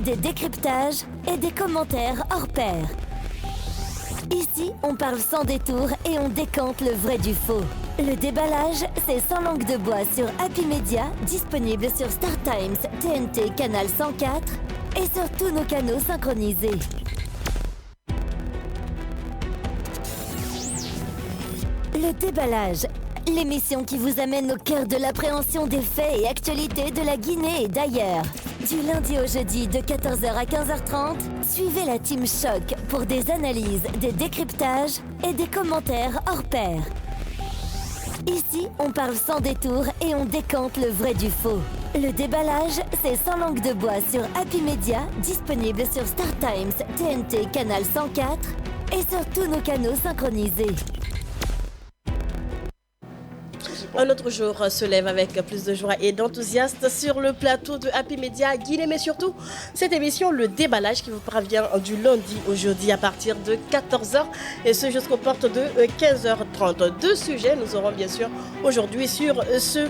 des décryptages et des commentaires hors pair. Ici, on parle sans détour et on décante le vrai du faux. Le déballage, c'est sans langue de bois sur Happy Media, disponible sur Star Times, TNT, Canal 104 et sur tous nos canaux synchronisés. Le déballage, l'émission qui vous amène au cœur de l'appréhension des faits et actualités de la Guinée et d'ailleurs. Du lundi au jeudi de 14h à 15h30, suivez la Team Choc pour des analyses, des décryptages et des commentaires hors pair. Ici, on parle sans détour et on décante le vrai du faux. Le déballage, c'est sans langue de bois sur Happy Media, disponible sur Star Times, TNT, Canal 104 et sur tous nos canaux synchronisés. Un autre jour se lève avec plus de joie et d'enthousiasme sur le plateau de Happy Media Guinée, mais surtout cette émission, le déballage qui vous parvient du lundi au jeudi à partir de 14h et ce jusqu'aux portes de 15h30. Deux sujets nous aurons bien sûr aujourd'hui sur ce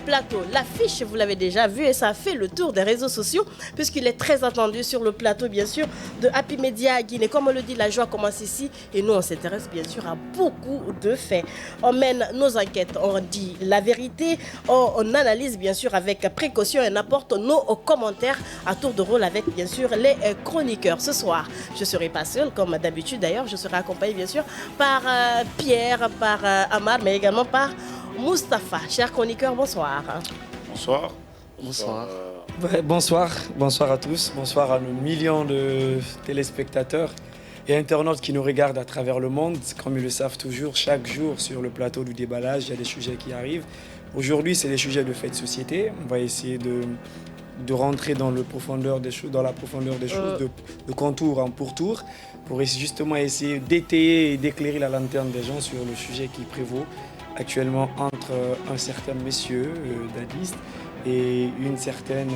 plateau. L'affiche, vous l'avez déjà vu et ça a fait le tour des réseaux sociaux puisqu'il est très attendu sur le plateau bien sûr de Happy Media Guinée. Comme on le dit, la joie commence ici et nous on s'intéresse bien sûr à beaucoup de faits. On mène nos enquêtes, on dit la vérité, on analyse bien sûr avec précaution et on apporte nos commentaires à tour de rôle avec bien sûr les chroniqueurs. Ce soir, je ne serai pas seule comme d'habitude d'ailleurs, je serai accompagnée bien sûr par Pierre, par Amar, mais également par Moustapha. Chers chroniqueurs, bonsoir. Bonsoir. Bonsoir. Bonsoir à tous, bonsoir à nos millions de téléspectateurs et internautes qui nous regardent à travers le monde. Comme ils le savent toujours, chaque jour sur le plateau du déballage, il y a des sujets qui arrivent. Aujourd'hui, c'est des sujets de faits de société. On va essayer de rentrer dans la profondeur des choses, de contour en pourtour, pour justement essayer d'étayer et d'éclairer la lanterne des gens sur le sujet qui prévaut actuellement entre un certain monsieur Dadis et une certaine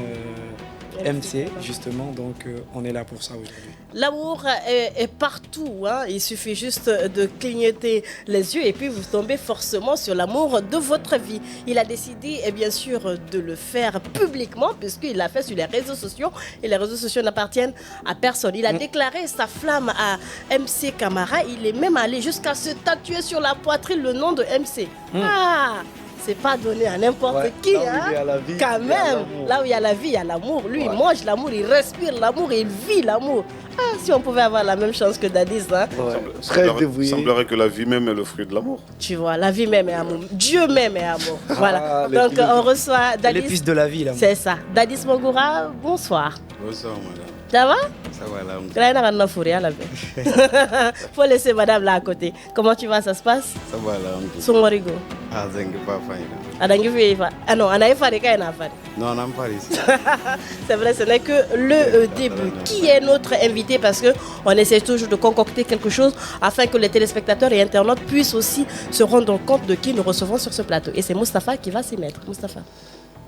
MC, justement, donc on est là pour ça aujourd'hui. L'amour est partout, hein. Il suffit juste de clignoter les yeux et puis vous tombez forcément sur l'amour de votre vie. Il a décidé, et bien sûr, de le faire publiquement puisqu'il l'a fait sur les réseaux sociaux et les réseaux sociaux n'appartiennent à personne. Il a déclaré sa flamme à MC Camara, il est même allé jusqu'à se tatouer sur la poitrine le nom de MC. Ah, c'est pas donné à n'importe qui, hein? Quand même, là où il y a la vie, il y a l'amour. Lui, il mange l'amour, il respire l'amour, il vit l'amour. Ah, si on pouvait avoir la même chance que Dadis, hein? Il semblerait que la vie même est le fruit de l'amour. Tu vois, la vie même est amour. Dieu même est amour. Voilà. Donc, on reçoit Dadis. L'épice de la vie, l'amour. C'est ça. Dadis Mangoura, bonsoir. Bonsoir, madame. Ça va? Ça va, là. Faut laisser madame là à côté. Comment tu vas, ça se passe? Ça va, là. Son morigo. Ah, c'est pas fine. Ah non, on a fait des Non, on n'a pas ici. C'est vrai, ce n'est que le début. Qui est notre invité? Parce qu'on essaie toujours de concocter quelque chose afin que les téléspectateurs et internautes puissent aussi se rendre compte de qui nous recevons sur ce plateau. Et c'est Moustapha qui va s'y mettre. Moustapha.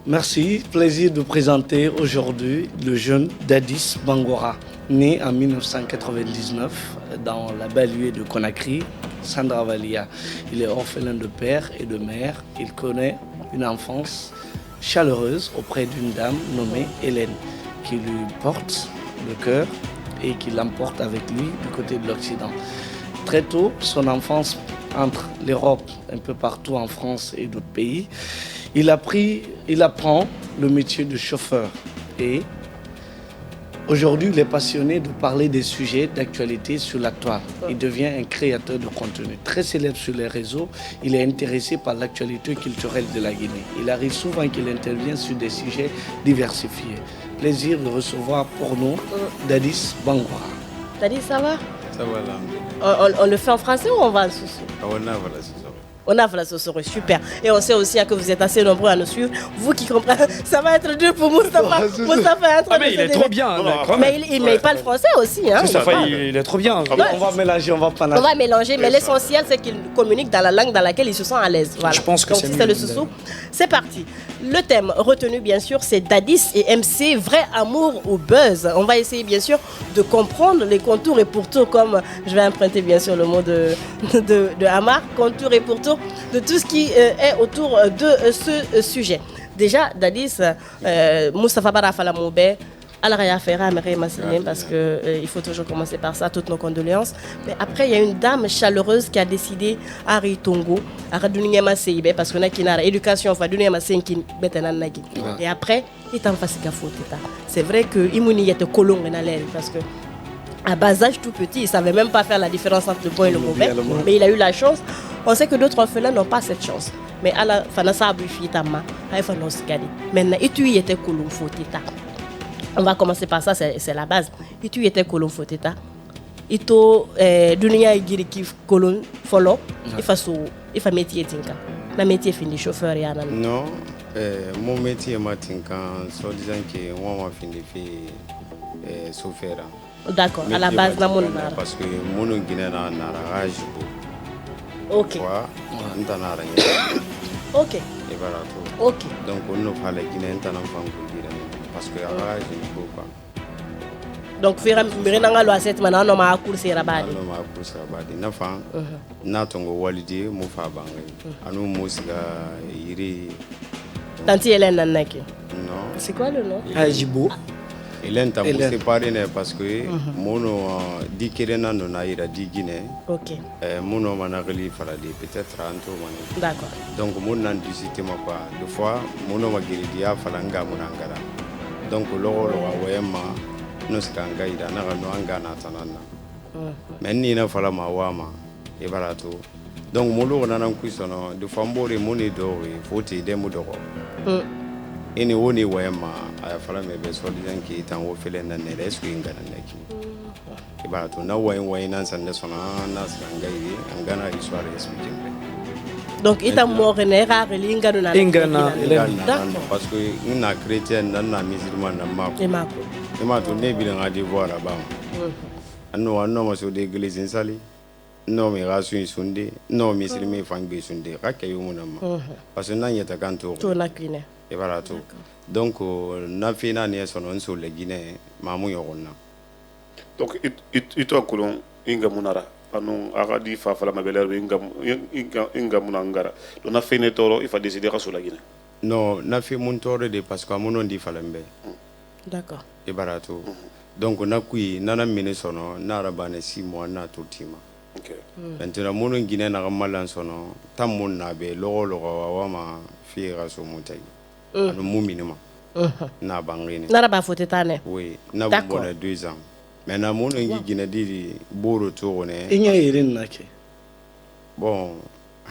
Merci, plaisir de présenter aujourd'hui le jeune Dadis Bangoura, né en 1999 dans la banlieue de Conakry, Sandravalia. Il est orphelin de père et de mère. Il connaît une enfance chaleureuse auprès d'une dame nommée Hélène qui lui porte le cœur et qui l'emporte avec lui du côté de l'Occident. Très tôt, son enfance entre l'Europe, un peu partout en France et d'autres pays, il apprend le métier de chauffeur et aujourd'hui il est passionné de parler des sujets d'actualité sur la toile. Il devient un créateur de contenu très célèbre sur les réseaux. Il est intéressé par l'actualité culturelle de la Guinée. Il arrive souvent qu'il intervient sur des sujets diversifiés. Plaisir de recevoir pour nous Dadis Bangoura. Dadis, ça va? Ça va, là. On le fait en français ou on va en sous-sous? On a, voilà, c'est ça. On a la sauce, super. Et on sait aussi que vous êtes assez nombreux à nous suivre. Vous qui comprenez, ça va être dur pour Moustapha. Moustapha est en train mais il est trop bien. Mais il parle français aussi. Hein, il est trop bien. On va mélanger, on va pas On va mélanger, mais l'essentiel c'est qu'il communique dans la langue dans laquelle il se sent à l'aise. Voilà. Je pense que donc, c'est le sous-sous. C'est parti. Le thème retenu, bien sûr, c'est Dadis et MC, vrai amour ou buzz. On va essayer, bien sûr, de comprendre les contours et pourtours, comme je vais emprunter, bien sûr, le mot de Amar, contours et pourtours de tout ce qui est autour de ce sujet. Déjà, Dadis, Moustapha Barafala Moubé, Alors, il y a affaire à Marie Masseline parce qu'il faut toujours commencer par ça, toutes nos condoléances. Mais après, il y a une dame chaleureuse qui a décidé à Ritongo, à Radounia Masseibe, parce qu'on a qui n'a éducation, enfin, Dounia Masseibe qui est et après, il est en face de la. C'est vrai que Imouni était colon en l'air parce que à bas âge tout petit, il ne savait même pas faire la différence entre le bon et le mauvais. Mais il a eu la chance. On sait que d'autres orphelins n'ont pas cette chance. Mais à la fin, ça a bouffé ta main. Maintenant, et tu y étais colon fautita. On va commencer par ça, c'est la base. Et tu y étais colon fautita. Et to dunia igiri ki colon follow. Il faut métier tinka. Na métier fini chauffeur et anana. Non, mon métier matinka, soit disant que moi m'a fini fait chauffeur. D'accord, à la base dans mon nara. Parce que mon guinéen a nara ajibo. Ok. Ok. Et voilà tout. Ok. Donc on ne parle guinéen t'en enfant parce que a ajibo quoi. Donc fera mirena lo aset mana no ma course rabadi. No ma course rabadi na fa. Na tongo walidi mo fa bangai. Anu musiga iri. Tanti Hélène nanaki. Non. C'est quoi le nom? Ajibo. Hélène t'a séparé parce que mono di kirena no na ira di Guinée. OK. Mono managli faradi peut-être anto mani. D'accord. Donc mon nan du système quoi. Deux fois mono magiri dia falanga munangara. Donc lo wema no skanga ida na no anga na tanana. Mais ni na fala mawama e barato. Donc molo na nan kuisono de fambore moni do foti demo do. Ini woni wema aya fala me be so dian ki tan wo fele na ne resu ingana neki e ba to na wayin nan sande sona na skanga yi angana histoire expliquer. Donc ita mo renera ingana na ingana parce que na chrétien na musulman na mako e ma to ne bi na d'Ivoire ba anno ma so de église insali no mi rasu sunde no mi musulmi fangbe sunde ka kayo mo na ma parce que na yeta kanto to na kine. Et voilà tout. Donc, na fina ni sono sur le Guinée, mamu yorona. Donc, ito akulon inga munara. Anu agadi fa fala mabela inga munangara. Donc na fine toro il faut décider sur la Guinée. Non, na fi mun toro de parce que amuno ndi falambe. D'accord. Et voilà tout. Donc na kui nana mine sono na rabane 6 mois na tutima. OK. Maintenant muno Guinée na ramalan sono tamun na be logo wama fi raso mutai. Anu muminima. Na bangine. Na ba fote tane. Oui, na bona 2 ans. Mais na mon ngi Guinée di boro tourne. Inya irin nake. Bon,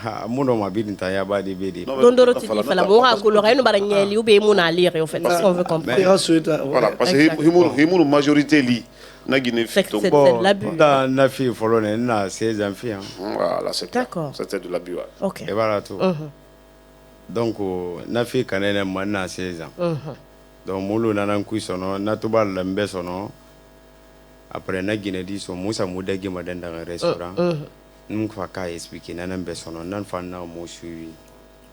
ha muno mabidi ta ya ba de bedi. Dondoro ti fala mo ha ko lo ga no bara ngeli ou be mo na lire au fait parce qu'on veut comprendre. Voilà, parce que himunu majorité li na Guinée fito. Bon, na fi folone na 16 ans fi. Voilà, c'est d'accord. C'était de l'abus. OK. Et voilà tout. Donc na fi kanene manna 16 ans. Donc mulu nanan kuisono na to bal lambe sono après na Guinée di so musa mudagi madanda restaurant. Nous fa ka expliquer nanan be sono nan fa na mo sui.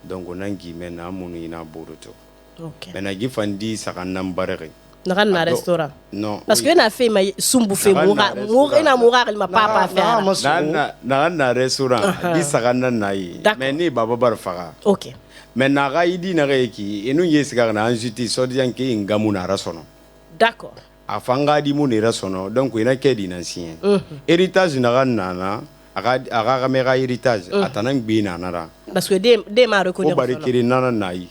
Donc nan gi mena munu ina boruto. OK. Mena gi fandi sakanam barere. Na na restaurant. Non. Parce que na fait mais sumbu fait moura ina moura il m'a pas faire. Na restaurant di sakana nai. Mais ni baba bar faga. OK. Mais na ga idi na reki enu yesiga na anjiti so dian ke ngamu na rasono. D'accord. Afanga di mu ne rasono donc ina ke di nansien. Héritage na ga nana aga kamera héritage atanan gbi na nara. Parce que des ma reconnaître. O bari kiri nana nai.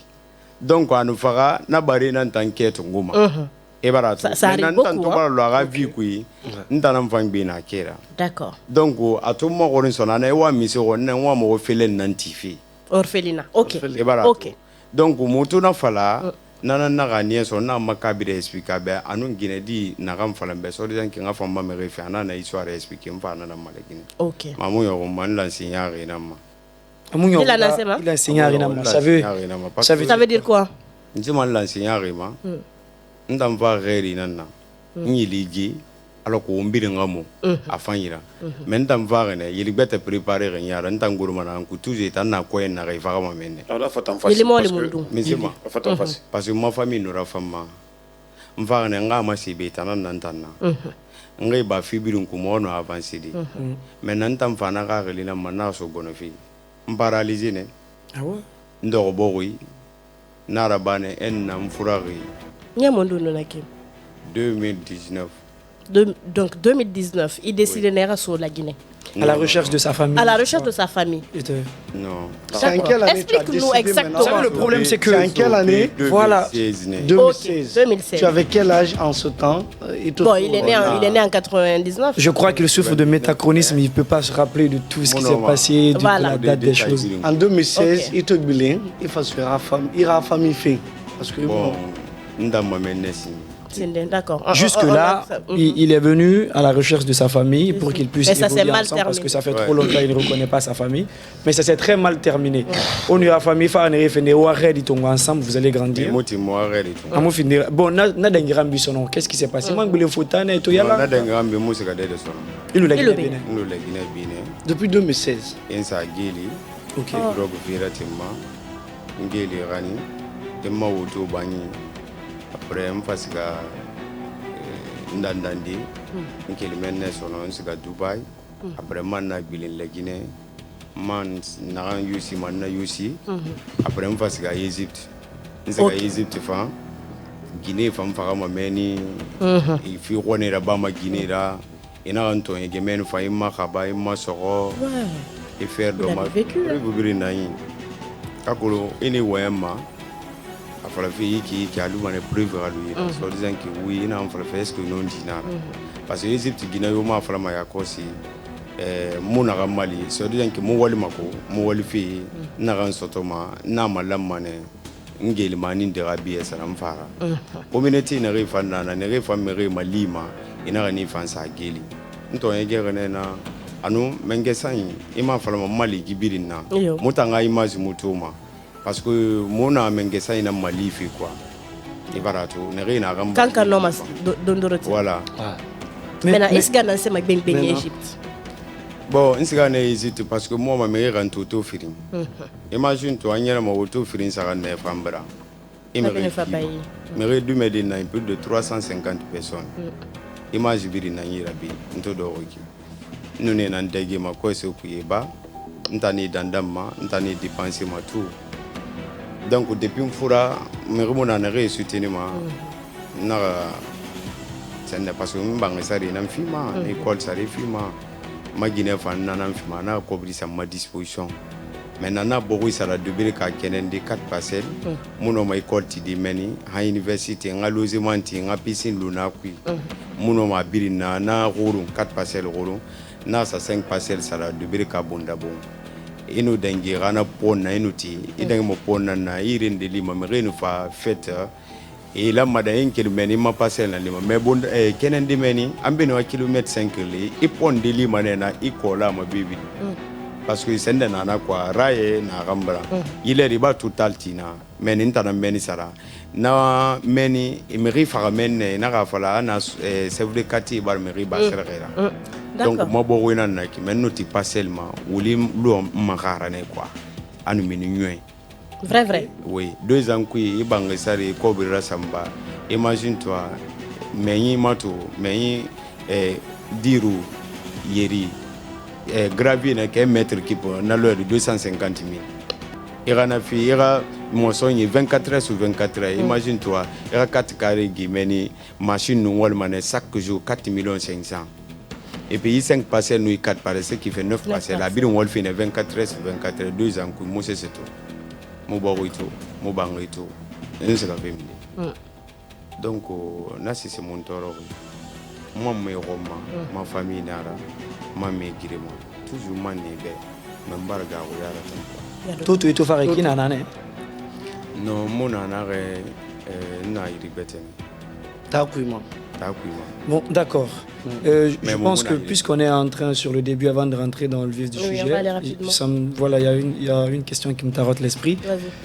Donc anu faga na bari nan tanke nguma. E bara to nan tan to bara lo aga vi kui ntanam fang bi na kera. D'accord. Donc atuma gorin sona na e wa mi se go na wa mo felen nan tifi. Orphelinat. OK. OK. Donc mutuna fala nana naga nie so na makabire expliquer anu Guinée di nagam fala be so dian ki nga famba me refi ana na histoire expliquer mfa na malagine. OK. Mamu yo man l'enseignant na ma. Amunyo. Il a enseigné na ma. Ça veut dire quoi? Ndi man l'enseignant ma. Ndam va reri nana. Ni ligi alors ko mbiri ngamo afanyira mais ndam va ne yili bete préparer nyara ntanguru mana ku toujours tan na ko en na ga fa ma menne alors fatan facile parce que ma famille n'aura fama mva ne ngama si be tan nan tan na ngai ba fibirin ku mo no avancer di mais nan tam fa na ga geli na mana so gono fi paralysé ne ndo bowi nara bane en na mfurari nyamondo no nake 2019. Donc 2019, il décide de sur la Guinée. À la recherche de sa famille. À la recherche de sa famille. Non. C'est en quelle année tu as Explique-nous décidé exactement. maintenant? Le problème, c'est que... C'est en quelle année? 2016 Voilà. né. 2016. Ok, 2016. Tu avais quel âge en ce temps? Bon, il est né en 99. Je crois qu'il souffre de métachronisme, il ne peut pas se rappeler de tout ce qui s'est passé, de Voilà. la date des choses. En 2016, Ok. il te bilé, il fera famille fin. Parce que Bon, ndama menesi. D'accord. Jusque-là, il est venu à la recherche de sa famille pour qu'il puisse Mais ça s'est évoluer mal ensemble parce terminé. que ça fait trop longtemps qu'il ne reconnaît pas sa famille. Mais ça s'est très mal terminé. On lui a famille, ensemble, vous allez Mais grandir. moi, tu m'as arrêté. Bon, qu'est-ce qui s'est passé? On a des grands bémots, c'est que des sons. Il nous l'a Il dit. le Bénin. Nous, les Guinéens, bien. depuis 2016. Et ça, Gili. Ok. Drogue, viratement. Gili, Rani. Tema, Auto, Bani. Après, on passe à Ndandandi. On qui mène son nom, c'est à Dubaï. Après, man, na Bilin, la Guinée. Man, na Yussi, man, na Yussi. Après, on passe à Égypte. C'est à Égypte, fan. Guinée, femme, femme, meni. Il faut qu'on ait la Bama Guinée là. Il y a un temps, il y a un fa, il m'a kaba, il m'a soro. Et faire de ma vécu, là. vie. Kakolo, il est ouema. A fala fi qui a lu mané preuve à lui parce que disant que oui il a en fait est-ce que non dinar parce que Égypte Guinée yo ma fala ma yakosi muna ga Mali so disant que mo wali mako mo wali fi na ran sotoma na malam mané ngeli mani de rabia salam fara communauté na refa na refa mere malima ina ni fansa geli nto yegere na anu mengesan ima fala Mali gibirina mutanga image mutuma parce que mon amène ça il a malifié quoi il va rater ne rien à ramener Quand on a dondoroti. voilà Maintenant est-ce que dans ces magasins ben Égypte. bon in sera Égypte parce que moi ma mère rentre auto film imagine toi il y a ma auto film ça rend neuf ambra il me mais du Medina plus de 350 personnes imagine birina yirabi nto do roki nous ne nan dege ma ko se ku yeba ntani dandama ntani dépenser ma tout. Donc depuis un fura, me remona na réussitini ma na c'est parce que me bang ça na fima école ça fima ma Guinée fan na fima na ko brisa ma disposition maintenant na boru ça la debele ka kenen de 4 parcelles muno ma école ti di meni ha université nga logement ti nga piscine luna kui muno ma birina na ruru 4 parcelles ruru na sa 5 parcelles ça la debele ka bonda bon ino dangi rana ponna inuti idangi mo ponna na irinde lima merenu fa fête et la madain kilomètre ma passé na lima mais bon kenen di meni ambeno kilomètre 5 li i pon de lima na ikola ma bibi parce que senda na kwa raye na rambra ile riba total tina meni ntana meni sara na meni imeri fa meni na rafala na c'est vrai kati bar meri ba serera. Donc moi bon na ki men noti pas seulement wuli lo magara ne quoi anu minu vrai oui 2 ans qui ibanga sari ko bi rasamba imagine toi meni mato meni diru yeri gravier na ke mètre qui pour na l'heure de 250 000 irana fi ira moisson 24 heures sur 24 heures imagine toi ira 4 carrés meni machine nous wal mané chaque jour 4 500 000. Et puis 5 parcelles, nous 4 parcelles, qui fait 9 parcelles. La ville, on fait 24 heures sur 24 heures, 2 ans, moi c'est tout. Moi, barito, moi, bangrito. Et c'est la famille. Donc, c'est mon toro. Moi, mes romans, ma famille, nara, ma maigre, toujours ma nébé, ma barga, Tout est tout faire qui n'a pas. Non, mon anare, n'a irribété. T'as pris moi. Bon, d'accord. Je pense que puisqu'on est en train sur le début, avant de rentrer dans le vif du sujet, voilà, il y a une question qui me tarote l'esprit.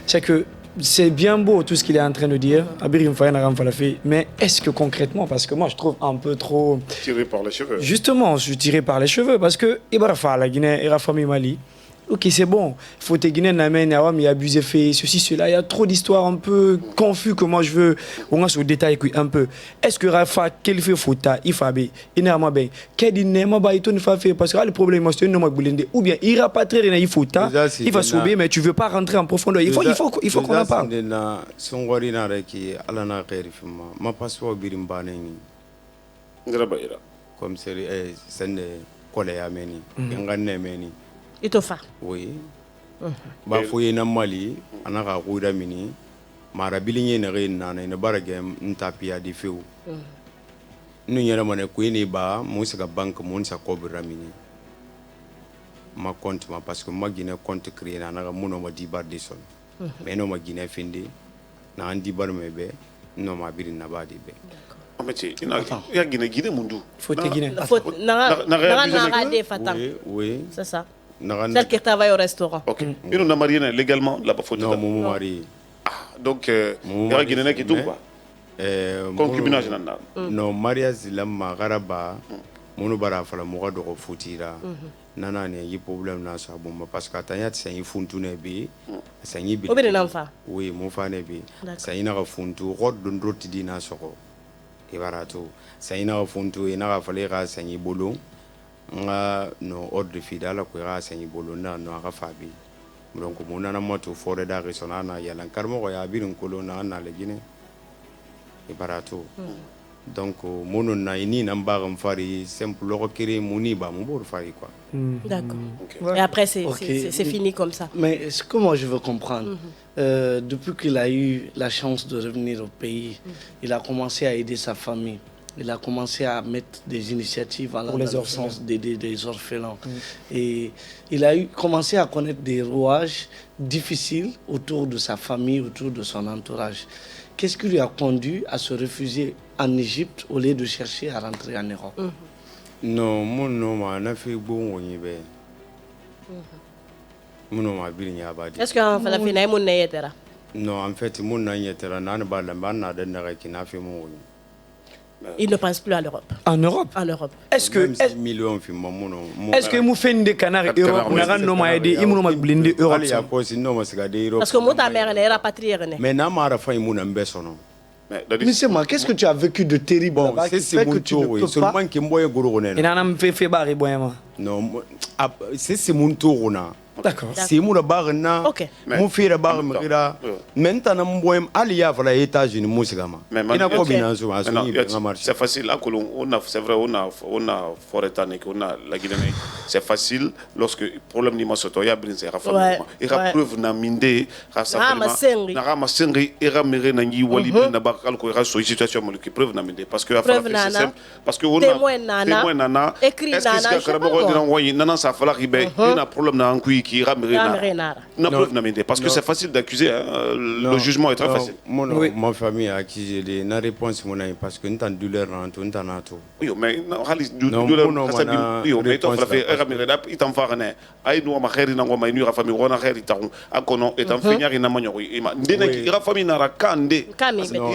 C'est que c'est bien beau tout ce qu'il est en train de dire, mais est-ce que concrètement, parce que moi je trouve un peu trop... Tiré par les cheveux. Justement, je suis tiré par les cheveux, parce que Ibrafa, la Guinée, et la famille Mali, Ok, c'est bon. Il faut te guider n'amène à mais abusé fait ceci cela. Il y a trop d'histoires un peu confus que moi je veux. On a ce détail un peu. Est-ce que Rafa quel fait fauta il fa bé énormément bien. Quel n'est pas il fa fait parce que le problème c'est une norme boulende ou bien il rapatrie il fauta il va sauver mais tu veux pas rentrer en profondeur. Il faut qu'on en parle. Son wari na reki ala na khairi fima ma passeport birim baneni. Ngarabaira. Comme c'est sende kole ya meni ngane meni. Itofa. Oui. Ba foye na Mali anaka kuida mini mara bilinye na reina na barage ntapia di feu. Nu nyera mane kuini ba musika bank munsa kobra mini. Ma compte ma parce que ma Guinée compte créer na muno ma dibar de son. Mais non ma Guinée findi na andi bar mebe no ma birin na ba be. Ameti ina ya Guinée mundu. Faut te guider. Oui. C'est ça. Celle qui travaille au restaurant. Ok. Ils n'ont marié légalement là-bas. Non, mon mari. Donc, il y a Guinée qui tout quoi. Concubinage non, mariage la magaraba. Mon bara fala moga do futira. Nana ne yi problème na sa bomba parce que tanya c'est un funtu ne bi. C'est un bi. Obere l'enfant. Oui, mon fa ne bi. C'est un funtu rod don roti dina soko. Et barato. C'est un funtu et na fala ra c'est un bolon. Nga no ordre fidala ko ra sanyi bolona no aka fabi donc mona na moto fore da resona na yala karmo ko ya birin kolona na le gine e barato donc mono na ini na mbagam fari simple lo kiri muni ba mo bor fari quoi. D'accord. Et après c'est fini comme ça. Mais ce que moi je veux comprendre depuis qu'il a eu la chance de revenir au pays, il a commencé à aider sa famille. Il a commencé à mettre des initiatives dans le sens d'aider des orphelins. Et il a commencé à connaître des rouages difficiles autour de sa famille, autour de son entourage. Qu'est-ce qui lui a conduit à se refuser en Égypte au lieu de chercher à rentrer en Europe? Non, mon nom n'a fait bon au niveau. Mon nom a bien yabadi. Est-ce que la fin est mon nayetera? Non, en fait, mon nayetera n'a pas la bande qui n'a fait mon. Il ne pense plus à l'Europe. En Europe? En Europe. Est-ce que vous faites des canards Europe? On a nommé aider, il m'a blindé Europe. Parce que mon mère est rapatriée. Mais n'a pas fait mon ambition. Mais c'est moi, qu'est-ce que tu as vécu de terrible là-bas? C'est mon tour, seulement qui me voit gros. Et n'a pas fait barrer boyama. Non, c'est mon tour. D'accord. C'est mon barna. Mon frère bar me dira. Maintenant, mon boy, Alia, voilà, États-Unis, Moussama. C'est facile. C'est vrai, on a Foretanique, on a la Guinée. C'est facile lorsque le problème n'est pas sorti. Il y a brisé. Il y a preuve na minde. Na masengi. Era mere na ngi wali na bakal ko era so situation mo ki preuve na minde parce que c'est simple parce que on a témoin nana écrit nana. Est-ce que karabo dina woyi nana sa fala ribe ina problème na ngui qui ramena na preuve na minde parce que c'est facile d'accuser le jugement est très facile. Ma famille a accusé les na réponse mon parce que n'tan douleur na to n'tan ato. Oui mais hali douleur oui mais to fala fait era mere da itam farane ay no ma khairi na ngoma inu ra famille rona khairi ta akono etam fenyari na manyo ima ndena ki ra famille na ra kande.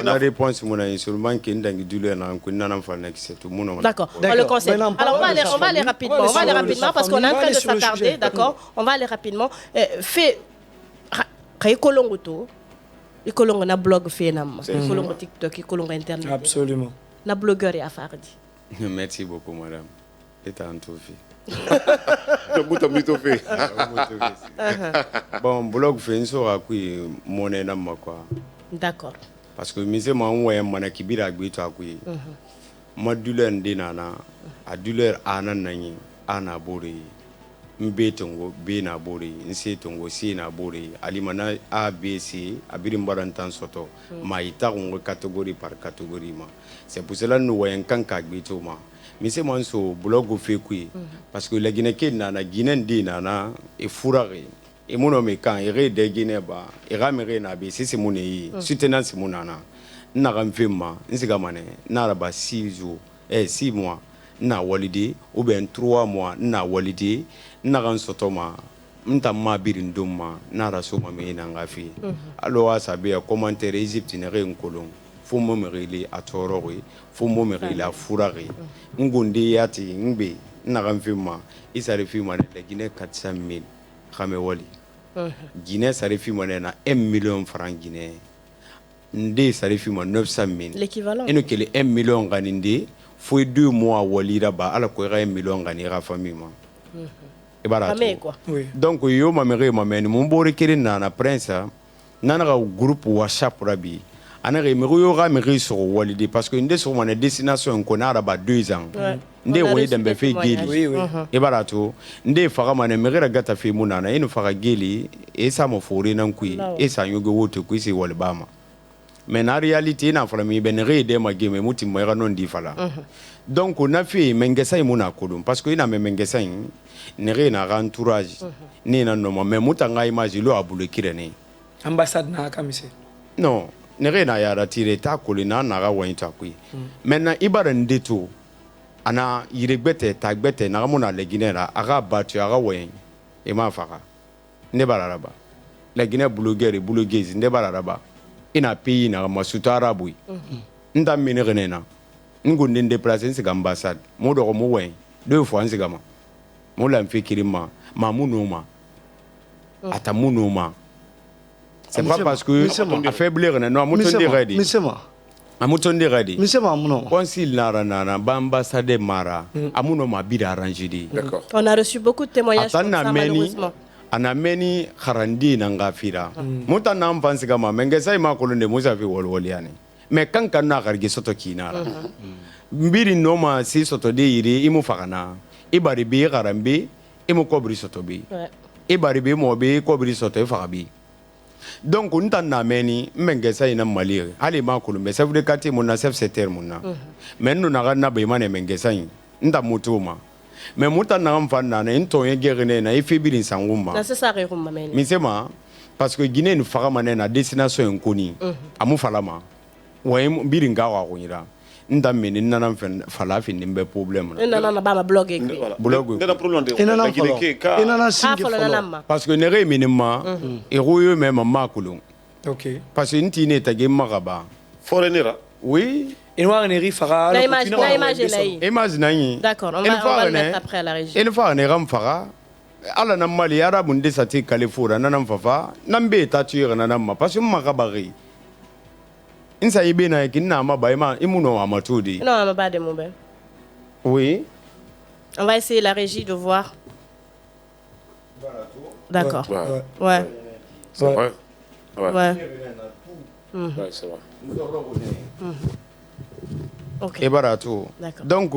La réponse mon seulement qui n'dangi douleur na ko nana fala que c'est tout mon. D'accord. On le conseille. Alors on va aller rapidement parce qu'on est en train de s'attarder, d'accord? On va aller rapidement. Fait Kolongo to. Kolongo na blog fait nam. Kolongo TikTok, Kolongo internet. Absolument. Na blogueur et Afardi. Merci beaucoup madame. Et en tout fait. Bon, blog fait une soirée qui monnaie na quoi. D'accord. Parce que mise ma ouais mana kibira gbeto akui. Ma douleur ndinana a douleur ana nani ana bori. Mbetongo be na bori, nsetongo si na bori. Alimana ABC abirimbarantan soto. Ma itarongo catégorie par catégorie ma. C'est pour cela nous voyons quand gbeto ma. Mise manso blog fait kui parce que la Guinée na Guinée ndinana e furare. Et mon homme quand il est de Guinée ba, il ramène na be c'est mon yi, soutenance mon nana. Na ramfema, nsigamane, na raba 6 jours, 6 mois, na walidi ou bien 3 mois, na walidi, na ran sotoma, nta ma birinduma, na rasoma me na ngafi. Alors ça be commentaire Égypte ne rien kolon. Faut me rele à torori, faut me rele à furari. Ngonde yati ngbe, na ramfema, il s'arrive ma la Guinée 400 000. xame wali Guinée sarifi monena 1 million francs Guinée ndé sarifi mo 900 000 l'équivalent eno kele 1 million ganinde foi 2 mois wali raba ala ko 1 million gani ra famille ma e bara quoi oui donc yo mamere mameni mon bore kele na prince nana ga groupe WhatsApp rabi ana ga mero yo ga meri sur wali de parce que ndé sur mon destination ko na raba 2 ans ndé woni dembe fe geli oui oui e bara to ndé faga mane meri ra gata fe munana eno faga geli e sa mo fori nan kui e sa yogo wote kui se wali bama mais en réalité na fala mi ben rede ma game muti mo ra non di fala donc on a fait mengesa imuna kodum parce que ina me mengesa ne re na entourage ni na no mais mutanga image lo abule kirene ambassade na kamise non ne re na ya ratire ta kolina na ga wanta kui maintenant ibara ndeto ana yiregbete tagbete na mona leginera aga batu aga wen e ma faka ne balaraba la Guinée blogueuse ne balaraba ina pays na masuta arabu nda minere na ngunde déplacer nsi ambassade mo do mo wen 2 fois nsi gama mo la mfikirima mamunuma atamunuma c'est pas parce que affaiblir na no mutonde ready amutonde ready monsieur mamuno consul na ambassade mara amuno ma bida arrangé d'accord on a reçu beaucoup de témoignages comme ça malheureusement ana meni kharandi na ngafira muta na mpansi kama mengesa ima kolonde musa fi wolwoli yani mais kan kan na garge soto kinara mbiri noma si soto de yiri imu fakana ibari bi garambe imu kobri soto bi ibari bi mo bi kobri soto fakabi donc unta na meni mengesa ina mali ali ma kolombe chef de quartier mon na chef secteur mon na mais nous na na be mane mengesa nda mutuma mais muta na mfana na into yegerene na ifibiri sangumba na sesa re rumba meni misema parce que Guinée nous fera mané na destination inconnue amu falama way biringa wa kunyira nda meni nana fala fi nimbe problème na ba ma blog na problème de Guinée ka na singe parce que ne re minima et royo même makulu OK parce que ntine tagé magaba foreignera oui et noir neri fara image nani d'accord on va le mettre après à la régie une fois ne ram fara ala na mali arabu ndesati kalifura nana mfafa nambe tatuire nana ma parce que makabari insa ibe na kinna ma baima imuno amatudi non on va de mon ben oui on va essayer la régie de voir d'accord ouais c'est vrai ouais c'est vrai OK et barato donc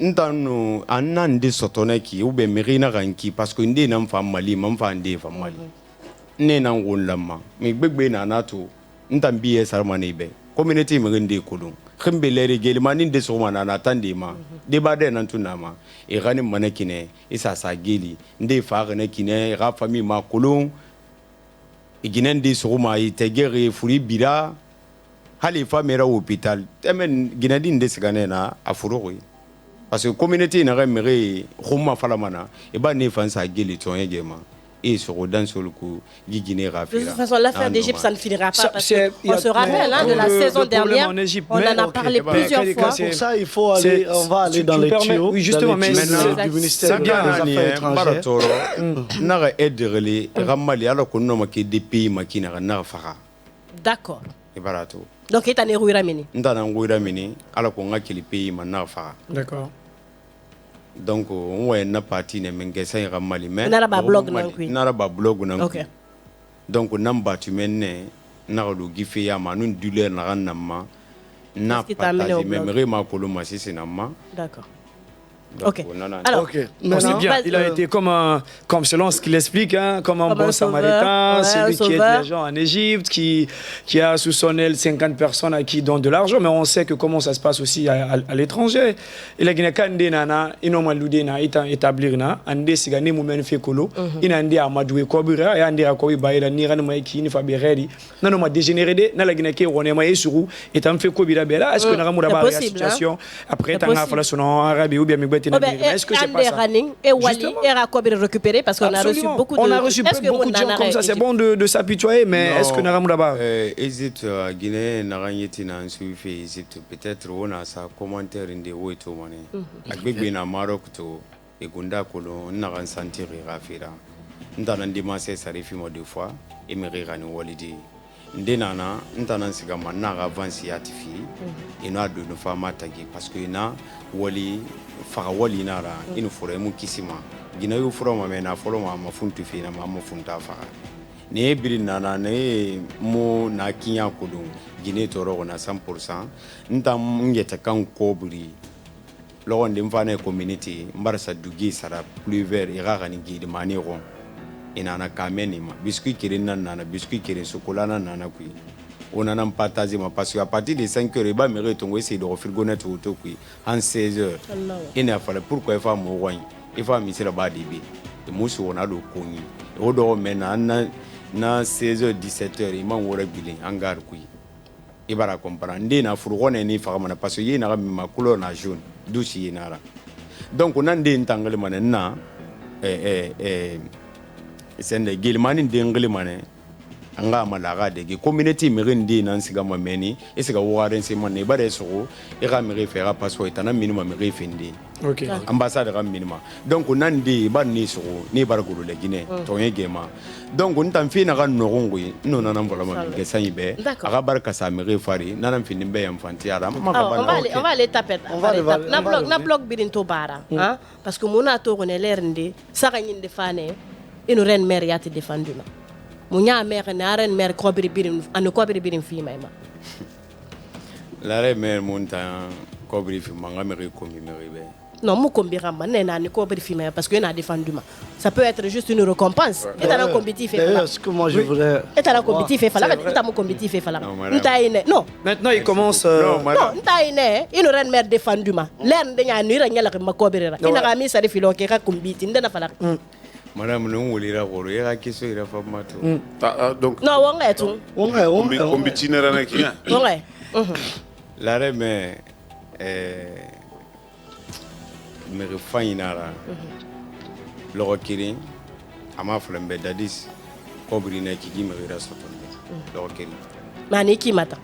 ntanu anande sotoneki ube mirina ranki parce que ndé na mfa mali mfa ndé fa mali né na ngolama mi gbegbe na nato ntambiye sarmane be communauté mi ndé kolon khimbe lere gelmani ndé so mana na tandema de bade nan tunama e gani manekine isa sa geli ndé fa gane kine ra famille ma kolon e ginen ndé so ma itegere furi bira hali fa mera hôpital temen ginadi ndé sigane na afuroi parce que communauté na remere khuma falamana e ba ne fansa geli tonye gema et sur dans sur le coup Guinée rafira. De toute façon l'affaire d'Égypte ça ne finira pas parce qu'on se rappelle de la saison dernière on en a parlé plusieurs fois. Pour ça il faut aller on va aller dans les tuyaux. Oui justement mais du ministère des Affaires étrangères. Nara aiderele ramali ala ko no make des pays makina na fara. D'accord. E barato. Donc est en Ruira mini. Ndana nguira mini ala ko ngakili pays manna fara. D'accord. Donc on voit na partie ne mengesa ira mali mais naraba blog nan kui naraba blog nan OK donc namba tu menne na do gife ya manun douleur na ranama na partager même rema koloma sisi nama d'accord OK. Alors, okay. C'est bien. Il a été comme selon ce qu'il explique, hein, comme un bon samaritain, celui qui aide les gens en Égypte, qui a sous son aile 50 personnes à qui donne de l'argent. Mais on sait que comment ça se passe aussi à l'étranger. Il a gagné kande nana, inoma ludena, établir na, ande sigane moumen fe kolo, inande amadoué kobura, et ande akoui baïla niran maïki, ni fabireri, nano ma dégénéré de, na la gagné ke on est maï suru, et en fait kobira bela. Est-ce que n'a pas la situation après t'en as fait son arabe ou bien est-ce que c'est pas ça? Et Wali et Rakob récupéré parce qu'on a reçu beaucoup de gens comme ça. C'est bon de s'apitoyer, mais est-ce que Naram là-bas Égypte, Guinée, Naranyeti n'a suivi Égypte. Peut-être on a sa commentaire in the way to money. Avec bien à Maroc to et Gunda Kolo, Naran sentir Rafira. ntana ndimase sarifimo 2 fois emirira ni walidi ndenana ntana sigama na avance yatifi ina do no fama tagi parce que ina wali faga wali nara inu fure mu kisima gina yu furo ma mena folo ma mafuntu fina ma mafunta faga ne biri nana ne mo na kinya kudu gine toro na 100% ntam ngeta kan kobri logon de mfane community mbarsa dugi sara plus vert iraga ni gidi maniro inana kameni ma biscuit kirina nana biscuit kirin chocolat nana kui on en partage ma parce que à partir de 5 heures ba me retongo essayer de frigo net auto kui en 16 heures il a fallu pourquoi il faut mo wani il faut mi sera ba dibi de musu on a do koni o do mena na 16 heures 17 heures il m'a wora bilin angar kui ibara comprendre na furgo ne ni fa mana parce que yina ga ma couleur na jaune douce yinara donc on a ndé ntangale manena sende gilmani dengle mane anga malaga de community mirindi nan siga mameni esiga waren se mane bare so e ga miri fera passeport tana minimum miri findi OK ambassade ga minimum donc nandi ban ni so ni bargulu le Guinée to yegema donc on tan fina ga nongui no nan volama ke sanyibe aga barka sa miri fari nan fini be mfanti ara on va aller taper na blog birinto bara hein parce que mona to ne lerndi saka nyinde fane inu ren mère yati défendu ma munya mère na ren mère kobiri birin an kobiri birin fi mayma la ren mère monta kobiri fi manga mère kombi mère be non mu kombi ramba ne na ni kobiri fi mayma parce que na défendu ma ça peut être juste une récompense et dans compétitif et là ce que moi je voudrais et dans compétitif et fala et dans compétitif et fala ntaine non maintenant il commence non ntaine inu ren mère défendu ma len de nya ni ranya la ma kobiri ra ina ga mi sari filo ke ka kombiti ndena fala madame non wolira goro ya kiso ira famato donc non wonga etu on itinéraire na ki wonga la reme me refainara logo kirin ama flembe dadis kobri na ki me ira sotonde logo kirin mani ki mata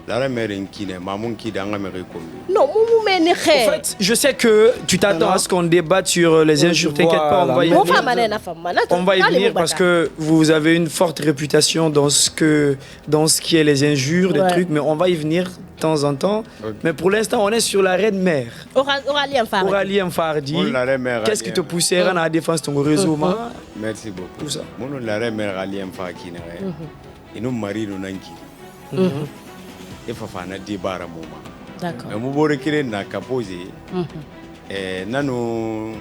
la mère nkine mamun ki danga me rekombi non mumu meni en fait je sais que tu t'attends à ce qu'on débatte sur les injures, t'inquiète pas, on va y venir parce que vous avez une forte réputation dans ce qui est les injures, des trucs, mais on va y venir de temps en temps. Mais pour l'instant, on est sur la reine mère. Auralien Fardi. Qu'est-ce qui te poussait à la défense de ton réseau? Merci beaucoup. Mon la reine mère Auralien Fardi et nous mari nous nanki. Et fafana dibara moma. D'accord. Mais mon bore kire na kapozi. Nano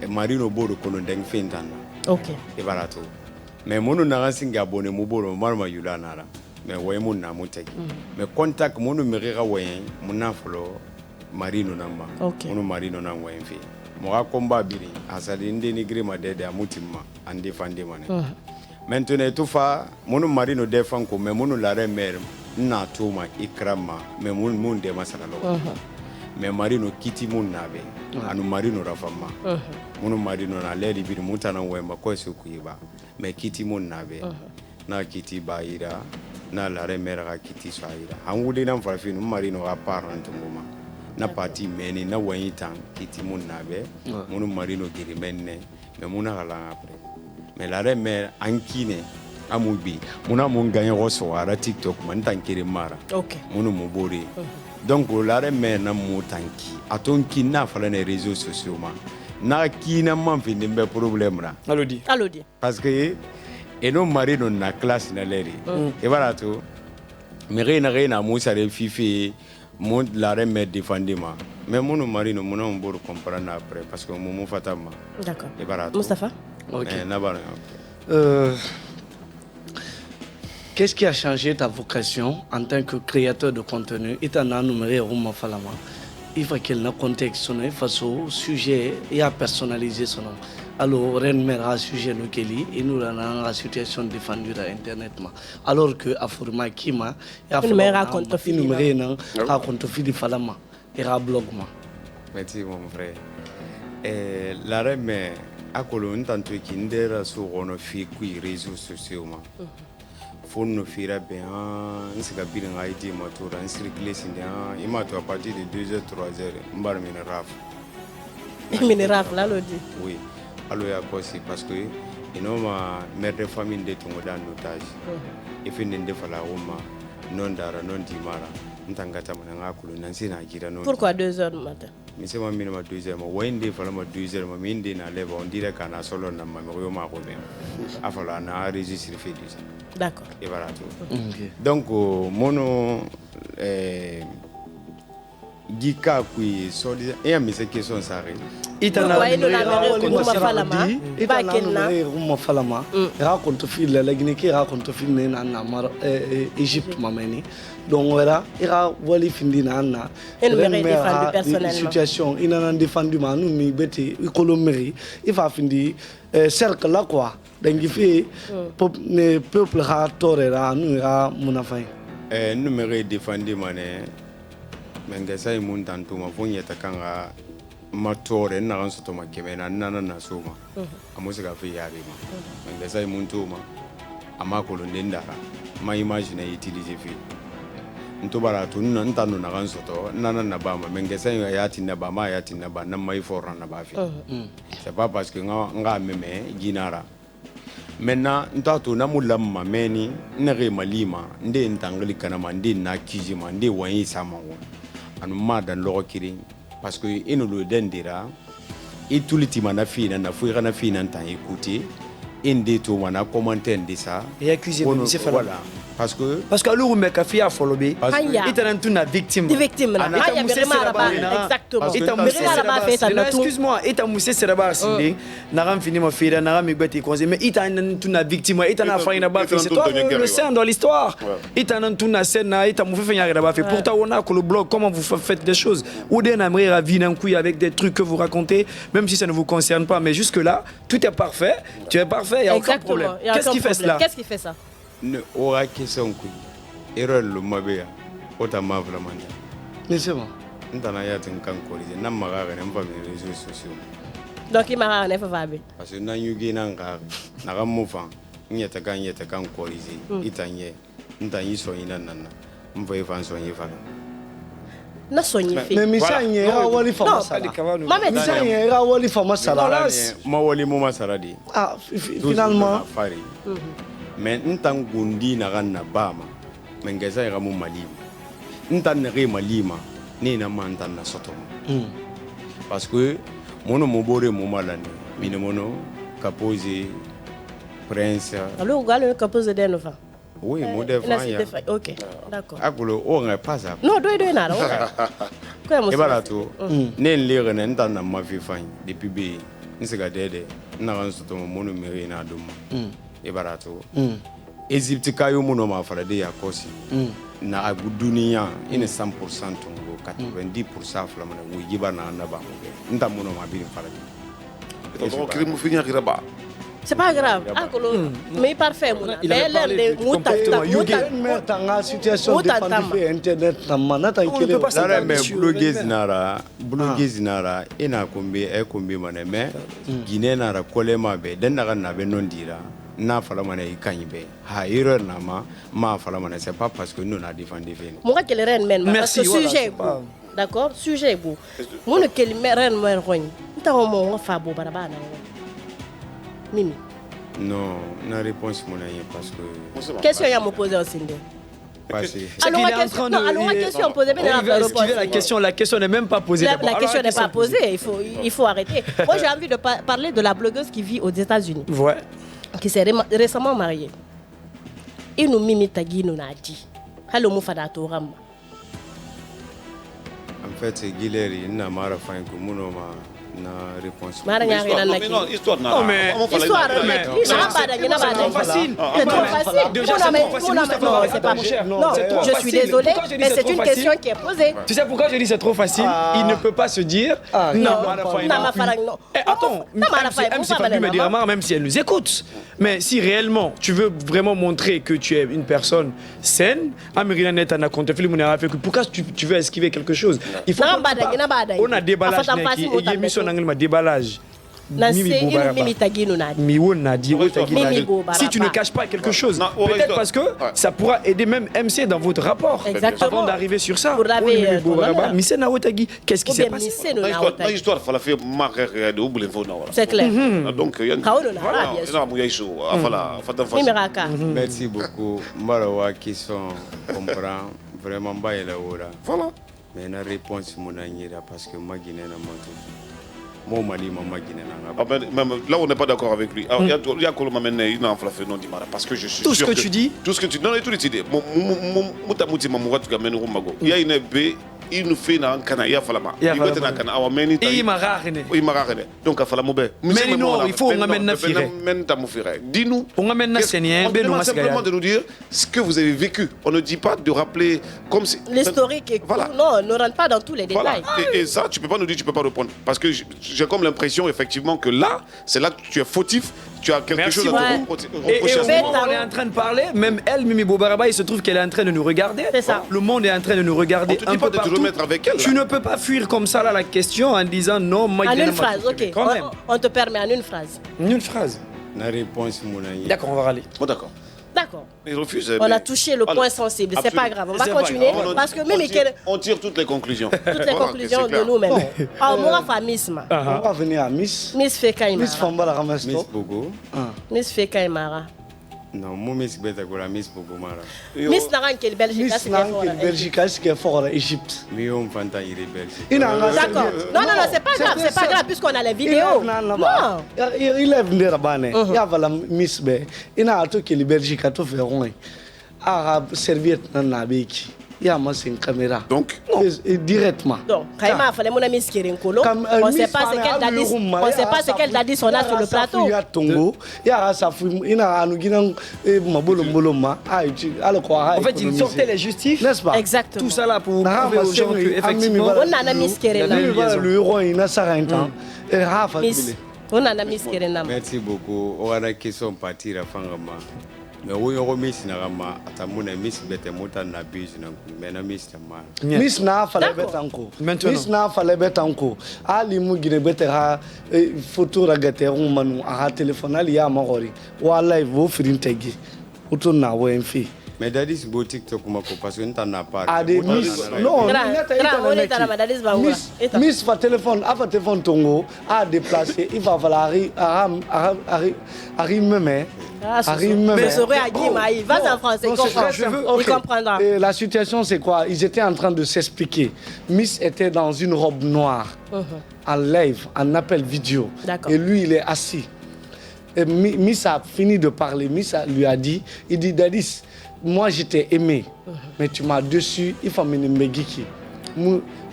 marino boro kono deng fentana. OK. E barato. Mais mono na singa abonné mo boro marma yulana la. Mais way mon na mutaki. Mais contact mono merira way mona folo marino namba. Mono marino na way fi. Mo ga komba biri asali ndeni grima dede amutima ande fande mane. Maintenant tout fa mono marino defan ko mais mono la remère na tuma ikrama me mun de masala lo me marino kiti mun nabe anu marino rafama munu marino na leli bir mutana wemba ko su kuiba me kiti mun nabe na kiti baira na la remera ka kiti saira anguli na farfinu marino ga parent ngoma na parti meni na wayitan kiti mun nabe munu marino giri menne me muna gala après me la remera ankine amubi muna mun gagné roso ara TikTok man tankiri mara munu mubori donc la remè na mu tanki atonki na fala les réseaux sociaux ma na kina man fi ndembe problème ra alodi parce que et nos maris dans la classe na leri et voilà tout mais reina mu sare fifi mon la remè défendre ma mais mon mari no mon on peut comprendre après parce que mon fatama d'accord et voilà Moustapha Qu'est-ce qui a changé ta vocation en tant que créateur de contenu? Et tu as nommé Rouma Falama. Il faut qu'il y ait un contexte, il faut un sujet et à personnaliser son nom. Alors, Rennes a un sujet et nous avons une situation défendue sur Internet. Alors que Afourma Kima, il y a un compte de Falama et un blog. Merci mon frère. La Rennes a colonné tant que Kinder sur les réseaux sociaux. Fon no fira bien nsika birin ID matura nsirikle sindia imato à partir de 2h 3h mbar mineraf là lodi oui aloya kosi parce que inoma mère de famille de tongo dans otage et fin de fala uma non dara non dimara ntangata mananga kulu nansi na gira non. Pourquoi 2h du matin? Mais c'est moi minimum 2h ma wende fala ma 2h ma minde na leva on dirait kana solo na ma yo ma ko ben afala na registre fait déjà. D'accord. Et voilà tout. Donc mono Gika qui solide et à mes questions ça arrive. Itana falama raconte fil la gineki raconte fil na mar Égypte mameni donc voilà ira wali findi na na situation ina défendu manu mi beti ikolomeri il va findi cercle là quoi donc il fait peuple ha torera nu ra munafai numéro défendu mané mengesa imuntu ntuma funyeta kanga matore na ganso to makemena nana na soma amusika fi yari ma mengesa imuntu ma amakolo ndendara ma imagine utiliser fi ntobara to ntano na ganso to nana na bama mengesa yati na bama yati na ba na mai forra na ba fi c'est pas parce que nga meme ginara maintenant ntato na mulamma meni nere malima nde ntangali kana mande na kijima nde wani sama anu ma dan logo kirin parce que ino lo dendira et tout le timana fina na fuira na fina ntan écouter inde to wana commenter ndisa et accuser monsieur voilà parce que alors me kafi a folobi itana tuna victime exactement excuse-moi ita musse seraba sindi na ram fini ma fira na ram gbeti conseil mais itana tuna victime itana faina ba c'est toi le saint dans l'histoire itana tuna scène ita mu fait nyara ba fait pourtant on a que le blog comment vous faites des choses ou des namri ravine un couille avec des trucs que vous racontez même si ça ne vous concerne pas mais jusque là tout est parfait tu es parfait il y a aucun problème qu'est-ce qui fait cela qu'est-ce qui fait ça ne aura question que erreur le mabea ota mavla manja mais c'est bon ntana ya tin kan corriger na magaga ne mpa mes réseaux sociaux donc il m'a ne fa vabe parce que na yugi na nga na ga mufa nyeta kan corriger itanye ntanyi so ina nana mva ifan so yifa na sonyi fi mais misanye era wali fama sala maman misanye era wali fama sala ma wali mo masara di finalement fari mais ntan gundi na ganna bama mengeza ya mu malima ntan ne malima ni na mantan na sotomo parce que mono mobore mo malane mine mono kapose prince alors galo kapose de nova oui mo defanya OK d'accord akulo o nga pasa non do na quoi mo e barato ne lire ne ntan na mafifan depuis be nsega dede na gan sotomo mono mere na dum e barato Égypte kayo muno ma farade ya kosi na abu dunia ine 100% tungo 90% fla mana wo yiba na ba nda muno ma bi farade to ko krimu finya kiraba c'est pas grave mais parfait mona mais l'air de mutata nga situation de pandémie internet na manata nkele dara me bloguez nara ina kombe mana me Guinée nara kolema be den na be non dira na fala mana ikanyibe ha erreur na ma fala mana c'est pas parce que nous na défendu fini mon quel reine men parce que sujet d'accord sujet beau mon quel reine men rogne ntawo mo fa bo barabana mimi non na réponse mon aïe parce que question ya me poser aussi alors la question posée la question n'est même pas posée la question n'est pas posée il faut arrêter moi j'ai envie de parler de la blogueuse qui vit aux États-Unis ouais qui s'est récemment mariée. Et nous mimitagi nous n'a dit. Hello mufada to ramba. En fait, Guileri n'a mara fin que mon na réponse. Histoire non mais histoire je suis désolé mais c'est une question qui est posée. Tu sais pourquoi je dis c'est trop facile? Il ne peut pas se dire non. Attends, même si elle nous écoute. Mais si réellement tu veux vraiment montrer que tu es une personne saine, pourquoi tu veux esquiver quelque chose? Il faut on a déballage déballage Si tu ne caches pas quelque chose, peut-être parce que ça pourra aider même MC dans votre rapport. Avant d'arriver sur ça. Qu'est-ce qui s'est passé? C'est clair. Donc, merci beaucoup. Marawa qui sont comprend vraiment pas la hora. Voilà. Mais la réponse mon anira parce que ma Guinée n'a pas mon mali ma Guinée n'a pas. Là on n'est pas d'accord avec lui. Il y a quoi m'amener une enflafé non dimara parce que je suis tout ce que tu dis. Tout ce que tu non tout dit. Mutamuti mamuga tu gamenu rumago. Il y a une B il nous fait un canaya falama. Il va te nakana awa meni. Il mararene. Il mararene. Donc afala mobe. Mais non, il faut on amène na firé. Dis-nous. On amène na seigneur. Simplement de nous dire ce que vous avez vécu. On ne dit pas de rappeler comme si l'historique. Voilà. Non, ne rentre pas dans tous les détails. Et ça, tu peux pas nous dire, tu peux pas répondre. Parce que j'ai comme l'impression, effectivement, que là, c'est là que tu es fautif. Tu as quelque chose à te reprocher. Et on est en train de parler, même elle, Mimi Boubaraba, il se trouve qu'elle est en train de nous regarder. C'est ça. Le monde est en train de nous regarder. On te dit pas de te remettre avec elle. Tu ne peux pas fuir comme ça là la question en disant non, moi en une phrase, ok. On te permet en une phrase. Une phrase. La réponse, mon ami. D'accord, on va râler. Bon, d'accord. D'accord. Il refuse. On a touché le point sensible. C'est pas grave. On va continuer parce que même on tire toutes les conclusions. Toutes les conclusions de nous-mêmes. On va faire Miss. On va venir à Miss. Miss Fekaimara. Miss Fambala Ramasto. Miss Bogo. Miss Fekaimara. Non, mon Miss Beta Gola, Miss Bogo Mara. Miss Narankel Belgique. Miss Narankel Belgique, c'est fort en Égypte. Mais on fanta il est belge. D'accord. Non, c'est pas grave. C'est pas grave puisqu'on a les vidéos. Non. Il est venu à Bane. Il y a la Miss B. Il y a un truc qui est Belgique à tout faire. Arabe serviette dans la béquille. Il y a une caméra. Donc directement. Donc, Kaima fallait mon ami Skirenkolo. On ne sait pas ce qu'elle a dit. On ne sait pas ce qu'elle a dit son sur le plateau. Il y a Tongo. Il y a Safou. Il y a Anuginan Mabolomboloma. En fait, il sortait les justifs. N'est-ce pas? Exactement. Tout ça là pour prouver aux gens qu'effectivement. On a un ami Skirenkolo. Le roi, il a 40 ans. Et Rafa. On a un ami Skirenkolo. Merci beaucoup. On a une question partir à Fangama. Mais oui, on remet Sinarama, Atamuna, Miss Bete Mota Nabis, mais na Miss Tamar. Miss Na fallait bête encore. Miss Na fallait bête encore. Ali Mugine Betera, photo ragater, Manu, à téléphone, Ali à Mahori, ou à live, vous frintegi, ou ton na WMF. Mais Dadis boutique parce que tu n'as pas. Ah, des Miss. Non, Miss va téléphone, à votre téléphone Tongo, à déplacer, il va falloir arriver. Mais ce vrai il va en français, il comprendra. La situation c'est quoi? Ils étaient en train de s'expliquer. Miss était dans une robe noire, en live, en appel vidéo. Et lui il est assis. Et Miss a fini de parler. Miss lui a dit, il dit Dadis, moi je t'ai aimé, mais tu m'as déçu, il faut me Megiki.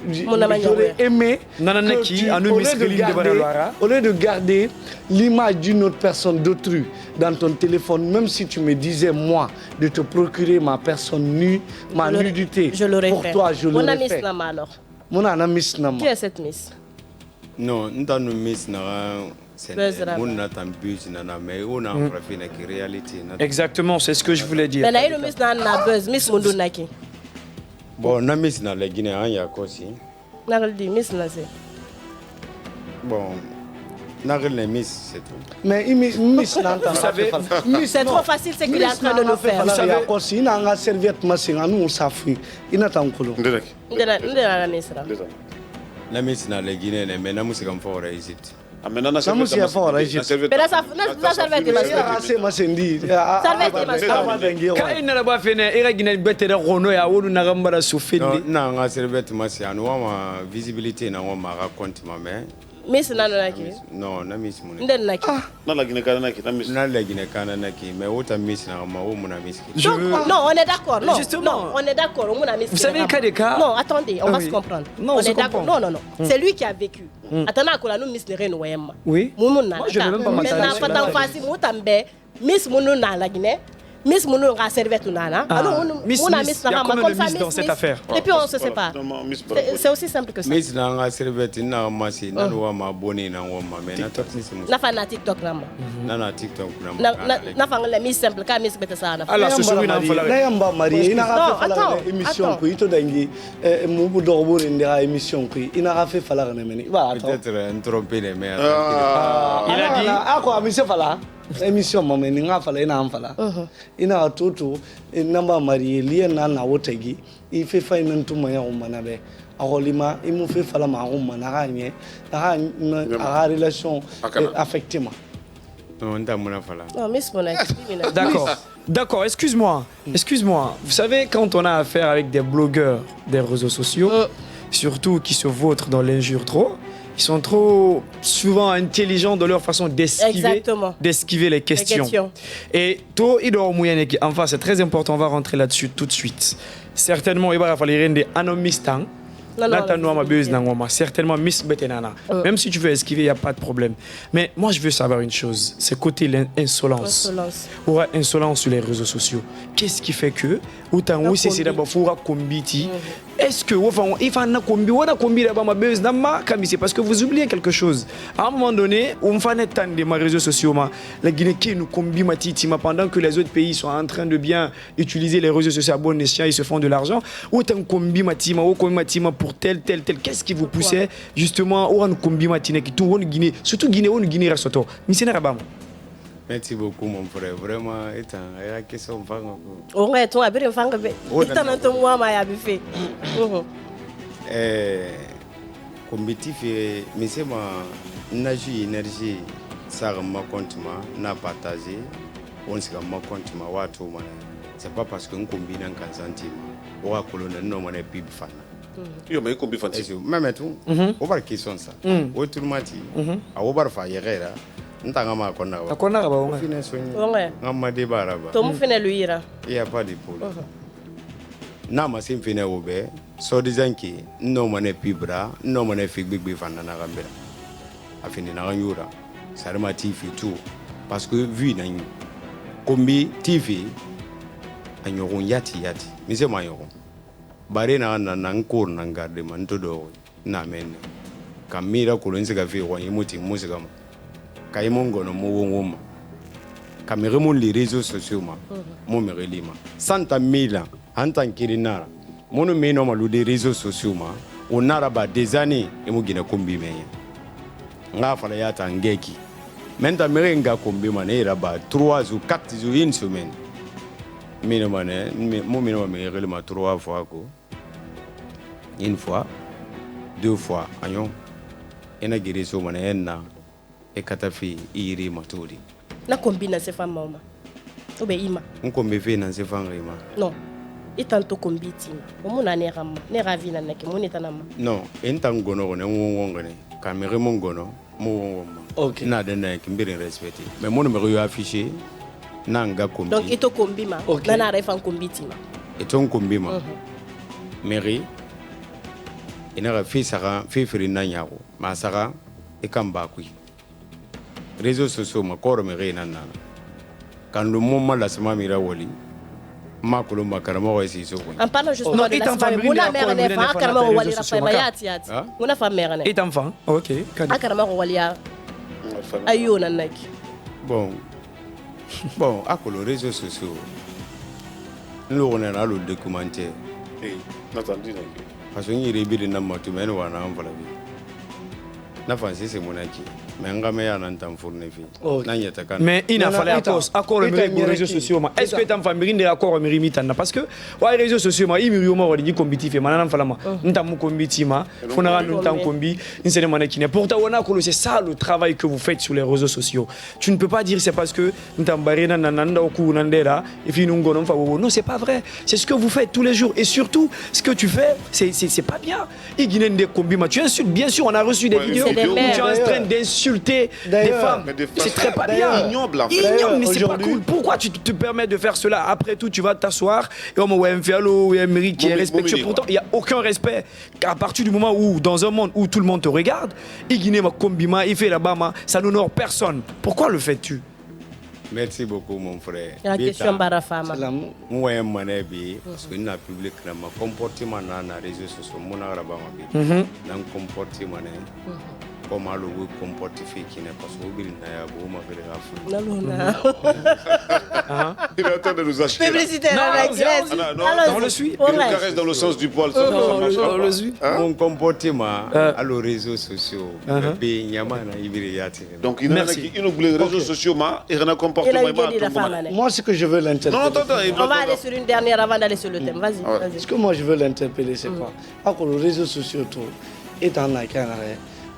J'aurais aimé au lieu de garder l'image d'une autre personne, d'autrui dans ton téléphone, même si tu me disais moi de te procurer ma personne nue, ma nudité, pour toi je l'aurais fait. Mon ami Miss Nama. Qui est cette Miss? Non, nous avons Miss Nama. Exactement, c'est ce que je voulais dire. Mais là, il Miss Nana Buzz, Miss Mundunaki. Bon, na Miss na la Guinée, il y a quoi aussi? Nardi, Miss Nase. Bon, Nardi, Miss, c'est tout. Mais Miss Nanta, vous savez, c'est trop facile, c'est qu'il est en train de nous faire. Vous savez, aussi, il a un serviette massing, nous on s'affuit. Il n'a pas un colon. La Miss na la Guinée, mais la musique en fort à Égypte. Maintenant, ça me fait fort. Mais ça servait c'est ma sendi. Ça quand il n'a pas fait, il a gagné bête de Renault et à Oulu Narambara soufflé. Non, on a servi de Massia. Nous avons visibilité, nous avons raconté ma mère. Miss Nanaki. Non, na Miss Mouni. Non, la Guinée Kanaki. Non, la Guinée Kanaki. Mais autant Miss Narama ou mon ami. Non, on est d'accord. Non, justement. On est d'accord. Vous savez le cas des cas? Non, attendez, on va se comprendre. Non, on est d'accord. Non. C'est lui qui a vécu. Attendez, nous Miss le Reine Wema. Oui. Moi, je ne veux même pas m'attarder. Miss Mounou na la Guinée. Miss Mouno a servi tout nana. Miss, il y a combien de Miss dans cette affaire? Et puis on se sépare. C'est aussi simple que ça. Miss n'a servi na masi na wa boni na wa mais na TikTok. Na fa na TikTok na na TikTok na fa la Miss simple ka Miss bete ça na. Alors ce soir na fa la yamba Marie ina fa la émission ko ito dangi mu bu dorbo ndera émission ko ina fa fa la na meni. Peut-être tromper les mères. Il a dit quoi monsieur fala émission maman ni nga fala ina fala ina toto namba Marie lien na wotagi il fait fa ina ntuma ya umana be akolima imu fait fala ma umana ganye a relation affectivement. Non, Miss Monac. D'accord, excuse-moi. Vous savez, quand on a affaire avec des blogueurs des réseaux sociaux, surtout qui se vautrent dans l'injure trop, ils sont trop souvent intelligents de leur façon d'esquiver les questions. Et toi, enfin, c'est très important, on va rentrer là-dessus tout de suite. Certainement, il va falloir rendre un homme mistant. Certainement Miss Betenana. Même si tu veux esquiver, il n'y a pas de problème. Mais moi, je veux savoir une chose. C'est côté l'insolence. Ouais, insolence sur les réseaux sociaux. Qu'est-ce qui fait que c'est d'abord est-ce que c'est parce que vous oubliez quelque chose. À un moment donné, on fait des réseaux sociaux, la Guinée qui nous combi pendant que les autres pays sont en train de bien utiliser les réseaux sociaux à bon escient, ils se font de l'argent. Autant combi pour tel. Qu'est-ce qui vous poussait justement au combi matina qui tout Guinée, surtout Guinée Rasoto. Merci beaucoup mon frère, vraiment la question ouais, toi bien fanga be. Itananto moi ma fait. Combitif mais c'est ma énergie ça ma compte na partager on se ma compte watu mana. C'est pas parce que on combine en kansanti on a colonel non mon pib fan. Yo mais combi fan. Même tout. On va question ça. O tout mati. A obar fa yera. Ntanga ma kona ba. Akona ba onga. Fine sonyi. Ouais. Ngama de baraba. To mu fine luira. Il y a pas de problème. Na ma sim fine obe. So dizanki no mane pibra, no mane fig big fan na gambela. Afini na ngura. Sarma TV tout parce que vu na kombi TV anyoron yati. Mise ma yoron. Bare na nkor na garde man to do na men. Kamira kolonzi ka fi wa yimuti musika ma. Kaimongo no mo kamera mon les réseaux sociaux mon merelima santa mila antan kirinara mon meno malu des réseaux sociaux on araba des années et mo gina kombi menya nga fala ya tangeki menta merenga kombi mané raba 3 ou 4 jours une semaine meno mané mo meno merelima 3 fois ko une fois 2 fois ayon ena gireso mané enna e katafi iri maturi na combina se femme mama obe ima nkombe fe na se femme rima non itanto kombiti omuna ne rama ne ravina na ke moneta na ma non entangono ne ngongone kamere mongono mo okay na de na kimbiri respecté mais mon numéro yo affiché na nga kombi donc ito kombima na na refa kombiti ma eton kombima mairie ina ra fi sara fi fri na nyako ma sara e kamba kui réseaux sociaux ma corps me rénana quand le moment la sema mira woli ma ko lo makarama wa si so en parlant justement de la sema mona mère ne fa karama wali rafa mayati mona fa mère ne et enfant OK akarama wali ayo nanaki bon akolo réseaux sociaux nous on a le documentaire n'attendez parce que ni rebi na matu men wana envola bi na fancy c'est monaki mais il a fallu accord les réseaux sociaux. Est-ce que tu as fait accord parce que les réseaux sociaux, ils m'ont dit combitif. C'est ça le travail que vous faites sur les réseaux sociaux. Tu ne peux pas dire c'est parce que non, c'est pas vrai. C'est ce que vous faites tous les jours. Et surtout, ce que tu fais, c'est pas bien. Tu insultes, bien sûr, on a reçu des vidéos où tu es en train d'insulter des femmes. C'est très pas bien. Ignoble, mais c'est pas cool. Pourquoi tu te permets de faire cela? Après tout, tu vas t'asseoir et on m'a qui est respectueux. Pourtant, il n'y a aucun respect. À partir du moment où, dans un monde où tout le monde te regarde, il fait là-bas, ça n'honore personne. Pourquoi le fais-tu? Merci beaucoup, mon frère. La question Barafama. Moi, je suis parce que le public n'a pas comportement dans les réseaux sociaux. Mon arabama dans comportement comme à l'eau comporter qui n'est pas so bien n'a pas ma Il est en train de nous acheter. Publicité on le suit. Il nous caresse dans le sens du poil. On le suit. Mon comportement à les réseaux sociaux. Donc il oublie les réseaux sociaux et il a un comportement. Moi, ce que je veux l'interpeller. On va aller sur une dernière avant d'aller sur le thème. Vas-y. Ce que moi je veux l'interpeller, c'est quoi? Alors les réseaux sociaux est en Canada.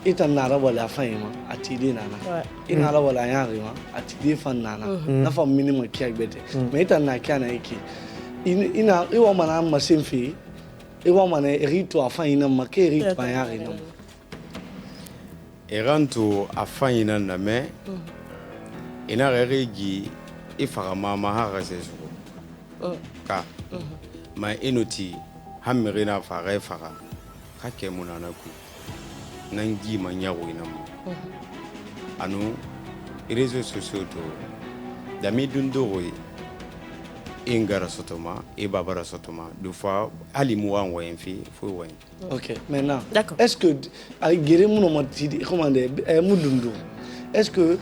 Et en arabe la fin à tider nana in arabe la yarima à tider fan nana na fa minimum qui bete mais en na kana iki ina iwa mana masemfi iwa mana rito afan ina make rito yarina eranto afan ina na me ina regi ifara mama ha sesu ka ma inoti hamirina fara fara kake munana ku nangi manyago inam anu réseaux sociaux to dami dundoro ingara sotoma et babara sotoma deux fois ali moi en fi faut ouais. OK maintenant d'accord est-ce que avec gere mon matidi comment dire mudundo est-ce que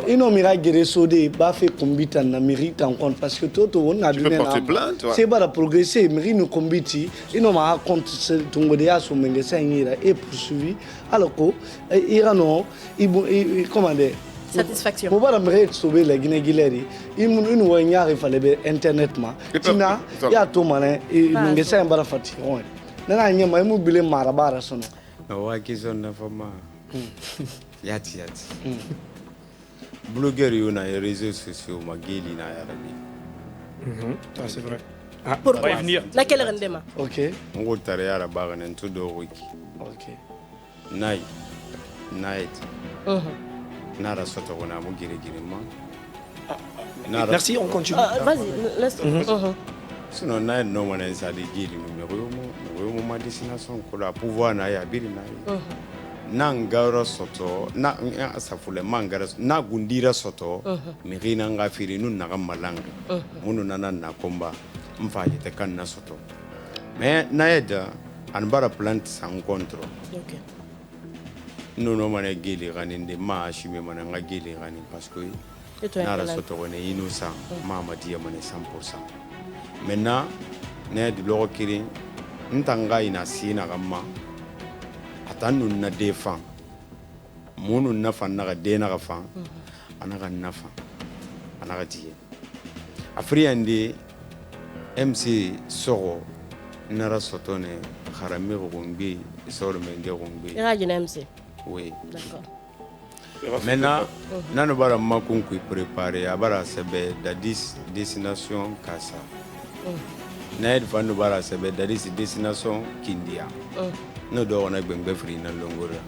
ino mira gere sodé ba fait combita na mérite en compte parce que toto on a donné c'est pas progresser mérite no combiti ino ma compte tongo de aso menge sangira et poursuivi alors que irano comment dire satisfaction pour pas mérite sauver la Guinée-Guinéri une wanyari fallait be internet ma tina ya to mané menge sang bara fati on nana nyama mu bile marabara sono wa kizona fama yati blogueur yona les réseaux sociaux mageli na yarabi c'est vrai pour venir laquelle rendement OK ngo tare yara baga nan to do wiki OK night nara soto wona mo gire ma merci on continue vas-y laisse sinon night no mona ça de gili mo ma destination ko la pouvoir na ya biri na nangara soto na asafule mangara na gundira soto mirina ngafiri nun na malanga munu nana na komba mfaje te kan na soto mais naeda anbara plant sans contrôle OK no mané geli ganinde ma shime mana ngageli gani parce que na soto wona innocent mama dia mané 100% maintenant naeda lo kiri ntanga ina sina gamma atanu na defan munu nafa na dena gafa anaka nafa anaka die afriande MC soro nara sotone kharami gongbe soro menge gongbe irajina MC oui d'accord maintenant nanu bara makunku préparer abara sebe dadis destination kasa naid fanu bara sebe dadis destination kindia no do on a bengbe free na longora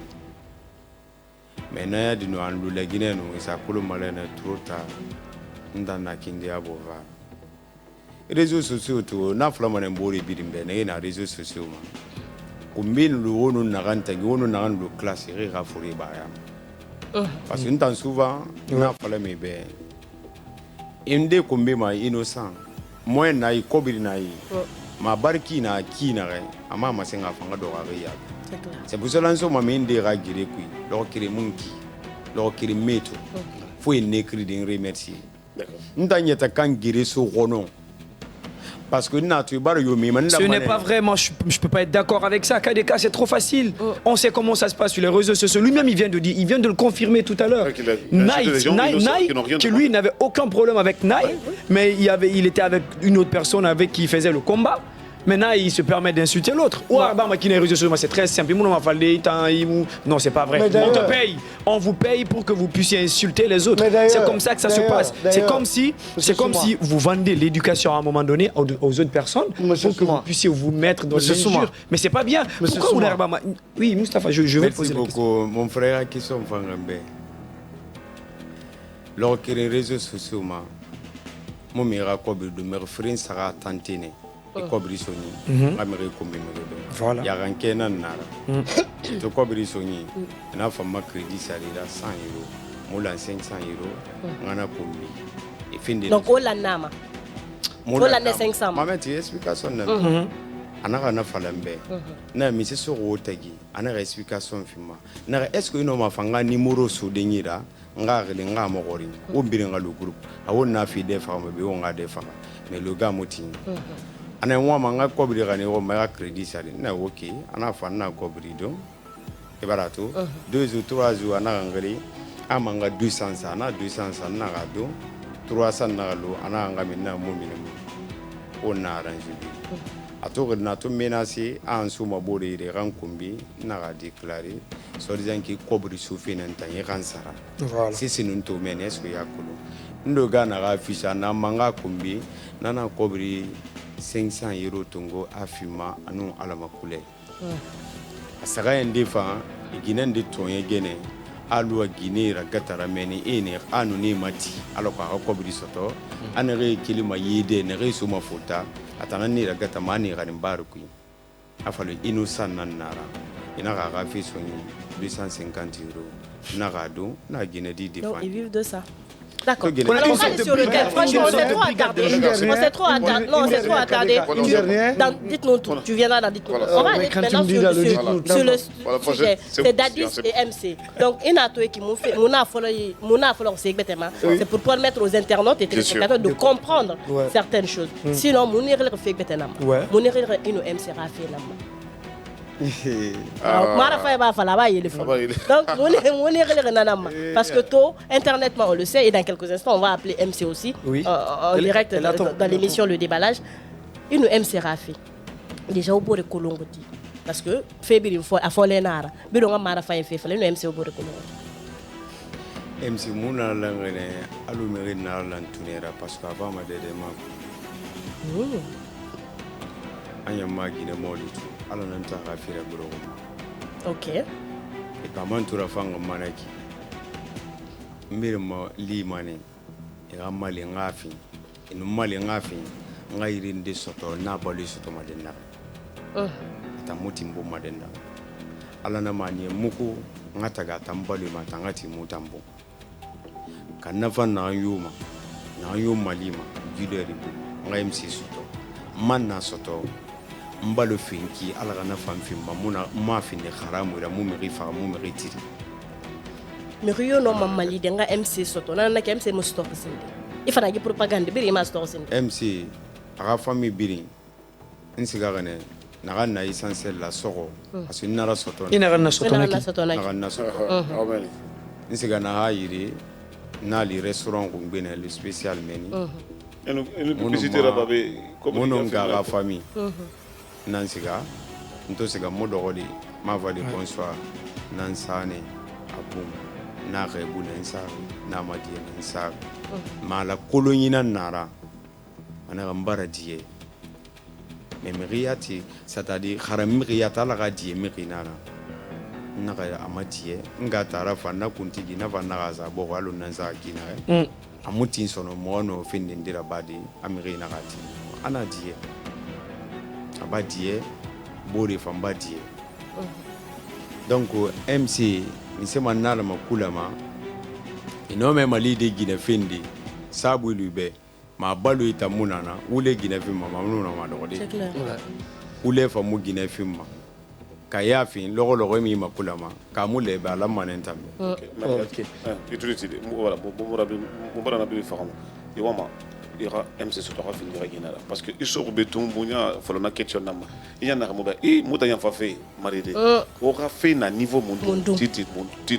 mais na ya dino andu la Guinée no isa kulu malena trota ndana kindia bova réseaux sociaux to na flama ne mbori bidimbe na réseaux sociaux ma kumbin lu wonu na ganta wonu na ndu classe rira furi ba ya parce que ntan souvent na flama be inde kumbi ma innocent moi na i kobiri na i ma barki na kina re ama masenga fanga do ya c'est pour cela que ma minde ra gire kui lo kire munki lo kire meto faut une écrit d'un remercier d'accord ndanya ta kan gire so ronon parce que ce n'est pas vraiment, je peux pas être d'accord avec ça. KDK, c'est trop facile. On sait comment ça se passe sur les réseaux sociaux. Lui-même, il vient de le confirmer tout à l'heure. Nike, qui lui n'avait aucun problème avec Nike, mais il était avec une autre personne avec qui il faisait le combat. Maintenant, il se permet d'insulter l'autre. C'est très simple. Non, c'est pas vrai. On te paye. On vous paye pour que vous puissiez insulter les autres. C'est comme ça que ça se passe. C'est comme si vous vendez l'éducation à un moment donné aux autres personnes pour que vous puissiez vous mettre dans l'injure. Mais c'est pas bien. Pourquoi oui, Moustapha, je vais poser la question. Mon frère, qui sont lors que les réseaux sociaux, mon miracle de me refaire sera tantine. Et Kobrisoni, Amérique comme voilà. Il y a un kenan nara. De Kobrisoni, on a fait ma crédit salira 100 €. moula 500 euros ngana kombi donc ola nama ola ne 500 maman tu explication na anaka na falambe na mi se so rotagi anaka explication fima na est-ce que ino mafanga numéro so denyira ngare nga mogori o birenga le groupe awo na fi de fama be wonga de fama mais le gars moti ana wa manga kobri gane o ma crédit sari na woki ana fa na kobri do e barato 2 ou 3 jours ana ngari amanga 200 sana 200 sana ga do 300 na lo ana ngami na mo minimum on a arrangé atour na to menacé en suma bore de rankumbi na ga déclarer so disant ki kobri soufi nan tan yan sara voilà si c'est nous to menes ko yakulu ndo gana ga fisha na manga kumbi nana kobri 500 euros tongo afima anu ala makule asaga endefa iginen de tonye gene alwa ginera gatara meni ene anu ni mati aloko akobri soto anere kilima yide ne reso mafuta atana ni gata mani garin barku afalo innocent nanara ina ga fi soni 250 euros na gado na gine di défendre. Donc ils vivent de ça. D'accord. Alors on va sur le thème. Franchement, on s'est trop attardé. On s'est trop attardé. Non, on s'est trop attardé. Dites-nous tout. Tu viendras dans dites-nous. On va aller maintenant sur le sujet. C'est Dadis et MC. Donc, il y a un qui m'ont fait. C'est pour permettre aux internautes et téléspectateurs de comprendre certaines choses. Sinon, mon erreur fait bêtement. Mon erreur est une MC Rafi. Donc, parce que tôt, internetement, on le sait, et dans quelques instants, on va appeler MC aussi, en direct dans l'émission Le Déballage. Une MC Rafi. Déjà au bout de Kolongoti. Parce que, Fébri, il faut affoler Nara. Mais on a marre de faire une MC au bout de Kolongoti. MC Mouna Langene, Alumeri Narlan Tunera, parce qu'avant, ma dédéma. Anyama Guinée Molitu. Alors on entend Rafi la bureau. Ok. Et comment tu rafang manaki? Mirma li mani. Et amali ngafi. Et nous mali ngafi. Ngairin de soto na bali soto madenda. Ta mutimbo madenda. Ala na mani muku ngataga tambali matangati mutambo. Kanafa na yuma. Na yuma lima. Gileri bu. Ngaim si soto. Manna soto. Mbalo finki ala kana famfimba muna mafine haramu ila mumeri fa mumeri tiri Miriyo no mamali denga MC soto na MC mo stop sinde ifana gi propaganda biri ma stop sinde MC aga famille biri insiga gane na ganna essentiel la soro asu nara soto ina ganna soto na ganna soto insiga na hayiri na li restaurant kumbena le spécial menu une publicité là babé comme mon gars famille Nansiga, Ntosiga Modoroli, Mavali bonsoir, Nansane, Abum, Narebu Nansari, Namadi Nansari, Mala Kolonina Nara, Anarambara Die. Mais Miriati, c'est-à-dire Haramiriata la radie Mirinara. Nara Amatie, Ngatara Fana Kuntigi Navanaza, Boralo Nanza Gina, Amutin sono mono Findindira Badi, Amirina Rati, Anadie. Abadie, Bori Fambadie. Donc, MC, il s'est manal ma coulama. Il n'a même pas l'idée de Fendi, Sabu Lube, ma balu est à Mounana, ou les Guinéfima, Mamuna Madoré. C'est clair. Ou les fameux Guinéfima. Kayafin, Loro Remi Makulama, Kamule, Balamanentam. Ok. Utilité. Voilà, Boubara Nabi Faram. Yawama. Il y aura MC sur la fin de la Guinée parce que ils sont au béton, il faut la question nama. Il y en a un moment, et moi d'ailleurs fait marié. On a fait un niveau mondial.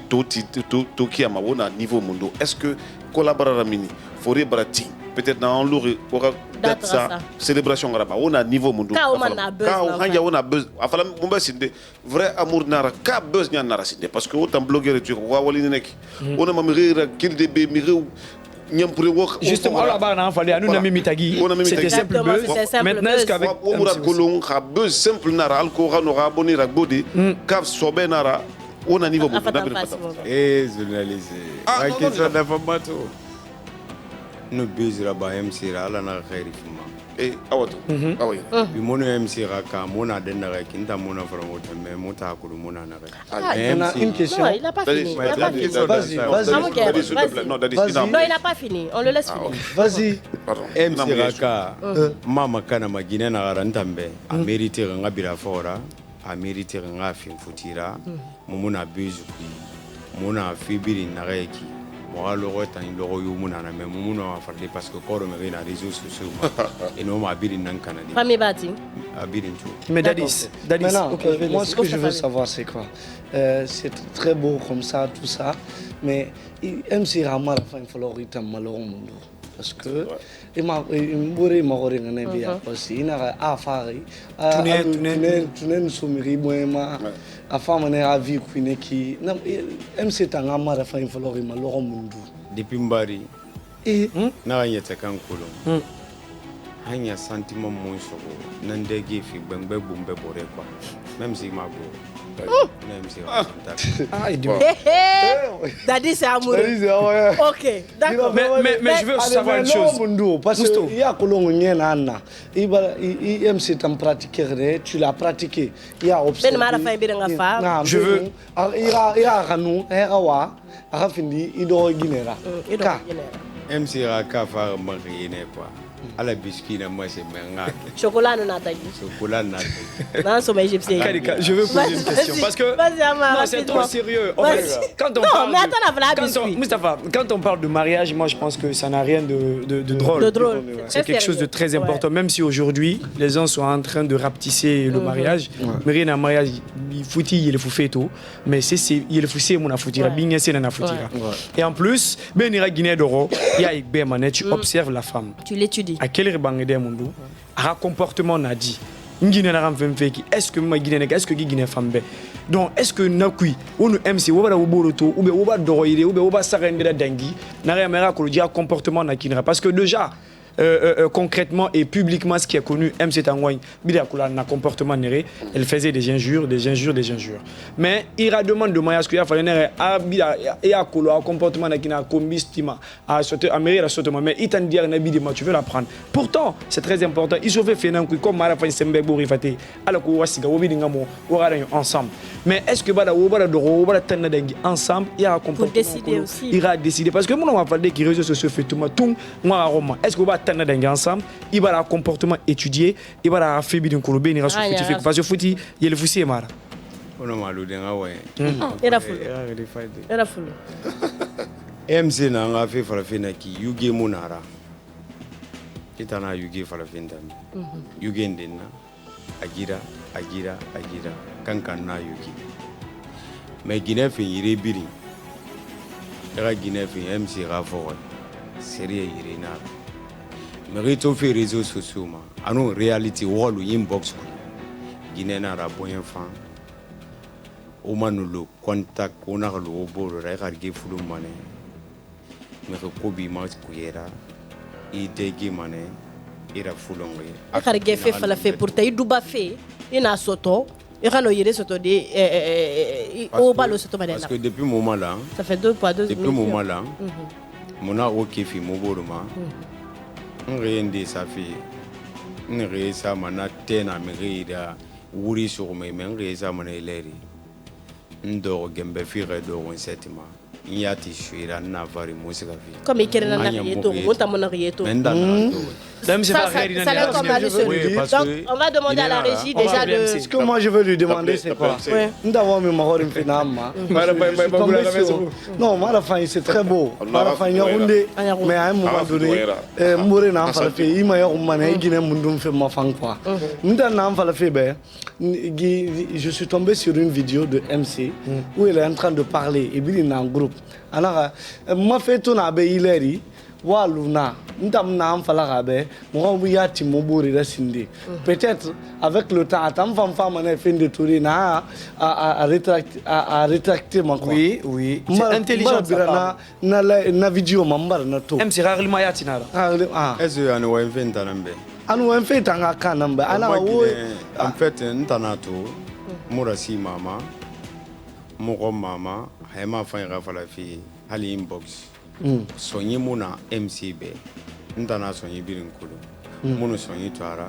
Tout qui a ma niveau mondial. Est-ce que collaborer mini, forêt brati, peut-être dans l'eau aura date ça célébration grave. On a niveau mondial. Quand on a buzz, enfin mon buzz c'est vrai amour nara, quand buzz n'y a nara c'est parce que autant blogueur et tu vois walinek. On a mamire qu'il débé mire. Justement, là-bas, c'était simple buzz. Maintenant, est-ce qu'avec buzz simple nara alcool n'aura abonné à Bodi, Cap Sobe nara, on a niveau et journaliste. Ah, question d'information. Nous buzz là-bas, MC là, là, n'a rien Eh, awatu. Awi. Bi mono MC raka mona den raka kinta mona fara mota mais mota ko mona na raka. On a une question. Non, il n'a pas fini. Vas-y. Non, il n'a pas fini. On le laisse finir. Vas-y. Pardon. MC raka mama kana magine na garantambe a mérité nga bila fora a mérité nga fin futira mumuna bezu mona fibiri na reki moi le roi tan logo yumuna na mais mumuna fa parler parce que corps me na réseaux sociaux et non ma biri nan canadi Famille Bati. a biri tout. Mais Dadis, okay, moi ce que je veux savoir c'est quoi c'est très beau comme ça tout ça mais MC Rama la fin Florita malheureusement parce que il m'a ngane bia aussi ina afari tunen sumiri moema afama ne avi kwine ki na MC tanga mara fa inflori maloro mundu depuis mbari na yete kan kulo hanya sentiment mon sogo nandege fi bengbe bumbe bore quoi même si ma go même si Dadis c'est amoureux. OK, d'accord. Mais je veux savoir une chose. Parce que il y a kolongo nyena na. MC t'en pratiquer, tu l'as pratiqué. Il y a observé. Je veux ira kanu erawa arafindi ido ginera. MC Raka fa marine quoi. À la biscuit na moi c'est menga. Chocolat non attaqué. Chocolat na. Non, sommeil égyptien. Je veux poser une question parce que non, c'est trop sérieux. En fait, quand on parle Mustapha, quand on parle de mariage, moi je pense que ça n'a rien de drôle. C'est quelque chose de très important, même si aujourd'hui les gens sont en train de rapetisser le mariage. Mais rien à mariage, il faut il faut faire tout, mais c'est il faut c'est mon affoutira, bien c'est na affoutira. Et en plus, ben ira Guinée d'Oro, il y a ben manet, tu observes la femme. Tu l'étudies. À quel rebangede mundu a comportement n'a dit ngine na ramfem feki est-ce que ma guinée est-ce que guinée femme donc est-ce que nakui on MC wo bala wo boroto ou be wo ba doroyire ou be wo ba sarende da dangi na remera ko dia comportement na kinra parce que déjà concrètement et publiquement ce qui est connu MC Tangwany bida kula na comportement néré elle faisait des injures mais il a demandé de mariage que il a fallu néré a bida et a kula comportement na kina kombistima a sauter amérique la sauter mais il t'en dire na bida tu veux la prendre pourtant c'est très important il se fait faire comme mara fa sembe bori faté alors ko wasiga wo bidi ngamo wo gara ensemble mais est-ce que bada wo bada doro bada tanna dengi ensemble il y a un comportement décider aussi il va décider parce que mon on va parler qui réseaux sociaux fait tout moi Roma est-ce que tana dengue ensemble il va la comportement étudié il va la faire bien qu'on le rasu fouti parce que fouti il le fouti mara ono malu denga ouais era fulu MC na nga fe farafina ki yuge munara kitana yuge farafina yuge ndenna agira kankan na yuge mais Guinée fait yire biri era Guinée fait MC rafo sérieux yire na mais tu fais réseaux sociaux ma anu réalité wall inbox Guinée na raboyen fan o manulo contact on a le bolo ra garge fulu mané mais ko bi ma ko yera i degi mané ira fulongo garge fe fala fe pour tay duba fe ina soto et quand on y soto de au balo soto mané parce que depuis moment là ça fait 2 poids 2 depuis moment là mon a OK fi mo bolo ma ngende safi ngere sa mana tena mérida wuri sur mes ngere sa mana leri ndo gembe fire do on setima yati shuira na vari musika fi comme ikere na rieto monta mon rieto ça on va demander à la régie déjà de ce que moi je veux lui demander c'est quoi ndawo mi mahori mfinama non mara fa c'est très beau mara fa nyakunde mais à un moment donné mbore na fa fe ima ya umane gine mundum fe mafang quoi nda na fa fe be je suis tombé sur une vidéo de MC où il est en train de parler et puis il est en groupe alors ma fait ton abe ileri waluna ndam na fala gabe mo bu yati mo bori rasinde peut-être avec le temps atam fam na fin de tourner na à rétracter mon quoi oui c'est intelligent na vidéo mambar na to MC rarement yati na est-ce que anu inventa nambe anu inventa nga kanamba ana wo en fait ntanato murasi mama mo mama hema fa nga fala fi hali inbox sonyi muna MCB ntana sonyi birin kulu munu sonyi twara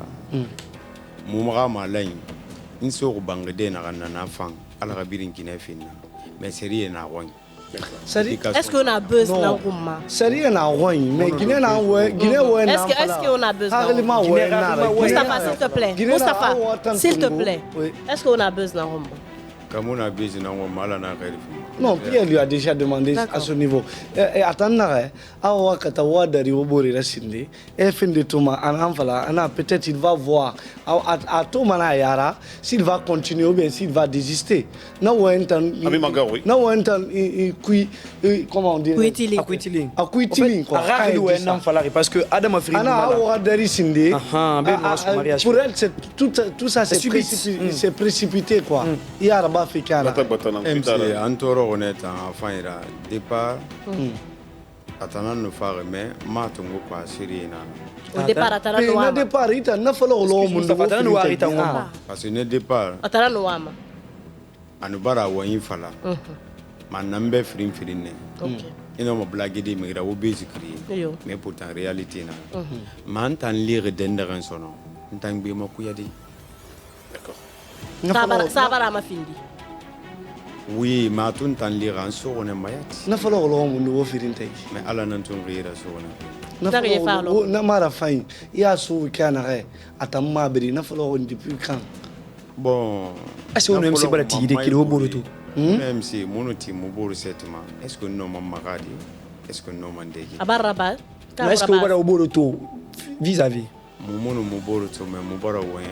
mumaga malain inso bangede na na fang ala gabirin kinefina mais série na gon est-ce qu'on a besoin d'un Rouma? Série na gon mais Guinée na est-ce qu'on a besoin? Mustafa s'il te plaît. Mustafa s'il te plaît. Est-ce qu'on a besoin d'un Rouma? Comme on a besoin d'un Rouma là na gari. Non, Pierre lui a déjà demandé à ce niveau. Et attends, awa katawa dari obori rasinde. Et fin de Thomas, peut-être il va voir à Thomas na yara s'il va continuer ou bien s'il va désister. Na wentan. Ami Magawi. Na wentan kui comment on dit? Akuitiling. Akuitiling quoi. Parce que Adam Afrique. Ana awa dari sinde. Pour elle, tout ça c'est précipité quoi. Yara ba fikana. Antoro honnête enfin ira départ atana no faire mais matungo kwa sirina au départ atana no ama départ ita na falo lo mundo atana no arita ngoma parce que ne départ atana no ama anu bara wa infala manambe firin ne ino mo blague di migra wo basically mais pourtant réalité na man tan lire denderen sono tan bi mo kuyadi d'accord sabara ma findi. Oui, mais tout le temps lire en sur on est mayat. Na falo lo mu no firinte. Mais ala nan ton rire sur on. Na falo na mara fain. Ya su kana re atamma biri na falo on depuis quand? Bon, est-ce qu'on aime c'est pas la tigre qui au bout tout. Même si monoti mo boru setma. Est-ce que non mamma radi? Est-ce que non mandegi? Abaraba. Est-ce que on au bout tout vis-à-vis? Mumono muboroto mais mubara wen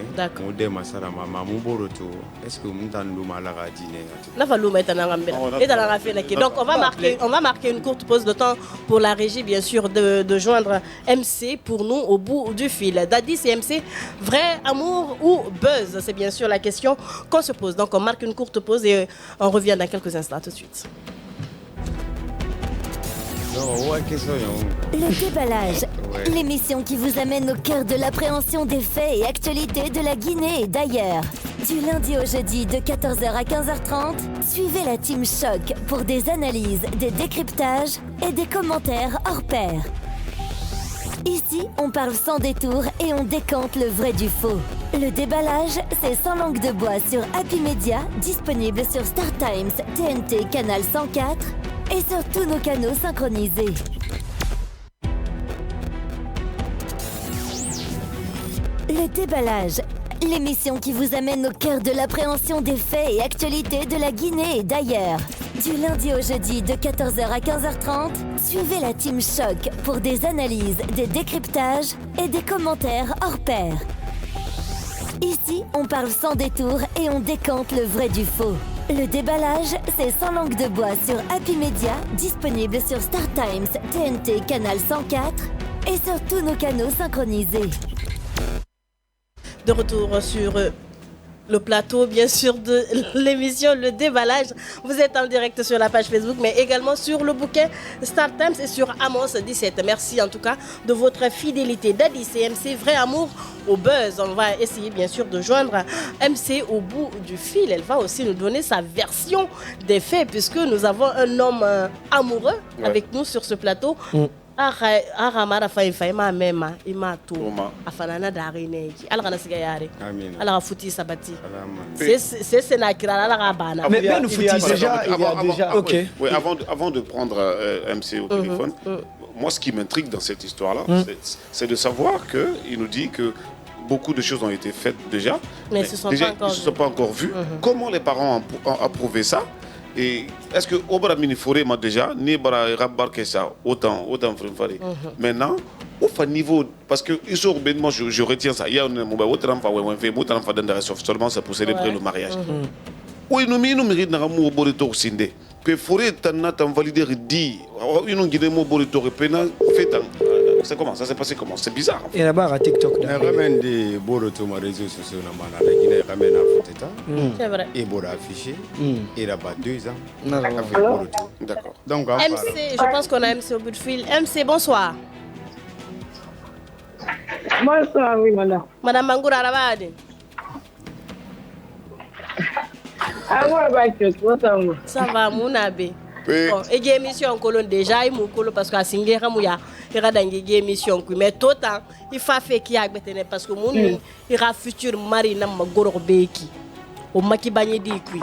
mude masara mama muboroto est-ce que muntandu malaga dîner la valuma est donc on va marquer une courte pause de temps pour la régie bien sûr de joindre MC pour nous au bout du fil. Dadis et MC, vrai amour ou buzz, c'est bien sûr la question qu'on se pose. Donc on marque une courte pause et on revient dans quelques instants tout de suite. Le déballage, l'émission qui vous amène au cœur de l'appréhension des faits et actualités de la Guinée et d'ailleurs. Du lundi au jeudi de 14h à 15h30, suivez la team Choc pour des analyses, des décryptages et des commentaires hors pair. Ici, on parle sans détour et on décante le vrai du faux. Le déballage, c'est sans langue de bois sur Happy Media, disponible sur Star Times, TNT, Canal 104 et sur tous nos canaux synchronisés. Le déballage, l'émission qui vous amène au cœur de l'appréhension des faits et actualités de la Guinée et d'ailleurs. Du lundi au jeudi de 14h à 15h30, suivez la team Choc pour des analyses, des décryptages et des commentaires hors pair. Ici, on parle sans détour et on décante le vrai du faux. Le déballage, c'est sans langue de bois sur Happy Media, disponible sur Star Times, TNT, Canal 104 et sur tous nos canaux synchronisés. De retour sur le plateau, bien sûr, de l'émission Le Déballage. Vous êtes en direct sur la page Facebook, mais également sur le bouquin Star Times et sur Amos 17. Merci en tout cas de votre fidélité. Dadis et MC, vrai amour au buzz. On va essayer bien sûr de joindre MC au bout du fil. Elle va aussi nous donner sa version des faits, puisque nous avons un homme amoureux avec nous sur ce plateau. Aramara fa ma mema imato afanana darine algana sigayare ala futi sabati c'est na kira ala bana mais bien nous futi déjà OK. Oui, avant de prendre MC au téléphone, moi ce qui m'intrigue dans cette histoire là, c'est de savoir que il nous dit que beaucoup de choses ont été faites déjà, mais ce ne sont pas encore vues. Comment les parents ont approuvé ça? Et est-ce que Obra Minifore m'a déjà ni bara rabarqué ça autant frère. Maintenant au niveau parce que moi je retiens ça. Il y a un moment où seulement c'est pour célébrer le mariage. Oui, nous mérite na mo borito sinde. Que forêt tana tan valider dit une guide mo borito pena fait. C'est comment ça s'est passé comment? C'est bizarre. Et là-bas à TikTok. Il ramène des borito ma réseaux sociaux na mana la Guinée ramène à Foteta. C'est vrai. Et bora affiché. Il a pas 2 ans. D'accord. Donc MC, je pense qu'on a MC au bout de fil. MC, bonsoir. Bonsoir, oui, madame. Madame Mangoura Arabade. Ça va, Mounabe. Et émission colon déjà il mukolo parce que à singera muya ira dangi émission mais tout temps il fa fait qui agbetene parce que mon ira futur mari na magoro beki o maki bagné di kui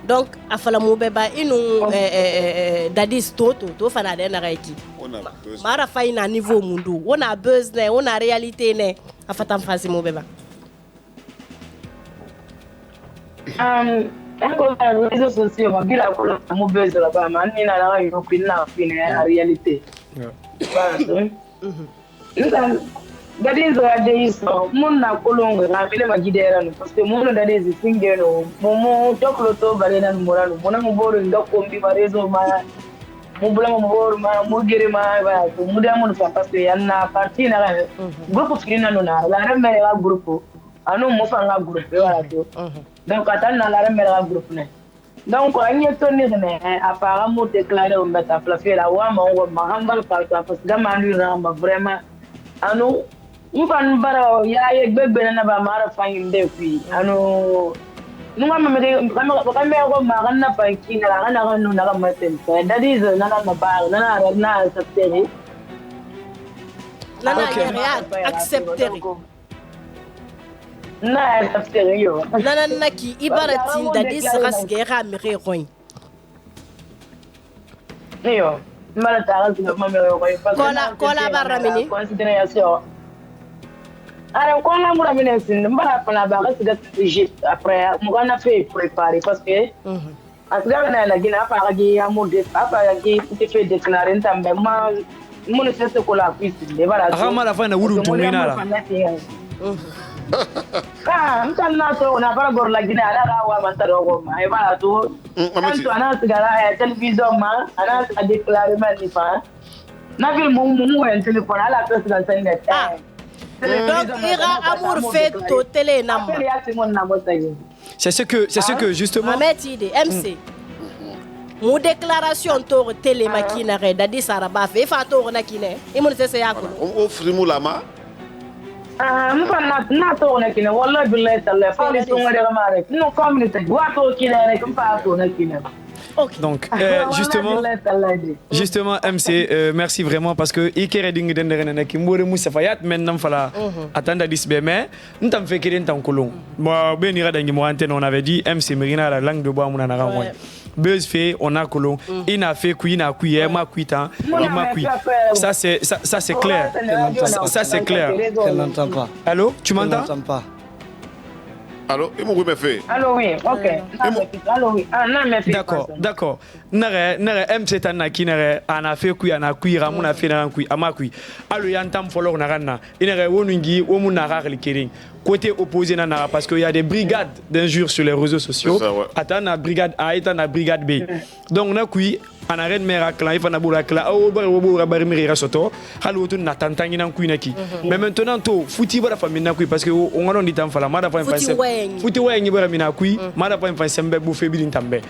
donc afala mo beba inu dadis to fana de na raiki mara fa ina niveau mundu on a buzz ne on a réalité ne afata mfasi mo beba Ecco, le réseaux sociaux, ma vie, la mauvaise là-bas, ma nina la une opinion en réalité. Voilà. That is what they is. Mon na kolonga na vile magidera no parce que mon that is singeno. Momo tokloto balena morano. Mona mboro ndoko mbi barezo ma. Mubula mboro ma mugere ma ba. Muda mon fa parce que yanna parti na groupe frina no na. La remere la groupe. Anu mo fa nga groupe voilà to. Donc attends la remera groupe ne donc anya toni ne apparemment déclaré on beta placer la wa ma hambal parce que gamandu ramba vraiment anu mfan bara ya ye bebe na ba mara fanyinde puis anu nunga me ko ma ganna pa kina la ganna no na ma tem that is na ba na accepter na accepter na accepter yo na ki ibaratin dadis rasgera mere roin yo mala tagal ma mere roin kola baramini considération ara kola muramine sin mbara pana ba gasida Egypte après mo gana fait préparer parce que asga na la gina pa gi amode apa gi te fait déclarer tambe ma mon c'est ko la piste de voilà ama la fa na wuru tumina la mtana to na para gor la gina ala wa mantaro go ma e bala to tanto ana sigara television ma ana a déclarer ma ni fa na vil mu en téléphone ala president sendet donc ira amour fait to télé nam c'est ce que justement Ahmed MC mu déclaration to télé makina re dadi saraba fe fa to na kine imun se yakolo o frimu lama na to na kine wallahi billahi taala fa ni sunga de mare no community wa to kine ne kam fa to na kine. Okay. Donc justement MC merci vraiment parce que ikere ding den rena ki mbore musa fayat maintenant fala attendre disbe mais ntam fekire ntam kolon moi benira dangi mo antenne on avait dit MC Merina la langue de bois mon na rango buzz fait on a kolon il a fait kui na kui ma kuitan il ma kui ça c'est clair ça c'est clair elle n'entend pas. Allô tu m'entends? Elle n'entend pas. Allô, et mon me fait. Allô oui, OK. Allô oui. Ah non mais d'accord. Nare MC tanna kinare ana fe ku ana kuira muna fe na ku amakui. Allo yantam follow na ranna. Inere wonungi wo muna rakli kiring. Côté opposé na parce qu'il y a des brigades d'injures sur les réseaux sociaux. Attends na brigade A et na brigade B. Donc na kui ana ren mera clan ifana bula clan o bo bari mera soto halu to na tantangi nan kui naki. Mais maintenant to futi bara famille na kui parce que on a dit tam fala mara fa futi wengi bara mina kui mara fa sembe bu febi tambe.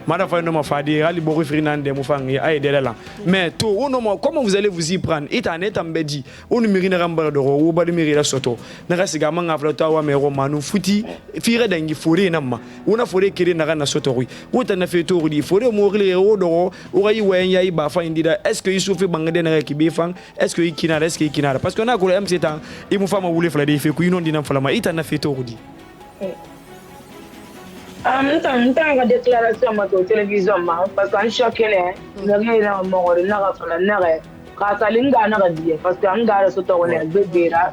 Mara fa no ma fadi ali bo refrinande mo fangi ay delela. Mais to ono comment vous allez vous y prendre? Ita net ambedi on mirina rambara do o ba de mirira soto. Na rasiga manga flota wa mero manu futi fire dangi fore namma. Una fore kire na na soto wi. Wota na fe to ri fore mo rile o do o ga yi wen ya ba fa indida est-ce que isufi bangade na ki be fan est-ce que ikina parce que na ko MC tan i mu fama wule fla de fe ku ino dina fla ma ita na fe to ri. Nta déclaration ma to télévision ma parce que en choqué ne na mo na ga fala na ga ka salinga na ga die parce que an ga so to ne bebera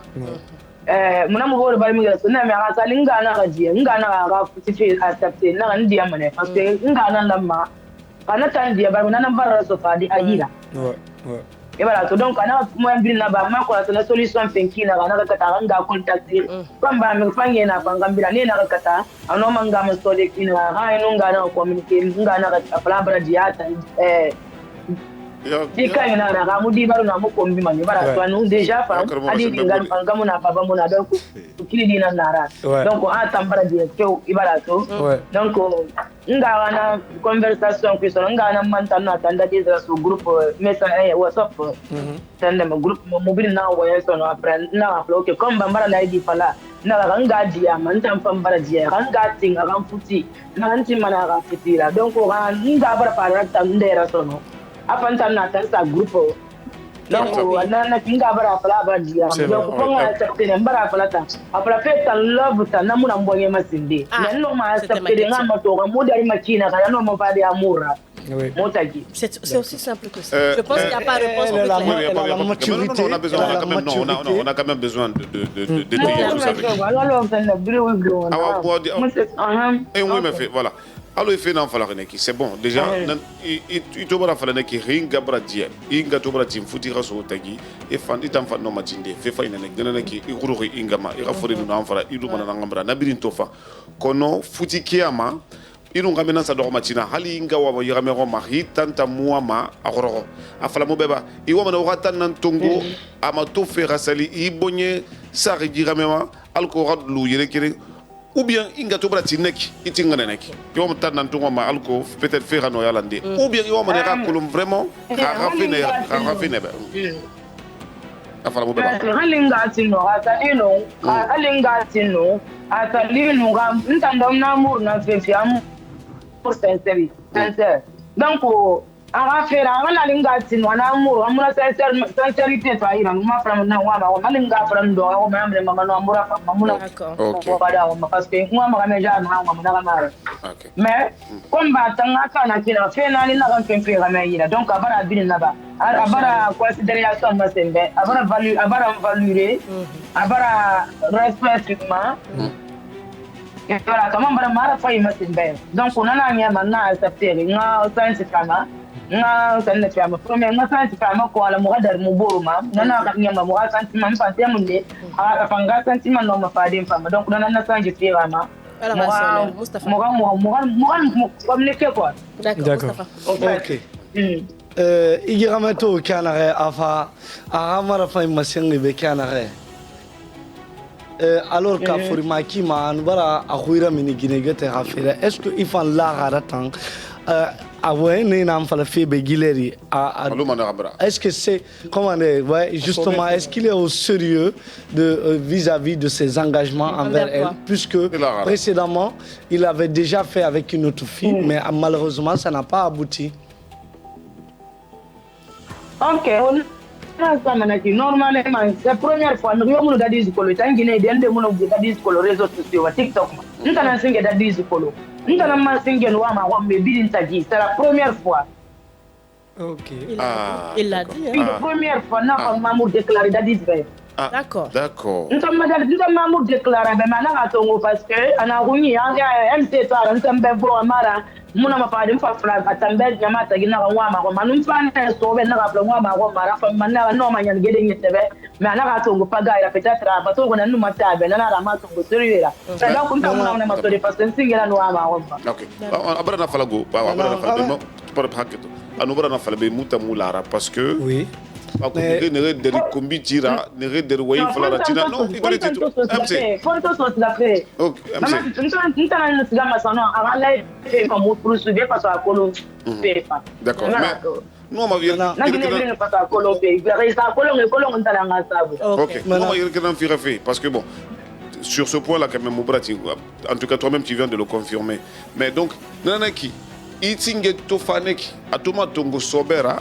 muna mo bor bari mi ga na me ga salinga na ga die nga na ga futi fe accepter na ndi amane parce que nga na lamma kana tan die bari na bar so fa di ayira et voilà donc ana mo mbiri na ba ma ko la solution penki na ga kata nga contacter kwamba me fange na panga mbira ne na kata ano manga ma so de kina ha ino nga na communiquer nga na ka palabra diata Dikanya na ramudi baru na mukombi mani bara to anu déjà fa adi dingal pangamu na baba mu na donc kili dina nara donc a tambara di ke ibara to donc nga wana conversation que son nga na mantana tanda des so groupe message WhatsApp tanda ma groupe mobile na wa so no après na aplo que comme bambara na di fala na nga dia man tam pambara dia nga tinga ran futi na anti mana ga fitira donc nga bara para tandera so no apanta na tansa groupe donc na kinga bara fala ba dia donc ponga tene bara fala ta apra feta love ta na muna mbonye masinde na no ma sapere ngama to ga modari machina kana no mo va de amura. C'est aussi simple que ça. Je pense qu'il n'y a pas de réponse. On a quand même besoin de détailler tout ça. Oui, mais voilà. Alors, il fait un falarneki, c'est bon. Déjà, il te voit falarneki, ringa bradia, inga to bradim, futira so tagi, et fan itam fan no matinde, fait fa inanek, denaneki, iruri ingama, irafori no amfara, ilumana ngambra, nabirin tofa, kono futikiama. Irunga mena sa doro matina hali inga wa yiramero mari tanta muama agoro afala mobeba iwa mana wata nan tongo ama to fera sali ibonye sa yiramema alko lu yere kire ou bien inga to brati nek itinga nek iwa mata nan tongo ma alko peut-être fera no yalande ou bien iwa mana ra kolum vraiment rafine ba afala mobeba halinga tino halinga tino atalino gam ntanda na mur na fefiam pour sincère. Donc, on va faire un lingati, on a amour, on a sincérité, on from now, on a linga from do, on a même mamma, parce que moi, ma mère, mais comme Batanga, na fena ni na kan fe rameira donc abara bin naba abara considération masembe abara value abara valorer abara respectement et voilà comment bara mara fa masembe donc on a nyama na accepter nga science kama nga sanne kama premier nga science kama ko ala mugadar muburuma nana ka nyama mo sentiment santé munde ala panga sentiment no mafade mfama donc nana na sanje firama. Alors, Moustapha. D'accord. Ok. Igiramato kanare afa aramara fa masengi be kanare. Alors ka furimaki ma nbara akhira mini ginegete rafira. Est-ce que il faut la garatan est-ce que c'est comment dire, ouais, justement, est-ce qu'il est au sérieux de vis-à-vis de ses engagements envers elle, puisque précédemment il avait déjà fait avec une autre fille, mais malheureusement ça n'a pas abouti. Ok. Normalement, c'est la première fois nous avons dit que le temps Guinée de nous avons dit que le réseau social TikTok. Nous avons dit que nous avons dit que c'est la première fois. Ok. Il l'a dit. La première fois, nous avons déclaré d'Adisbé. D'accord. D'accord. Nous avons déclaré parce que on a réuni MC3, nous avons muna mafadi mfafla atambe nyamata gina ngwama ko manum fane so be na kaplo ngwama ko mara fa manna no manya ngede nyetebe me ana ka tongo paga ya peut-être ba to ko nanu matabe na na ma tongo sirira sada ko ntamuna na mato de pasen singira no ama ko OK abara na falago ba abara na falago pour paqueto anu bara na falabe muta mulara parce que oui ne de kombi tira ne de way fala tina non igole titu MC photo so la fait OK MC ntana nsigama sana ala fait comme pour soulever parce que kolo fait pas d'accord mais nous ma vie na ngene parce que kolo fait resta kolo ntana ngasabu OK nous ma yirke nan fira fait parce que bon sur ce point là quand même Moubrati en tout cas toi-même tu viens de le confirmer mais donc nanaki itinge tofaneki atuma tongo sobera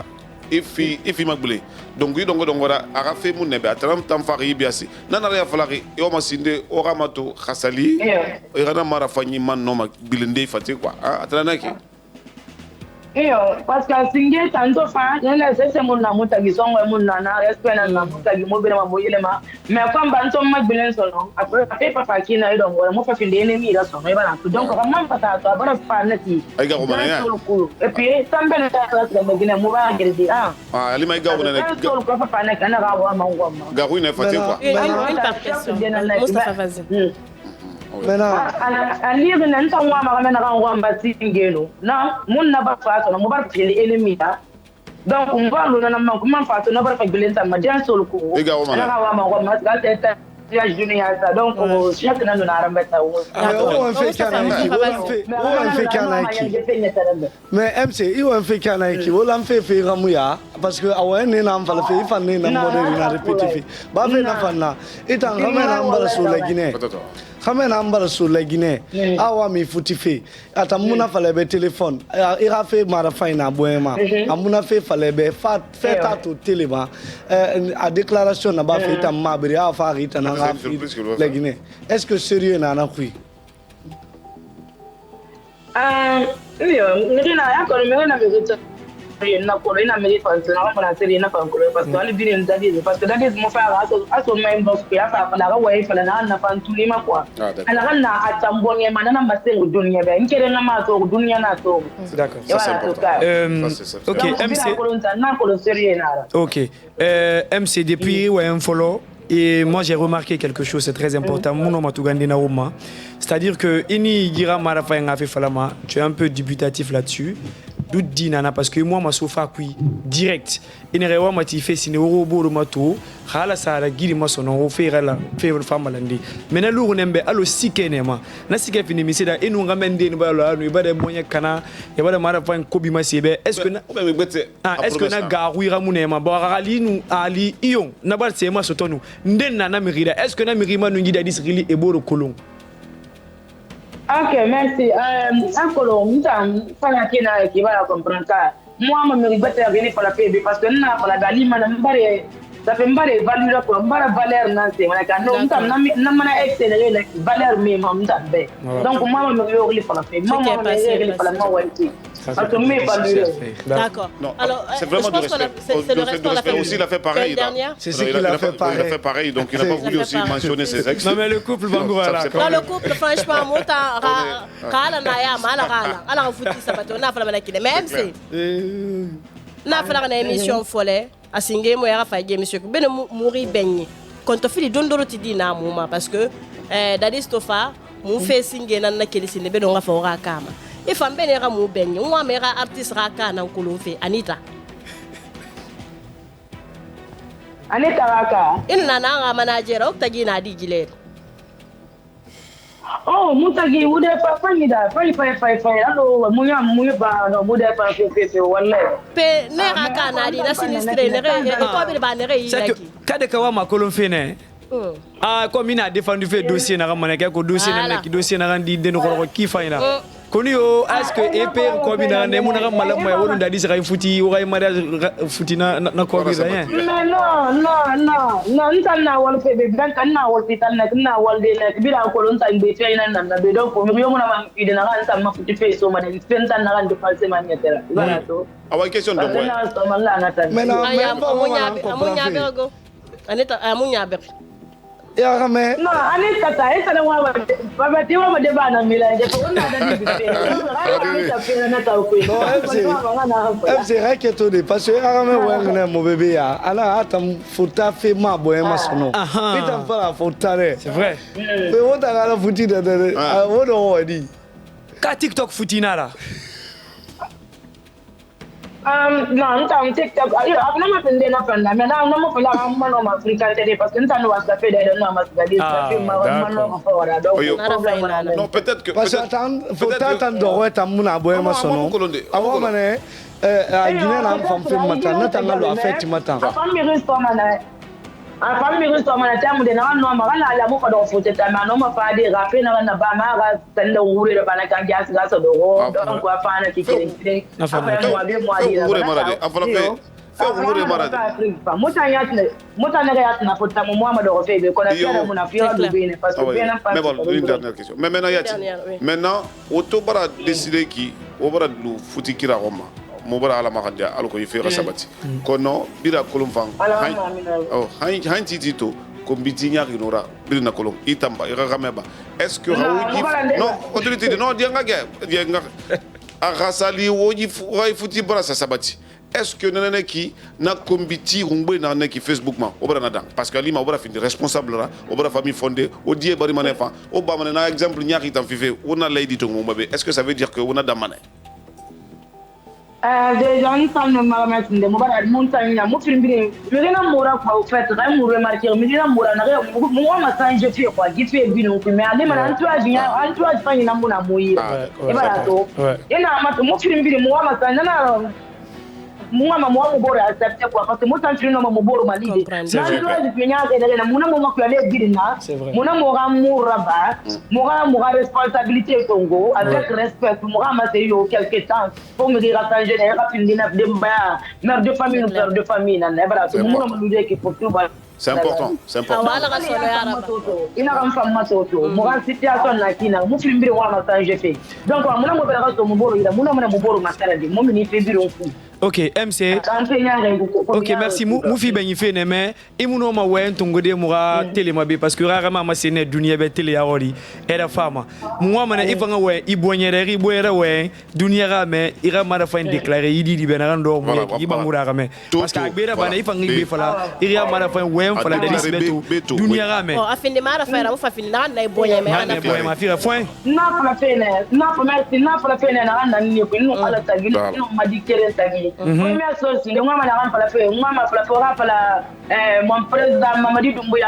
ifi magbule donc yi dongo ra aga fe mu nebe atram tam fari biasi nana ya falari yo masinde o ramato khasali e rana mara fanyi man no magbile fati quoi atana ki parce que singe tanto fa nana sese mun na mutagi songo mun na respect na mutagi mo bela maboyele ma mais comme banto magbile sono après papa kina idongo mo fa finde ennemi la sono e bana donc vraiment pata to abara fa nati ay ga romana ya et puis tambe na ta la magina mo ba ngirdi ali may ga romana na ko papa na kana ga wa ma ngoma ga ruine fati quoi Moustapha vas-y. Maintenant, ali na ntangwa ma kana ga ngwa mbati ngelo na mun na ba fa so mo ba fili ennemi donc on va le na comment faire on va faire belenta ma dia sur le coup les gars on va ya dunia sa donc chaque nan na rambeta on fait kana mais MC il on fait kana ki wala on fait ramuya parce que awen ne na mfala fe fa ne na modèle na répéter ba fe na fa na itan ramena mbala sur la Guinée ramena mbala sur la Guinée awa mi futife ata muna fala be téléphone ira fe mara faina boema amuna fe fala be fa fait ta to téléma a déclaration na ba fe ta mabri a fa rita na la Guinée. Est-ce que sérieux n'a pris? Oui, na kolo ina meri fansi na kama nasiri ina fankolo parce que ali bini ndadi parce que dadi mo fa aso mai boss ko ya fa na ga wai fa na fantuli ma kwa ana kan na atambonye manana masengo dunia ba nkere na ma to dunia na to d'accord ça c'est important OK MC OK MC depuis ouais un follow. Et moi, j'ai remarqué quelque chose, c'est très important. C'est-à-dire que Ini Gira Marafa Ngafe Falama, tu es un peu dubitatif là-dessus. D'où Dinana, parce que moi, ma sofa, oui, direct. Inerewa Matife, Sineuro Boromato, Hala Sara, Giri Masono, Ferrala, Ferrala Famalandi. Mais na lourd nembe, allo Sikenema. Na Sike Finisida, et nous ramène des Nubala, Nubada Moya Kana, et voilà Marafa Kobi Masibe. Est-ce que na Garoui Ramunema, Barali, nous, Ali, Ion, Nabat Sema Sotonou, Ndena Namirida, est-ce que Namirima Nungida Disrili et Boro Colon? Ok, merci. Encore, qui va comprendre ça. Moi, je me répète à venir pour la paix parce que nous avons la galima, ça fait une valeur pour une valeur. Non, valeur même. Donc, moi, je me répète pour la paix. Moi, je me répète pour la paix. D'accord. Alors, c'est vraiment du respect. C'est le respect aussi, il a fait pareil. C'est ce qu'il a fait pareil. Il a fait pareil, donc il n'a pas voulu aussi mentionner ses ex. Non, mais le couple Bangoura là. Non, le couple, franchement, Mouta, Kala Naya, Malakala, alors vous dites ça, on a fait la Kine. Même si. On a fait une émission folle, à Singé, moi, à faire monsieur, ben mourir baigné. Quand on fait les dondoro ti na mouma, parce que Daddy Stofa, mon fait Singé, n'a qu'elle s'est levé dans la forêt à Kama. Et femme benera mou benye moi mera artiste raka na kolonfe Anita raka inna na manager ok tagi na di gile oh mutagi wude pa fanida fai allo munya ba no wude pa fe wallahi pe ne raka na di na sinistre ne ko bi ba ne re yaki kade kawa ma kolonfe ne comme il a défendu fait dossier na ramane ko dossier na randi den ko ki faina Konio, est-ce que épée comme il a un émouna malam mais on a dit ça fouti ou mariage fouti na quoi rien. Non, n'tana wal fait bien kana wal pitana na wal de bila ko lon tan be fe na be donc ko yo mona man ide na kan sama fouti fe so man pentan na kan de false man yetera. Voilà to. Awa question de moi. Mais non, amunya bergo. Aneta amunya ber. Ya mais non Anita ta esa na wa baba ti wa de bana milanje ko na da di c'est vrai que tout est parce que arame wengna mon bébé ya ala atam futa fe ma boema sono bitam fala futare c'est vrai mais on t'a la futi de on do di ka TikTok futina là non, on TikTok. Je n'ai pas de na fanda, mais là, on n'a pas la maman africaine parce que nous avons fait des noms masculins. Non, peut-être que. Parce que faut attendre ta mouna boema sono. Avant mané, à Guinée, on femme fait matin, n'attends pas fête matin. En famille restaurant na tamu de na no ma la mo fa do fote ta ma no ma fa de rape na na ba ma ga tan da wure da bana kan gas ga so do don ko fa na ti kire afa mo de mo ali wure mara de afa fe wure mara de mutane ga yatna fota mo Muhammad do fe be ko na fera mo na fiora do bene parce que bien pas. Mais bon, une dernière question. Mais maintenant yati. Maintenant auto bara décider qui au bara lu futi kira Roma. Mobara ala makandia alko yifera sabati kono bira kolum fang hein titito ko bitinya ginora birina kolum itamba iragameba est-ce que non autorité non dianga a rasali woji futi bara sabati est-ce que nana ki na kombiti ngbe na na ki Facebook ma obara nada parce que ali ma obara fin responsable là obara famille fondée o die bari manefa o ba na exemple nyaki tam fife ona lady to ngombe est-ce que ça veut dire que ona damane Déjà, nous sommes malamats de Mobile Montagne, Mouffin, Mirina Moura, au fait, Ramour remarqué, Mirina Moura, moi, ma sang, je fais quoi, qui fait bien, mais à des entourage, entourage, pas une amour à mourir. Et voilà, et là, Mouffin, moi, ma sang, moi maman mo bora accepter quoi parce que moi tant que non mo bora malide na doit venir à mon mo ko aller dirina mon mo amour raba mo responsabilité Congo avec respect mo ma c'est yo quelque temps pour me dire à général rapidement de mère de famille ou père de famille na voilà mo mo dire que pour tout c'est important, c'est important. Il a un femme masoto. Moi, situation là qui n'a, moi, je suis ma j'ai fait. Donc, moi, je vais faire mon boro, il a mon boro, ma salade. Moi, je fais bureau. Ok, MC. Ok, merci. Moufi ben fait mais et mon nom ouais tongode moura télé mabe parce que rarement ma séné dunia be télé aroli era fama. Moi mana ifanga ouais ibonyere riboera ouais dunia ra mais ira mara fa déclarer il dit ben rando mo ibangura ra mais parce que agbera bana ifanga ibe fala ira mara fa ouais fala delis beto dunia ra mais. Oh afinde mara fa ra fa finna na ibonye mais na ibonye ma fira foi. Na fa fene na fa fene na randa ni ko no ala tagi no ma dikere tagi. Première chose, c'est que moi, mon président Mamadi Doumbouya,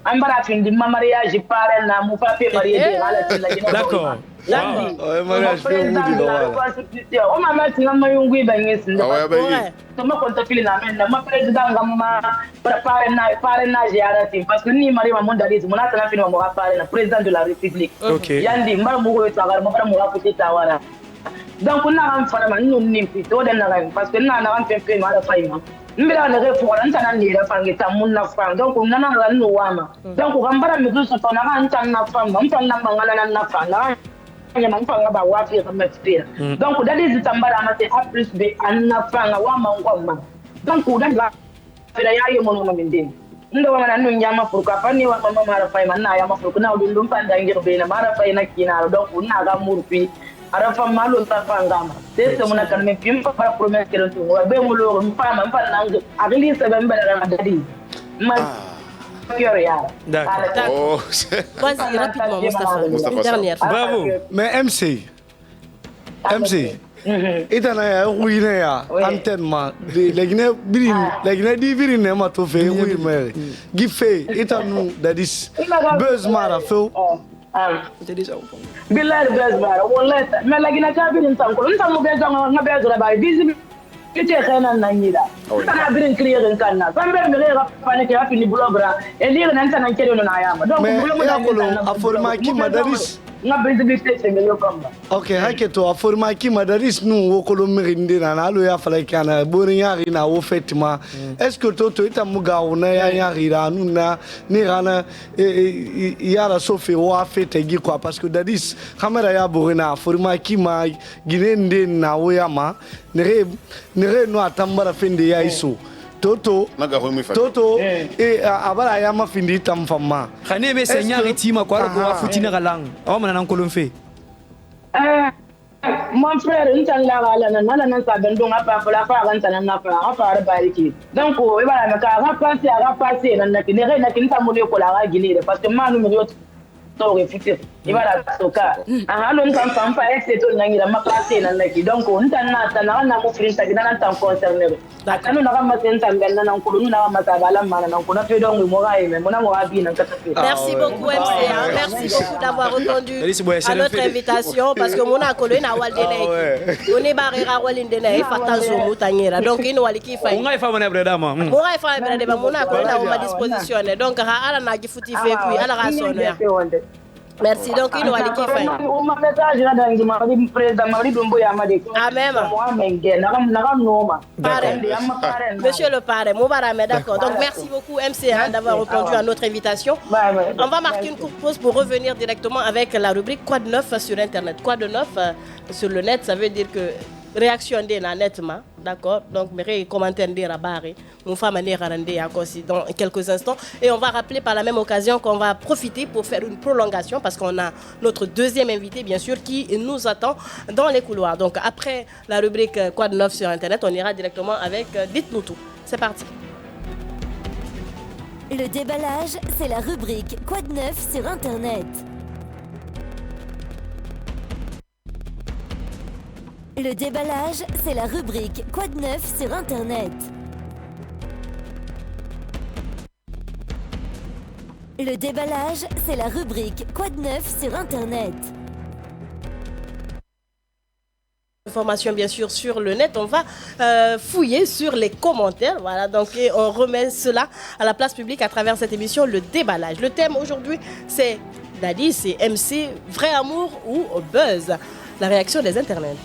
un barafin de ma mariage, parle, n'a mon papier marié. D'accord. On m'a mis un maillot ma comptabilité ma président parrainage parce que ni Marie Mamon Dalis, mon président de la République. Yandi, donc on a un femme nous nimpi to den na parce que na na fait fait ma faima mbira na re pour ntana ni ra fangi ta mun na fam donc on na na no wama donc on mbara mi zo so na kan tan na fam mpan na mangala na fam na nya man fanga ba wa fi ka mespira donc dali zitambara ma c'est a plus b an na fanga wama ngomma donc on dan la fela yayi mo no minde ndo wana no nyama pour ka fani wa mama mara faima na ya ma pour na dum panda ngir be na mara faina kinaro donc on na ga murpi arafa malo tafangama c'est mon académie pim pas promesse que tu wa be mo lo mpama nang agli se be mbere dadi ma d'accord. Vas-y rapidement Moustapha. Une dernière fois. Bravo. Mais MC itana ya ruine ya antenne la Guinée di virine ma to fe oui mais gife itanu dadis buzz mara feu Bilal Bezbar, wallahi mais la Guinée ka birin tanko ntan mo be janga ngabe zura ba bizi kite khana nanyida kana birin kriyerin kanna sambe me ga fane ke afini blogra e lire nan tan kede no ayama donc blogra ya kolo aforma ki madaris nga visibilité c'est mieux comme ok haketo aforma ki madaris nu wo kolo mirinde na alo ya fala kana borin yari na wo fetima est-ce que toto ita muga ona ya yari ra nu na ni rana yara sofe wa fete gi quoi parce que dadis kamera ya borina aforma ki ma ginende na wo ya ma nere no atambara fende ya iso Toto abara ya mafindi tamfama khane be senyari tima kwa ko afutina galang awamana nan kolonfe mon frère intan la gala nan sa bendon apa fala fa ran tan na fa fa bariki donc e bala me ka passer nan na kine na kin tamule ko la ga gile parce que manu me yo to refuter e bala soka alon kan fam fa ex to nangira ma passer nan laki donc intan na mo frère ta gidan tan concerné akanu na ma sen tan ben nan ko na ma ta bala ma nan ko na fe donc mo ga me mo na mo abi nan ka ta. Merci beaucoup MC, merci beaucoup d'avoir répondu à notre invitation parce que mona ko na walde lay oni barira walinde lay fatanzo mutanyera donc ino waliki fa on ga fa mona breda ma mo ga fa breda ba mona ko na ma disposition donc ha ala na gifuti fe puis ala ga sono ya. Merci donc il va l'équipe. On m'a message là dans le président Mamadi Doumbouya m'a dit. Ah même. Monsieur le parrain, Moubarame, d'accord. Donc merci beaucoup MC d'avoir répondu à notre invitation. On va marquer une courte pause pour revenir directement avec la rubrique Quoi de neuf sur Internet. Quoi de neuf sur le net, ça veut dire que réaction na nettement, d'accord. Donc mes commentaires à barrer, mon femme encore dans quelques instants et on va rappeler par la même occasion qu'on va profiter pour faire une prolongation parce qu'on a notre deuxième invité bien sûr qui nous attend dans les couloirs. Donc après la rubrique Quoi de neuf sur Internet, on ira directement avec Dites-nous tout. C'est parti. Le déballage, c'est la rubrique Quoi de neuf sur Internet. Le déballage, c'est la rubrique Quoi de neuf sur Internet. Le déballage, c'est la rubrique Quoi de neuf sur Internet. Information bien sûr sur le net, on va fouiller sur les commentaires, voilà, donc et on remet cela à la place publique à travers cette émission, le déballage. Le thème aujourd'hui c'est Daddy, c'est MC, vrai amour ou buzz, la réaction des internets.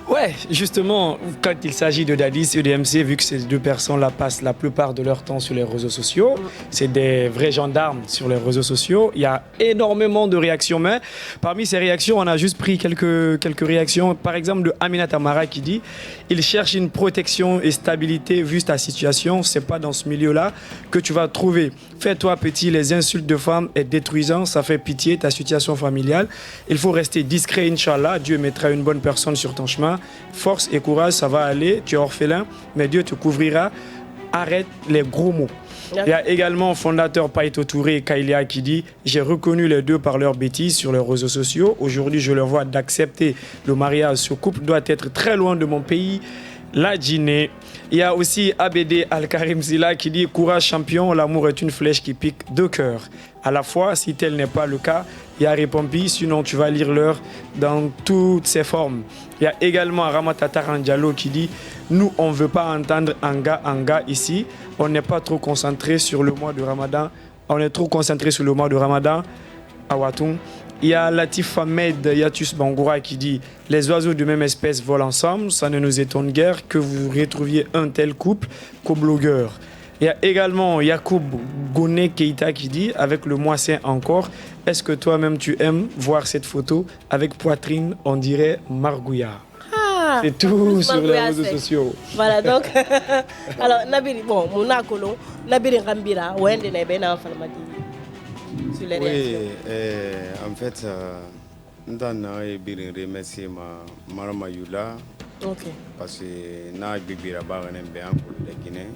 Ouais, justement, quand il s'agit de Daddy et de MC, vu que ces deux personnes-là passent la plupart de leur temps sur les réseaux sociaux, c'est des vrais gendarmes sur les réseaux sociaux. Il y a énormément de réactions, mais parmi ces réactions, on a juste pris quelques réactions. Par exemple, de Amina Tamara qui dit « Il cherche une protection et stabilité vu ta situation. C'est pas dans ce milieu-là que tu vas trouver. Fais-toi petit, les insultes de femmes est détruisant. Ça fait pitié, ta situation familiale. Il faut rester discret, Inch'Allah. Dieu mettra une bonne personne sur ton chemin. Force et courage, ça va aller. Tu es orphelin, mais Dieu te couvrira. Arrête les gros mots. » Il y a également fondateur Paito Touré et Kailia qui dit « J'ai reconnu les deux par leurs bêtises sur les réseaux sociaux. Aujourd'hui, je leur vois d'accepter le mariage. Ce couple doit être très loin de mon pays, la Guinée. » Il y a aussi ABD Al-Karim Zila qui dit « Courage champion, l'amour est une flèche qui pique deux cœurs. À la fois, si tel n'est pas le cas, il y a Répompi, sinon tu vas lire l'heure dans toutes ses formes. » Il y a également Ramata Randialo qui dit « Nous, on ne veut pas entendre anga ici. On n'est pas trop concentré sur le mois de Ramadan. On est trop concentré sur le mois de Ramadan. À Watung. » Il y a Latif Ahmed Yatus Bangoura qui dit « Les oiseaux de même espèce volent ensemble. Ça ne nous étonne guère que vous retrouviez un tel couple qu'au blogueur. » Il y a également Yacoub Gone Keita qui dit « Avec le mois saint encore, est-ce que toi-même tu aimes voir cette photo avec poitrine, on dirait Margouya ?» C'est tout sur les réseaux sociaux. Voilà, donc, alors, Nabiri, bon, mon acolo, Nabiri Rambira, où est-ce que sur les réactions? Oui, en fait, je remercie Marama Yula. Parce que na bibira bagane be ankul de Guinée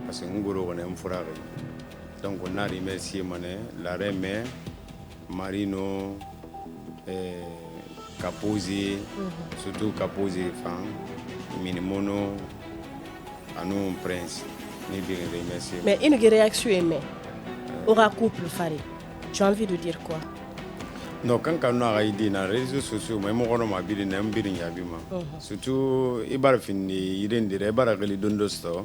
parce que ngoro on est frère. Donc on a remercié mané la reine Marino Kaposi, surtout Kaposi fan minimono à nous prince ni bien remercier. Mais une réaction aimée aura couple faré. Tu as envie de dire quoi? Non, quand on a idée dans les réseaux sociaux, même on a bien des ambires yabima. Surtout, il va finir, il est il va aller dans le store.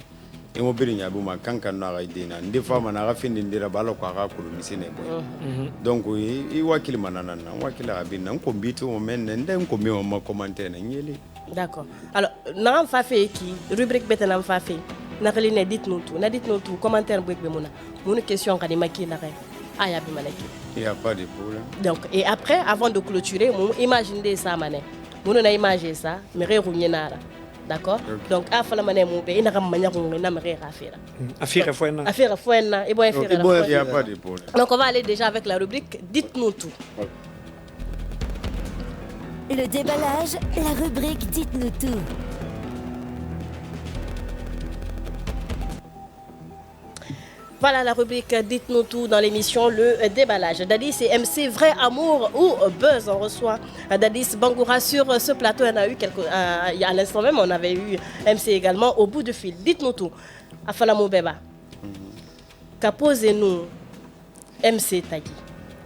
Et mon bien yabima quand on a idée, des fois on a fini de la balle quoi à couler misine. Donc il va qu'il manana, il va qu'il a bien, on combite au moment, on combien on m'a commenté n'yeli. D'accord. Alors, n'am fa fait qui rubrique bête n'am fa fait. N'akali ne dit nous tout, commentaire bouek bemona. Mon question quand il m'a qui n'arrête. Ah, il n'y a pas de problème. Donc, et après, avant de clôturer, imaginez ça, mané. Vous n'avez imagé ça, mais réunir nara. D'accord? Donc, à la manière mon pays, il n'y a pas de manière de faire. Affaire Fouena. Affaire Fouena. Et bon, il n'y a pas de problème. Donc, on va aller déjà avec la rubrique Dites-nous tout. Le déballage, la rubrique Dites-nous tout. Voilà la rubrique Dites-nous tout dans l'émission Le Déballage. Dadis et MC, vrai amour ou buzz? On reçoit Dadis Bangoura sur ce plateau. On a eu il y a l'instant même, on avait eu MC également au bout du fil. Dites-nous tout. Afalamo Beba. Qu'apposez-nous MC Tagi?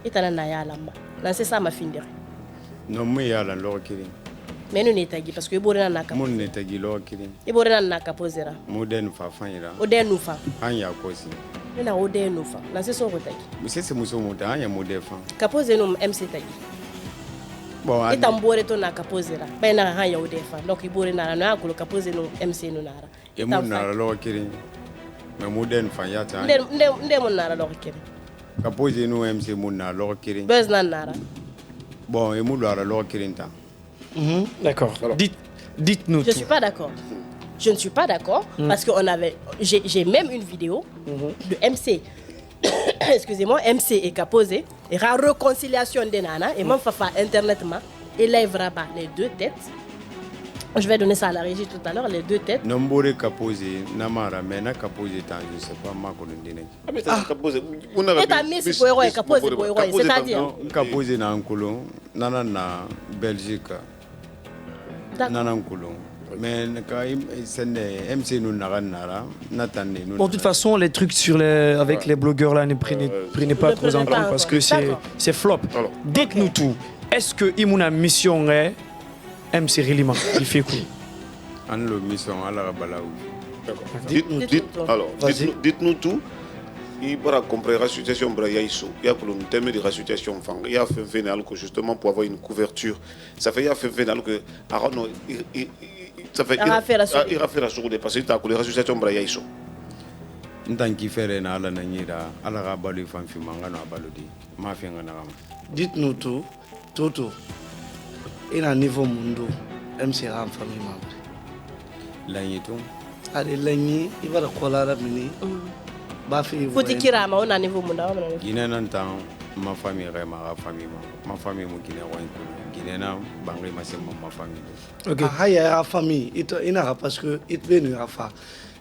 Et t'en as ya lamba. Lancez ça ma fin de. Non, moi y a la lorkiri. Mais nous n'est Tagi parce que vous n'avez pas. Mon n'est Tagi lorkiri. Et vous n'avez pas posé là. Moderne fafanya. Moderne nous fa. Anya kosi. Nous n'avons pas nous fa. Lancez son retagi. Mais c'est monsieur monta anya moderne fa. Qu'apposez nous MC Tagi. Bon. Et tambour ton n'a qu'apposé là. Ben n'a rien au défa. Donc il bourre n'a rien à colo qu'apposé nous MC nous nara. Et mon n'a lorkiri. Mais moderne fa ya ta. Ndé mon n'a lorkiri. Qu'apposé nous MC mon n'a lorkiri. Buzz n'a nara. Bon, et mon n'a lorkiri ta. D'accord. Dites-nous. Je ne suis pas d'accord. Je ne suis pas d'accord parce que j'ai même une vidéo de MC. Excusez-moi, MC et Kaposé. Et la réconciliation des nanas. Et même Fafa internet élèvera les deux têtes. Je vais donner ça à la régie tout à l'heure, les deux têtes. Nombore Kaposé, Namara, Mena Kaposé, je ne sais pas, ma collègue. Ah, Kaposé, on a mis ce poireau et Kaposé, c'est-à-dire Kaposé, Nankolo, Nana, Belgique. Mais bon, de toute façon, les trucs avec les blogueurs là, ne prenez pas trop en compte parce que c'est flop. Alors, dites-nous tout. Est-ce que Imouna mission est MC Rilima il fait quoi? Dites-nous tout. Il va comprendre la situation il y a un thème de la situation il y a fait vénal justement pour avoir une couverture. Ça fait il y a fait vénal que ça fait il a fait la chose parce que tu as la situation brayaïso. Dites-nous tout. Toto. Il a un niveau mundo. MC Ram famille membre. L'agneton. Allez l'agné, il va la coller mini. Faut dire à on a niveau mundo. Ma famille est ma famille Guinéen, Bangui ma famille. Ok. Ah il y a famille. Il n'a parce que il venu à faire.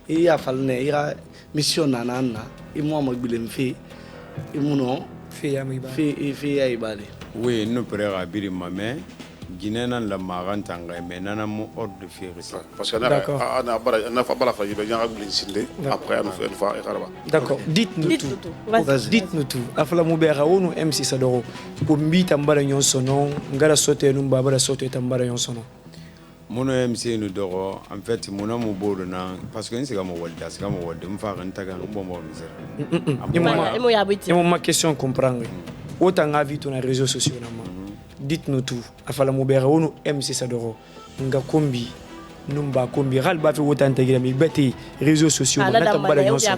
Il y a fallu il a mission nanana. Il m'a mobile fait. Il m'a non fait Aïbali. Oui, nous pourrions abîmer ma mère. Guinéen la marantanga mais nana mo ordre de faire ça. Parce qu'on a pas la famille bien après on fait D'accord. Dites-nous tout. Afala mubera onu MC Sadoro. Kumbi tambara nyonsono, ngara sote numba bara sote tambara nyonsono. Mono MC nous doro en fait mon amour borona parce que c'est comme Walda, c'est comme Walda, me faire un taga bon misère. Et ma question comprendre. Autant avis ton réseaux sociaux na. Dites-nous tout. Afala mubera onu MC Sadoro. Nga kombi numba kombi ral ba fi wotan tagira mi beti réseaux sociaux na tambara nyonso.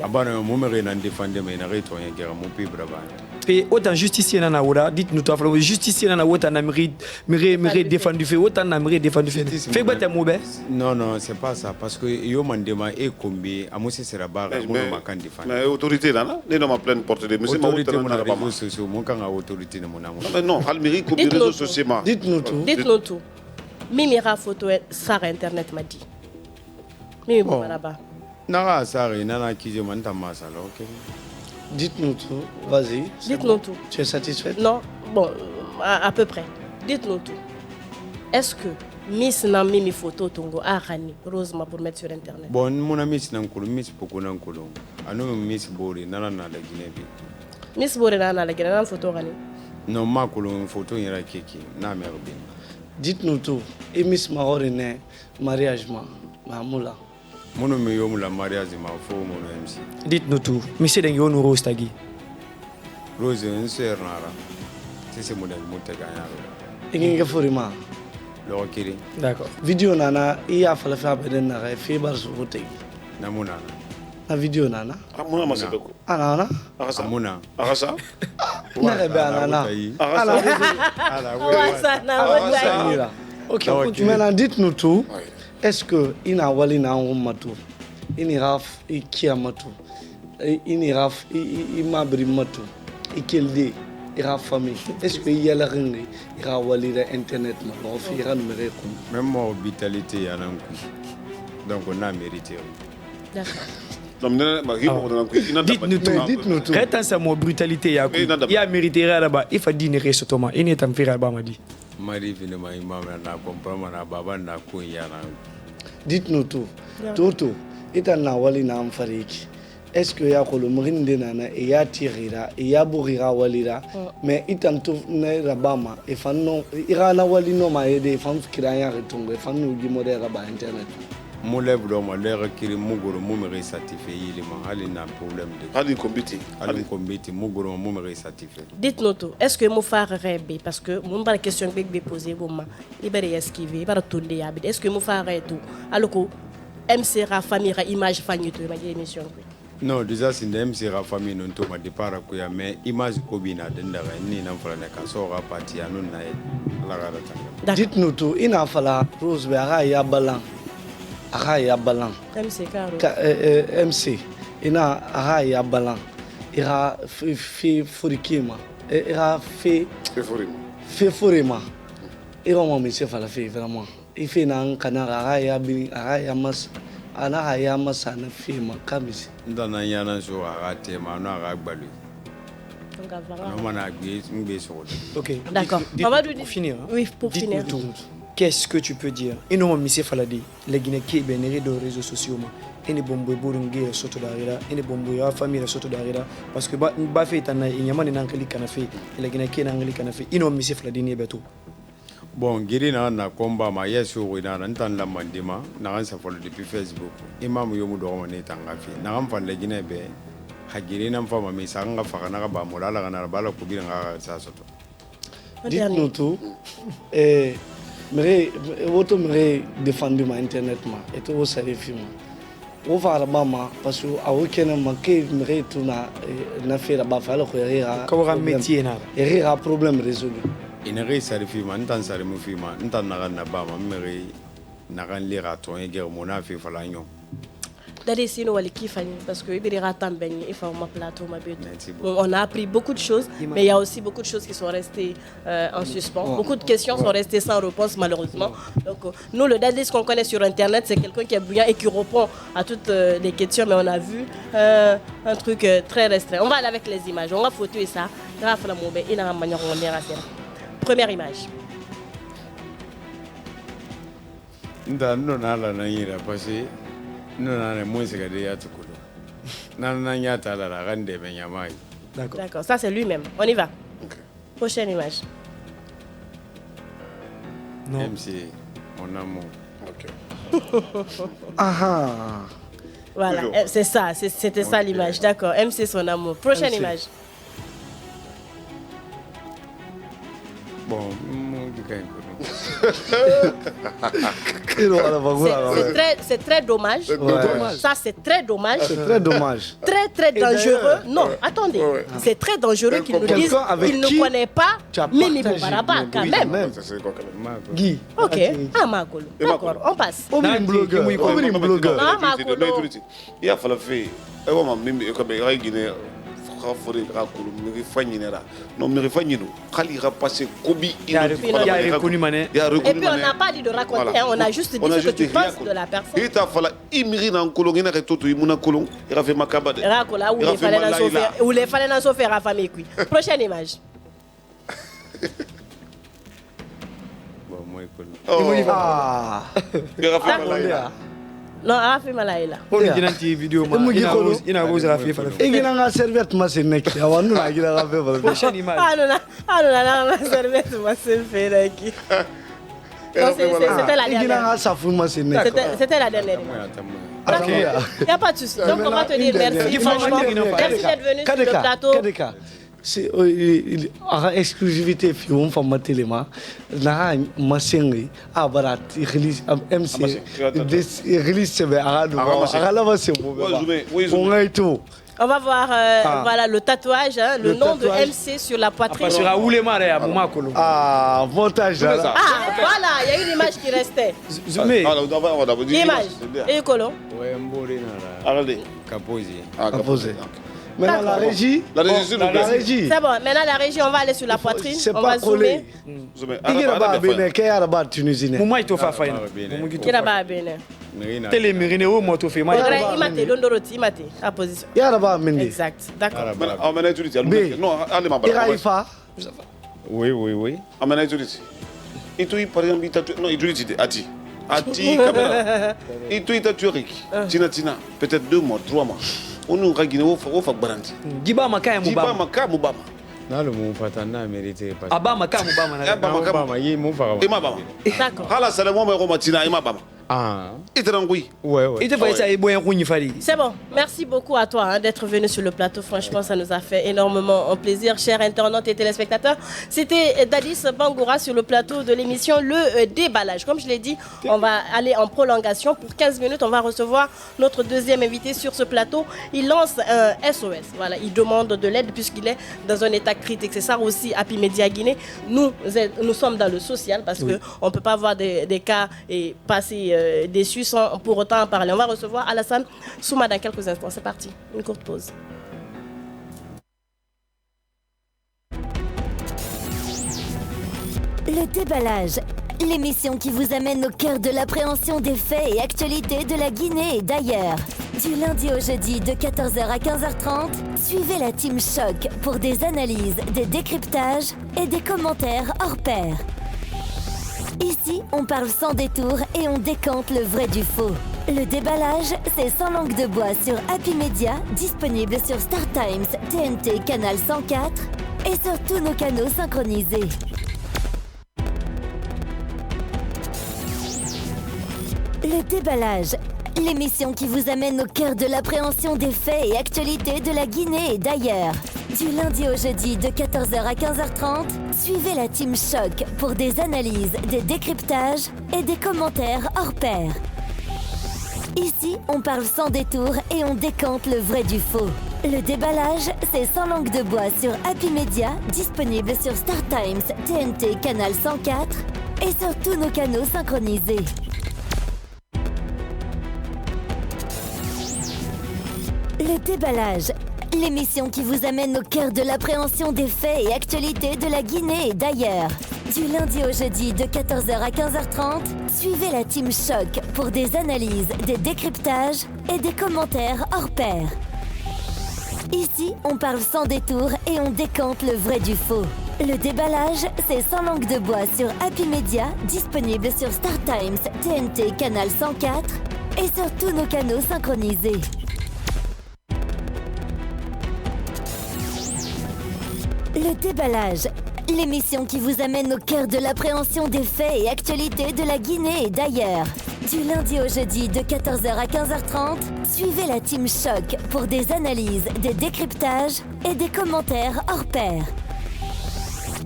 Abana mo me na défendre mais na reto en guerre mon pays brava. Et autant justicier na wora dites-nous tout afala justicier na wota na mérite défendu fait autant na mérite défendu fait. Fait bata moube. Non, c'est pas ça parce que yo mandema e kombi amosi sera ba mo ma kan défendre. Mais autorité là ne ma pleine porte de monsieur ma autorité na réseaux sociaux mon kan autorité na mon amour. Non, al mérite comme réseaux sociaux. Dites-nous tout. Mimira photo sur internet m'a dit. Mimi là-bas. Nara Sari nana kije manta masala, OK. Dites-nous tout, vas-y. Dites-nous tout. Tu es satisfaite? Non, bon, à peu près. Dites-nous tout. Est-ce que Miss n'a mis mes photos tongo à Rani, Rosema pour mettre sur internet? Bon, mon ami Miss Nankulu, Miss Pokunankulu. Anu Miss Bori, nana na la Guinée. Miss Bori nana la Guinée, photo Rani. Non, ma une photo ira kiki, na merbi. Dites-nous tout. Et Miss Mahorine, mariage Mamoula. Mon nom est la mariage ma faux mon MC. Dites-nous tout. Monsieur Dengo nous rose tagi. Rose une sœur nara. C'est modèle motagana. Et Forima. L'okiri. D'accord. Vidéo nana, il y a fallu faire beden nara, fibre sur voter. Namuna. La vidéo nana. Amuna masebeko. Anana. Amuna. Arasa. Nana be anana. Arasa. Ok. Maintenant dites-nous tout. Est-ce que ina wali na matu? Inira kiamatu. Inira imabri matu. Ikelde ira famille. Est-ce que y a la ringue ira wali la internet ma on fera numéro comme même moi vitalité ya nanku. Donc on a mérité. D'accord. Dites-nous tout. Quand ça mo brutalité ya mérité là-bas, il faut dire récemment. Il n'est pas faire ba madi. Dites-nous tout. Toto, itana wali na amfariki. Est-ce que ya ko le mrinde nana e ya tirira e ya burira walira mais itanto na rabama e fanno irana wali no ma ede fan kiraya retungo e fanno di modera ba internet. Mon lèvre dans ma l'air qui est mugoro mumere satisfait il m'a allé na problème de ali kombiti mugoro mumere satisfait. Dites-nous tout. Est-ce que mon frère rêve parce que mon pas la question que je poser vraiment il va esquiver il va tourner à est-ce que mon frère est tout alors que MC ra famille ra image famille tout ma émission. Non déjà c'est MC ra famille non to ma départ ko ya mais image ko bina dendara ni na fala na ka so ra parti anu na la ra. Dites-nous tout ina fala Rose be ara ya balan. Aha ya balan. MC. Ina aha ya balan. Ira fi furikima. Ira fi furima. Ira mo mi se fala fi vraiment. Ifi na kanara aha ya bi aha ya mas ana ya masa na fi ma kamisi. Ndana yana so aha te ma no aha gbalu. Ok. D'accord. Pour finir. Oui, pour finir. qu'est-ce que tu peux dire? Et non, monsieur Faladi, les Guinéens qui bénéficient des réseaux sociaux, et les bombes bourrungés surtout derrière, et les bombes la famille surtout derrière, parce que Bafé est un Yaman et Angeli Canafé, et les Guinéens qui est Angeli Canafé, et non, monsieur Faladi n'est pas tout. Bon, Guirina na combat ma yesu wina n'tan la mandima na sa follow depuis Facebook. Imam yomu do ngone tangafi. Na am fan le Guinée be. Ha Guirina mfama mi sanga fakana ka ba molala kana bala kubira nga sa soto. Dites-nous tout. Votre me défendu ma internet ma et tout ça les films. Au Farabama parce que à aucun moment que me tout na fait là-bas faire le rire. Comment un métier na? Rire problème résolu. Inere sarifi ma ntan sarimu fi ma ntan na ba ma mere na kan lira to e ger mona fi falanyo. D'aller sinon wali kifani parce que il ratam ben il faut ma plateau ma but. On a appris beaucoup de choses mais il y a aussi beaucoup de choses qui sont restées en suspens. Beaucoup de questions sont restées sans réponse malheureusement. Donc nous le Dadis qu'on connaît sur internet c'est quelqu'un qui est brillant et qui répond à toutes les questions mais on a vu un truc très restreint. On va aller avec les images. On va photo et ça. Première image. Non ala na yira parce que non ala moins que de yatukulu. Na nyata la rande benyamai. D'accord, ça c'est lui-même. On y va. Okay. Prochaine image. Non. MC mon amour. OK. Voilà, c'est ça, c'était ça l'image. D'accord, MC son amour. Prochaine image. Bon, c'est très dommage. Ouais. Ça, c'est très dommage. C'est très dommage. Très dangereux. Non, attendez. C'est très dangereux qu'ils nous disent qu'il ne connaît pas Mimi Boubaraba quand même. Guy. Ok. Makolo. D'accord, on passe. Oublie blogueur. Il a fallu faire. Mimi, comme il Guinée. Non, mais et puis on n'a pas dit de raconter, on a juste dit ce que tu penses de la personne. Il t'a fallu où il fallait dans faire à famille. Prochaine image. Non, a fait mal là. On dit dans tes vidéos, il a osé la faire. Il a une serviette, ma c'est mec. Il a une prochaine image. Ah non, la serviette, ma c'est fait qui. C'était la dernière. C'était la dernière. Il n'y a pas de souci. Donc on va te dire merci. Franchement, merci d'être venu sur le plateau. C'est exclusivité on fait ma télé ma ma série abarat release MC release c'est on va voir voilà le tatouage le nom de MC sur la poitrine. Montage là. Voilà, il y a une image qui restait. L'image et Colo. Caposé. Maintenant la régie. C'est bon, maintenant la régie, on va aller sur la poitrine. On va zoomer. Il y a pas Bénin, il y a pas Tunisien. Moi, il te fait faille. Il y a pas Bénin. Télé Mérine ou moi tu fais mal. Il m'a dit Londoroti, il m'a dit à position. Il y a pas Méné. Exact. D'accord. Non, allez ma Iraifa. Oui. Amena Iduliti. Itu par exemple non Iduliti Ati caméra. Itu Itaturik. Tina peut-être 2 mois, 3 mois. On nous Guinée au fa garanti. Giba Maka Mubama. Nalo mufata na mérité pas. Abama ka Mubama. Yi mufa. D'accord. Hala salamu mo Romatina Imabama. Ah. Ouais. C'est bon. Merci beaucoup à toi d'être venu sur le plateau. Franchement, ça nous a fait énormément plaisir, chers internautes et téléspectateurs. C'était Dadis Bangoura sur le plateau de l'émission Le Déballage. Comme je l'ai dit, on va aller en prolongation. Pour 15 minutes, on va recevoir notre deuxième invité sur ce plateau. Il lance un SOS. Voilà, il demande de l'aide puisqu'il est dans un état critique. C'est ça aussi, Happy Media Guinée. Nous sommes dans le social parce qu'on ne peut pas avoir des cas et passer déçus sans pour autant en parler. On va recevoir Alassane Souma dans quelques instants. C'est parti, une courte pause. Le Déballage, l'émission qui vous amène au cœur de l'appréhension des faits et actualités de la Guinée et d'ailleurs. Du lundi au jeudi de 14h à 15h30, suivez la Team Choc pour des analyses, des décryptages et des commentaires hors pair. Ici, on parle sans détour et on décante le vrai du faux. Le déballage, c'est sans langue de bois sur Happy Media, disponible sur Star Times, TNT, Canal 104 et sur tous nos canaux synchronisés. Le déballage, l'émission qui vous amène au cœur de l'appréhension des faits et actualités de la Guinée et d'ailleurs. Du lundi au jeudi de 14h à 15h30, suivez la Team Choc pour des analyses, des décryptages et des commentaires hors pair. Ici, on parle sans détour et on décante le vrai du faux. Le déballage, c'est sans langue de bois sur Happy Media, disponible sur Star Times, TNT, Canal 104 et sur tous nos canaux synchronisés. Le déballage, l'émission qui vous amène au cœur de l'appréhension des faits et actualités de la Guinée et d'ailleurs. Du lundi au jeudi de 14h à 15h30, suivez la Team Choc pour des analyses, des décryptages et des commentaires hors pair. Ici, on parle sans détour et on décante le vrai du faux. Le déballage, c'est sans langue de bois sur Happy Media, disponible sur Star Times, TNT, Canal 104 et sur tous nos canaux synchronisés. Le déballage, l'émission qui vous amène au cœur de l'appréhension des faits et actualités de la Guinée et d'ailleurs. Du lundi au jeudi de 14h à 15h30, suivez la Team Choc pour des analyses, des décryptages et des commentaires hors pair.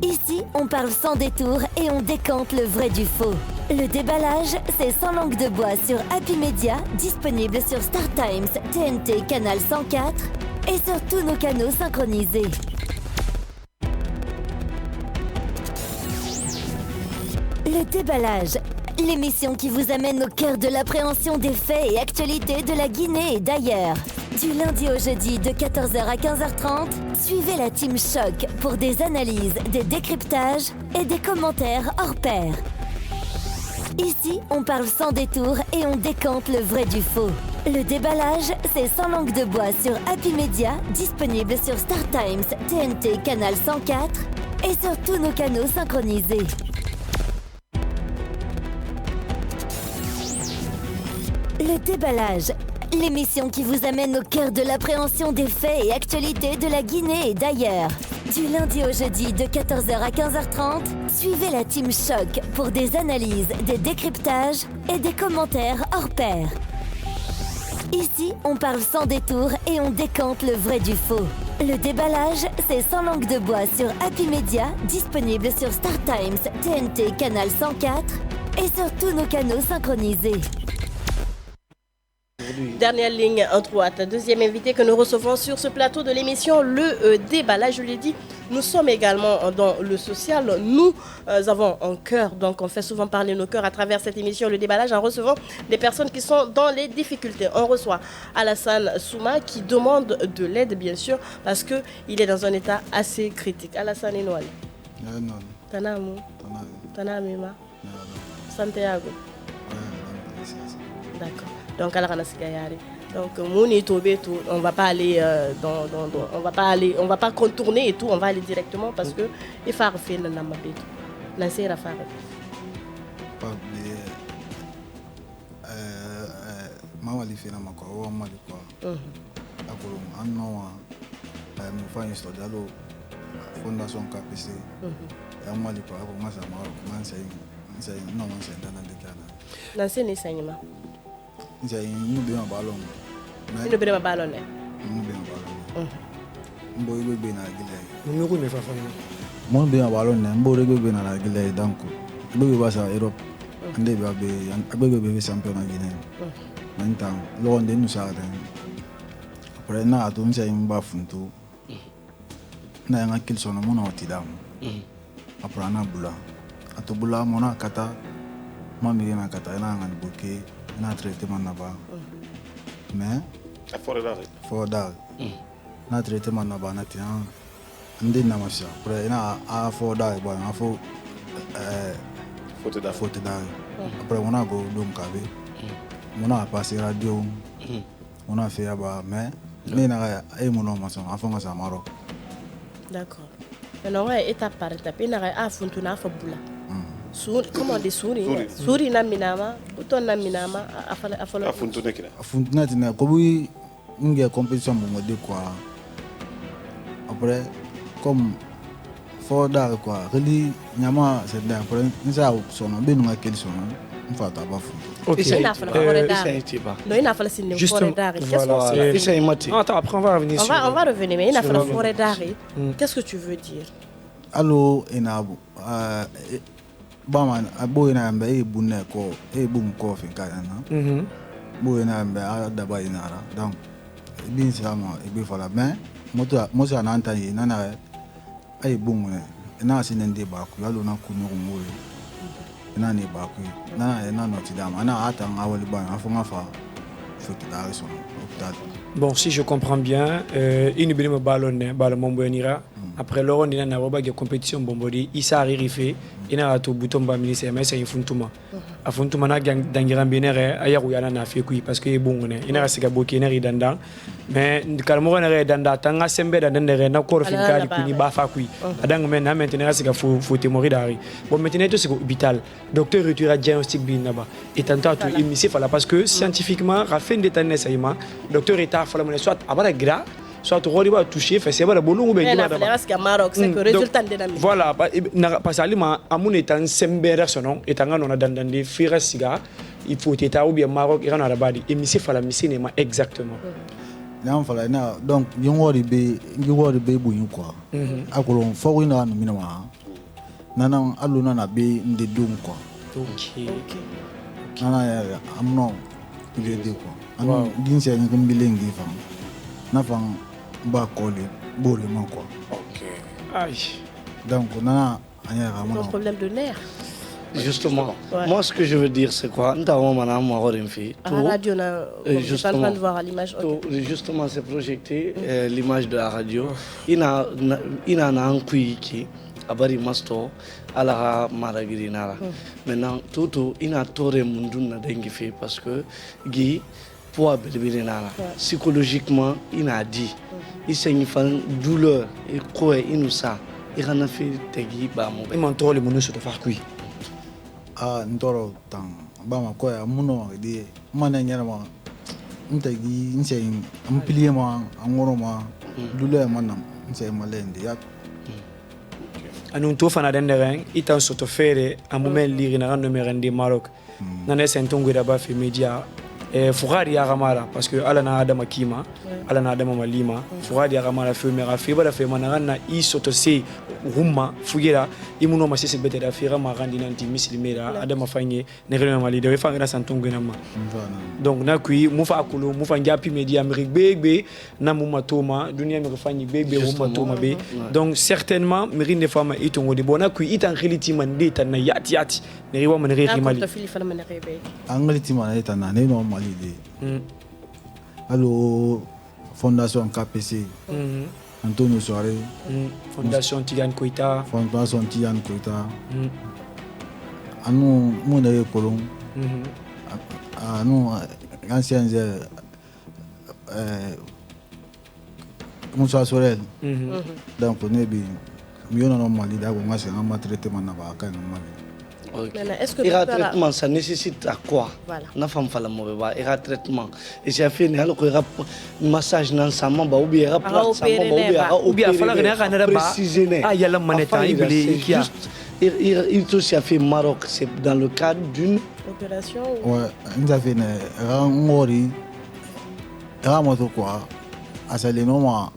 Ici, on parle sans détour et on décante le vrai du faux. Le déballage, c'est sans langue de bois sur Happy Media, disponible sur Star Times, TNT, Canal 104 et sur tous nos canaux synchronisés. Le déballage, l'émission qui vous amène au cœur de l'appréhension des faits et actualités de la Guinée et d'ailleurs. Du lundi au jeudi de 14h à 15h30, suivez la Team Choc pour des analyses, des décryptages et des commentaires hors pair. Ici, on parle sans détour et on décante le vrai du faux. Le déballage, c'est sans langue de bois sur Happy Media, disponible sur Star Times, TNT, Canal 104 et sur tous nos canaux synchronisés. Le déballage, l'émission qui vous amène au cœur de l'appréhension des faits et actualités de la Guinée et d'ailleurs. Du lundi au jeudi de 14h à 15h30, suivez la Team Choc pour des analyses, des décryptages et des commentaires hors pair. Ici, on parle sans détour et on décante le vrai du faux. Le déballage, c'est sans langue de bois sur Happy Media, disponible sur Star Times, TNT, Canal 104 et sur tous nos canaux synchronisés. Dernière ligne en droite, deuxième invité que nous recevons sur ce plateau de l'émission, le déballage. Je l'ai dit, nous sommes également dans le social. Nous avons un cœur, donc on fait souvent parler nos cœurs à travers cette émission, le déballage, en recevant des personnes qui sont dans les difficultés. On reçoit Alassane Souma qui demande de l'aide, bien sûr, parce qu'il est dans un état assez critique. Alassane Inouali. Non. Tanamu. Tanamima. Santiago. D'accord. Donc on va pas aller on va pas contourner et tout, on va aller directement parce que il faut faire le namabeto. La sera faire. Ma wali fait na mako wa mali quoi. Akolo anno mo fa histoire dalo fondation KPC. Ya mali quoi ko masa ma man sai non man sai dans le cas. Dans ce enseignement. Nous bien ballon. Nous bien ballon. Nous bien ballon. Mboy be na gile. Nous ne fa fa. Mon bien ballon ne mboy be na gile donc. Be ba sa Europe. Ande be champion na Guinée. Maintenant, l'on de nous ça. Après na aton sa imba funtu. Na nga kilso na mona otidam. Après na bula. Atobula mona kata. Mami na kata na ngan boké. Na traitement là-bas. Mais for d'arrêt. Na traitement là-bas na tiens. Ndi na masha. Après na a for d'arrêt bon, a faut faute d'arrêt. Après on a go donc avec. On a passé radio. On a fait là-bas mais na ay mono mason a fond ça Maroc. D'accord. Alors ouais étape par étape, il n'a a funtu na fa bula. Comment on dit souri? Souri na minama, uton na minama, afala. Afuntuna tina kobi une compétition bon de quoi. Après comme faut dar quoi, reli nyama c'est là après nous ça sonne bien nous quel sonne, on fait pas fou. Ok. Non, il a fallu signer une forêt d'art. Attends, après on va revenir sur. On va revenir, mais il a fallu une forêt d'art. Qu'est-ce que tu veux dire? Allo enabo bama boy na mbe e bunne ko e bum ko fin kana boy na mbe ada ba inara donc bin sama e be fala ben moto na anta yi na ay bum ne na sinende ba ku yalo na ku nyugo ngore na ne ba ku na noti dama na ata ngawali ba afunga fa futi da so hopital. Bon, si je comprends bien, il me ballonne, ballon bonira. Après l'heure, on est dans la compétition bombodi. Il s'est arrivé, il a tout bouton bas ministère, mais c'est un funtuma. A funtuma na dangiran benere, ailleurs où il y a un affaire parce que bon, il a resté gaboki neri dandan. Mais calmo neri dandan, tanga sembe dandan na kor finka kuni bafa kui. Adang men na maintenant resté gafo faut mourir d'arri. Bon maintenant tout c'est hôpital. Docteur retira diagnostic bin là-bas. Et tantôt tout il m'y fallait parce que scientifiquement, rafin détaillé ça yma. Docteur est fallait soit abara gras soit roi va toucher fait c'est pas le bolon ou bien Maroc c'est que résultat de voilà parce que alima amun étant sembera sonon étant on a dans des fira siga il faut état ou bien Maroc iran arabadi et monsieur fala misine exactement là fala na donc ngori be buyu quoi akolo fo ina no minama nana aluna na be ndé dum quoi OK nana ya amno il est quoi ano dinse ngumbilengi fa na fa ba coller bolema quoi. OK. Aïe. Donc on a un problème de nerfs. Justement, moi ce que je veux dire c'est quoi? Nous avons madame Morinfi. Radio là, on est en train de voir à l'image. Justement, c'est projeté l'image de la radio. Il a un qui abari masto ala maragiri nara. Maintenant tout il a toré mundun na dengi fait parce que Guy pour psychologiquement il a dit il s'est une douleur et quoi il nous ça il en a fait tegi ba mo il m'entend le mono sur le farcui ndoro tang ba ma quoi muno de mana nyara ma ntegi nse amplie ma angoro ma douleur manam nse malende ya anun to fana den terrain il t'en soto faire un moment lire na rando merende Maroc nane sentongo da ba fi media Fouradi Aramara parce que ala na adama kima ala na adama malima Fouradi Aramara fait mera fait bala fait manana i sotose rumma fugira imuno masese bete da fira marandi nanti muslimera adama fanye ne reno mali de fa ngana santungu na ma donc na kui mufa akulu mufa ngapi media Amérique bebe na muma toma dunia mi fanyi bebe rumma toma be donc certainement meri ne fama itongo de bona kui itan reliti mande tan na yati ne riwa man reri mali angliti man tan na no allo Fondation KPC Antonio Soare Fondation Tidiane Koita anu mon de colon anu ancien Moussa Sorel donc on est bien mieux non Mali da on a traitement na ba kan Mali. Okay. Est-ce que le traitement ça nécessite à quoi? Voilà. Na femme fala mo ba ira traitement et j'ai fait ne ko ira massage nan sama ba ou bien ira plat sama ou bien fala ne kana ba ah yalla maneta ibli ikia il tout s'est fait Maroc c'est dans le cadre d'une opération ouais nous avons une ngori ramoto quoi asale no ma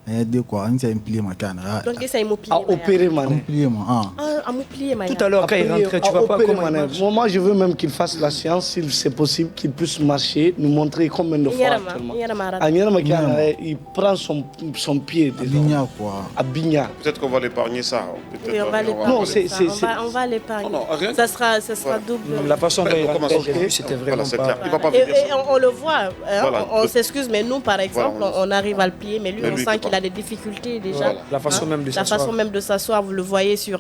de quoi on s'est impliqué ma canne donc ça il a opéré man tout à l'heure quand il rentre tu vas pas comment moi je veux même qu'il fasse la science s'il c'est possible qu'il puisse marcher nous montrer combien de fois actuellement il prend son pied Bigna quoi à Bigna peut-être qu'on va l'épargner ça non c'est on va l'épargner ça sera double la façon dont il rentre c'était vraiment pas et on le voit on s'excuse mais nous par exemple on arrive à le plier mais lui on sent qu'il a des difficultés déjà. La façon même de s'asseoir. La façon même de s'asseoir, vous le voyez sur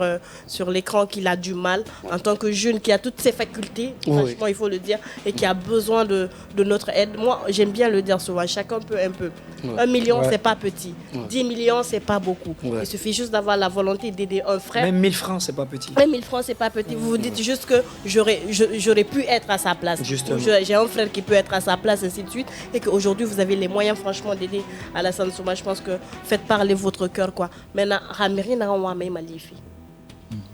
sur l'écran qu'il a du mal en tant que jeune qui a toutes ses facultés, franchement il faut le dire, et qui a besoin de notre aide. Moi j'aime bien le dire souvent, chacun peut un peu. 1 million c'est pas petit, 10 millions c'est pas beaucoup. Il suffit juste d'avoir la volonté d'aider un frère. Même 1000 francs c'est pas petit. Même 1000 francs c'est pas petit. Vous vous dites juste que j'aurais pu être à sa place. J'ai un frère qui peut être à sa place, ainsi de suite, et qu'aujourd'hui vous avez les moyens franchement d'aider Alassane Souma. Je pense que faites parler votre cœur quoi. Maintenant Ramiri na wa mai malifi.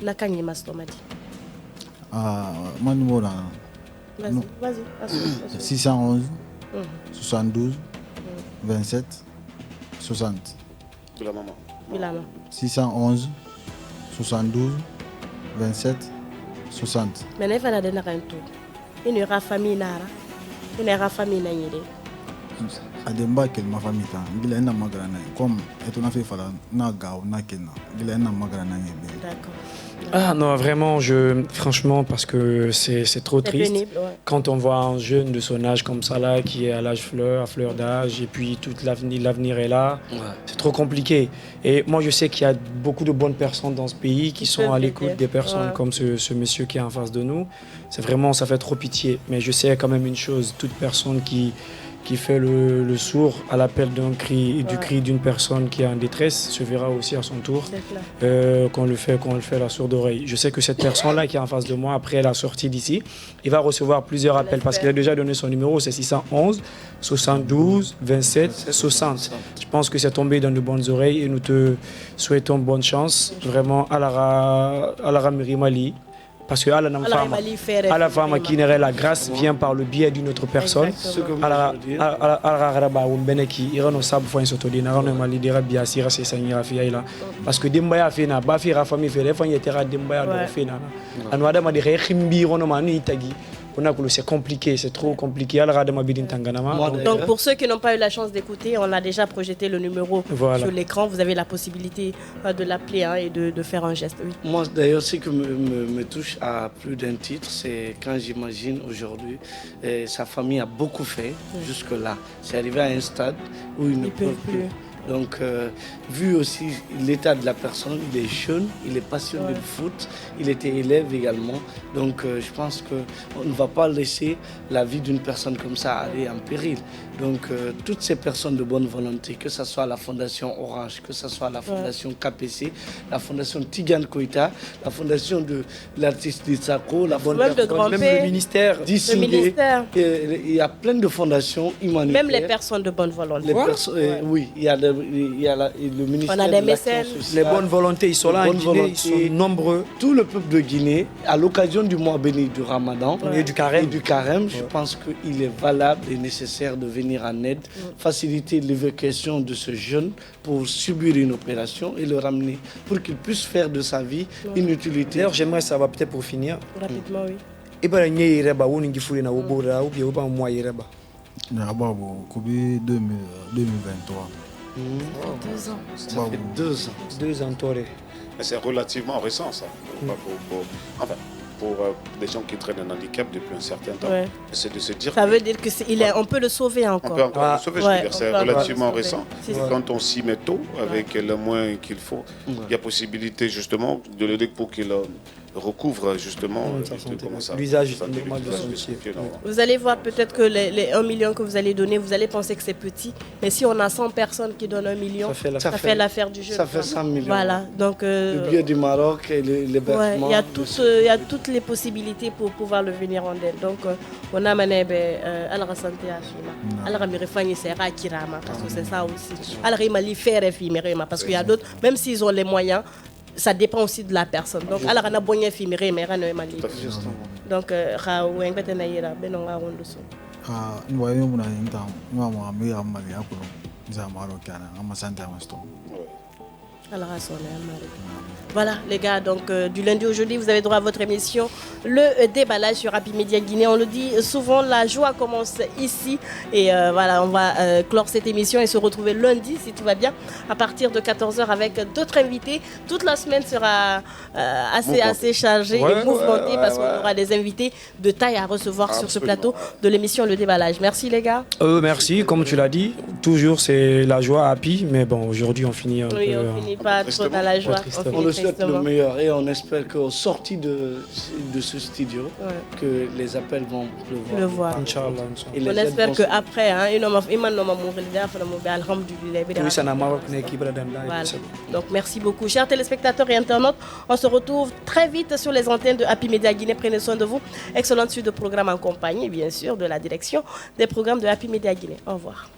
Na kanyi mastomadi. Mon numéro là. Vas-y. 611 72 27 60. De la maman. 611 72 27 60. Mais il va donner un tour. Il y aura famille nara. Il y aura famille nanyere. Ademba quel ma famille ta. Il est na magrana. Comme et on a fait fala na gao na kena. Il est na magrana. D'accord. Ah non, vraiment, franchement, parce que c'est trop triste. Pénible, quand on voit un jeune de son âge comme ça là, qui est à fleur d'âge, et puis tout l'avenir est là, c'est trop compliqué. Et moi, je sais qu'il y a beaucoup de bonnes personnes dans ce pays qui sont à l'écoute des personnes comme ce monsieur qui est en face de nous. C'est vraiment, ça fait trop pitié. Mais je sais quand même une chose, toute personne qui fait le sourd à l'appel du cri d'une personne qui est en détresse se verra aussi à son tour qu'on le fait la sourde oreille. Je sais que cette personne-là qui est en face de moi, après la sortie d'ici, il va recevoir plusieurs appels parce qu'il a déjà donné son numéro, c'est 611 72 27 60. Je pense que c'est tombé dans de bonnes oreilles et nous te souhaitons bonne chance. Vraiment, à la Ramiri Mali. Parce que à la femme qui n'est la grâce vient par le biais d'une autre personne. Parce que Dembaya fait na bafi la famille fait les Dembaya de fait na. Anwada ma de c'est compliqué, c'est trop compliqué. Donc pour ceux qui n'ont pas eu la chance d'écouter, on a déjà projeté le numéro sur l'écran. Vous avez la possibilité de l'appeler et de faire un geste. Oui. Moi d'ailleurs, ce qui me touche à plus d'un titre, c'est quand j'imagine aujourd'hui, sa famille a beaucoup fait jusque-là. C'est arrivé à un stade où il ne peut plus. Donc, vu aussi l'état de la personne, il est jeune, il est passionné de foot, il était élève également. Donc, je pense qu'on ne va pas laisser la vie d'une personne comme ça aller en péril. Donc, toutes ces personnes de bonne volonté, que ce soit la Fondation Orange, que ce soit la Fondation KPC, la Fondation Tigane Koïta, la Fondation de l'artiste d'Itsako, la Fondation, même le ministère. Il y a plein de fondations humanitaires. Même les personnes de bonne volonté. Oui, il y a le ministère. On a des mécènes. Les bonnes volontés, ils sont là en Guinée, ils sont nombreux. Tout le peuple de Guinée, à l'occasion du mois béni du Ramadan et du carême, je pense qu'il est valable et nécessaire de venir en aide, faciliter l'évacuation de ce jeune pour subir une opération et le ramener pour qu'il puisse faire de sa vie une utilité. D'ailleurs, j'aimerais savoir peut-être pour finir. Rapidement, oui. Et bien, il y a Kobe 2023. Ça fait 2 ans. C'est relativement récent ça. Pour des gens qui traînent un handicap depuis un certain temps, c'est de se dire. Ça veut dire qu'on peut le sauver encore. On peut encore le sauver, je veux dire, c'est relativement récent. Quand on s'y met tôt, avec les moyens qu'il faut, il y a possibilité justement de l'aider pour qu'il recouvre justement l'usage de son métier. Vous allez voir peut-être que les 1 million que vous allez donner, vous allez penser que c'est petit, mais si on a 100 personnes qui donnent 1 million, ça fait l'affaire du jeune. Ça fait 100 millions. Voilà, donc le billet du Maroc et l'hébergement. Il y a toutes les possibilités pour pouvoir le venir en aide. Donc on a manebe alors santé à Fima. Alors me refagner c'est Kirama parce que c'est ça aussi. Alors il m'a li faire parce qu'il y a d'autres, même s'ils ont les moyens, ça dépend aussi de la personne. Donc, alors, on a bon film, mais on a mal. Donc, on a peut-être naïra, ben on a un dessous. Nous voyons mon temps, nous avons un meilleur mari à Polo. Nous avons un canard, un santé à Maston. Voilà les gars, donc du lundi au jeudi vous avez droit à votre émission le déballage sur Happy Media Guinée. On le dit souvent, la joie commence ici et voilà, on va clore cette émission et se retrouver lundi si tout va bien à partir de 14h avec d'autres invités. Toute la semaine sera assez chargée et mouvementée parce qu'on aura des invités de taille à recevoir sur ce plateau de l'émission le déballage. Merci les gars. Merci, comme tu l'as dit, toujours c'est la joie Happy, mais bon aujourd'hui on finit un peu. pas trop dans la joie. On le souhaite le meilleur et on espère qu'au sorti de ce studio, que les appels vont pleuvoir. Inch'Allah. On espère qu'après, donc merci beaucoup. Chers téléspectateurs et internautes, on se retrouve très vite sur les antennes de Happy Media Guinée. Prenez soin de vous. Excellente suite de programme en compagnie, bien sûr, de la direction des programmes de Happy Media Guinée. Au revoir.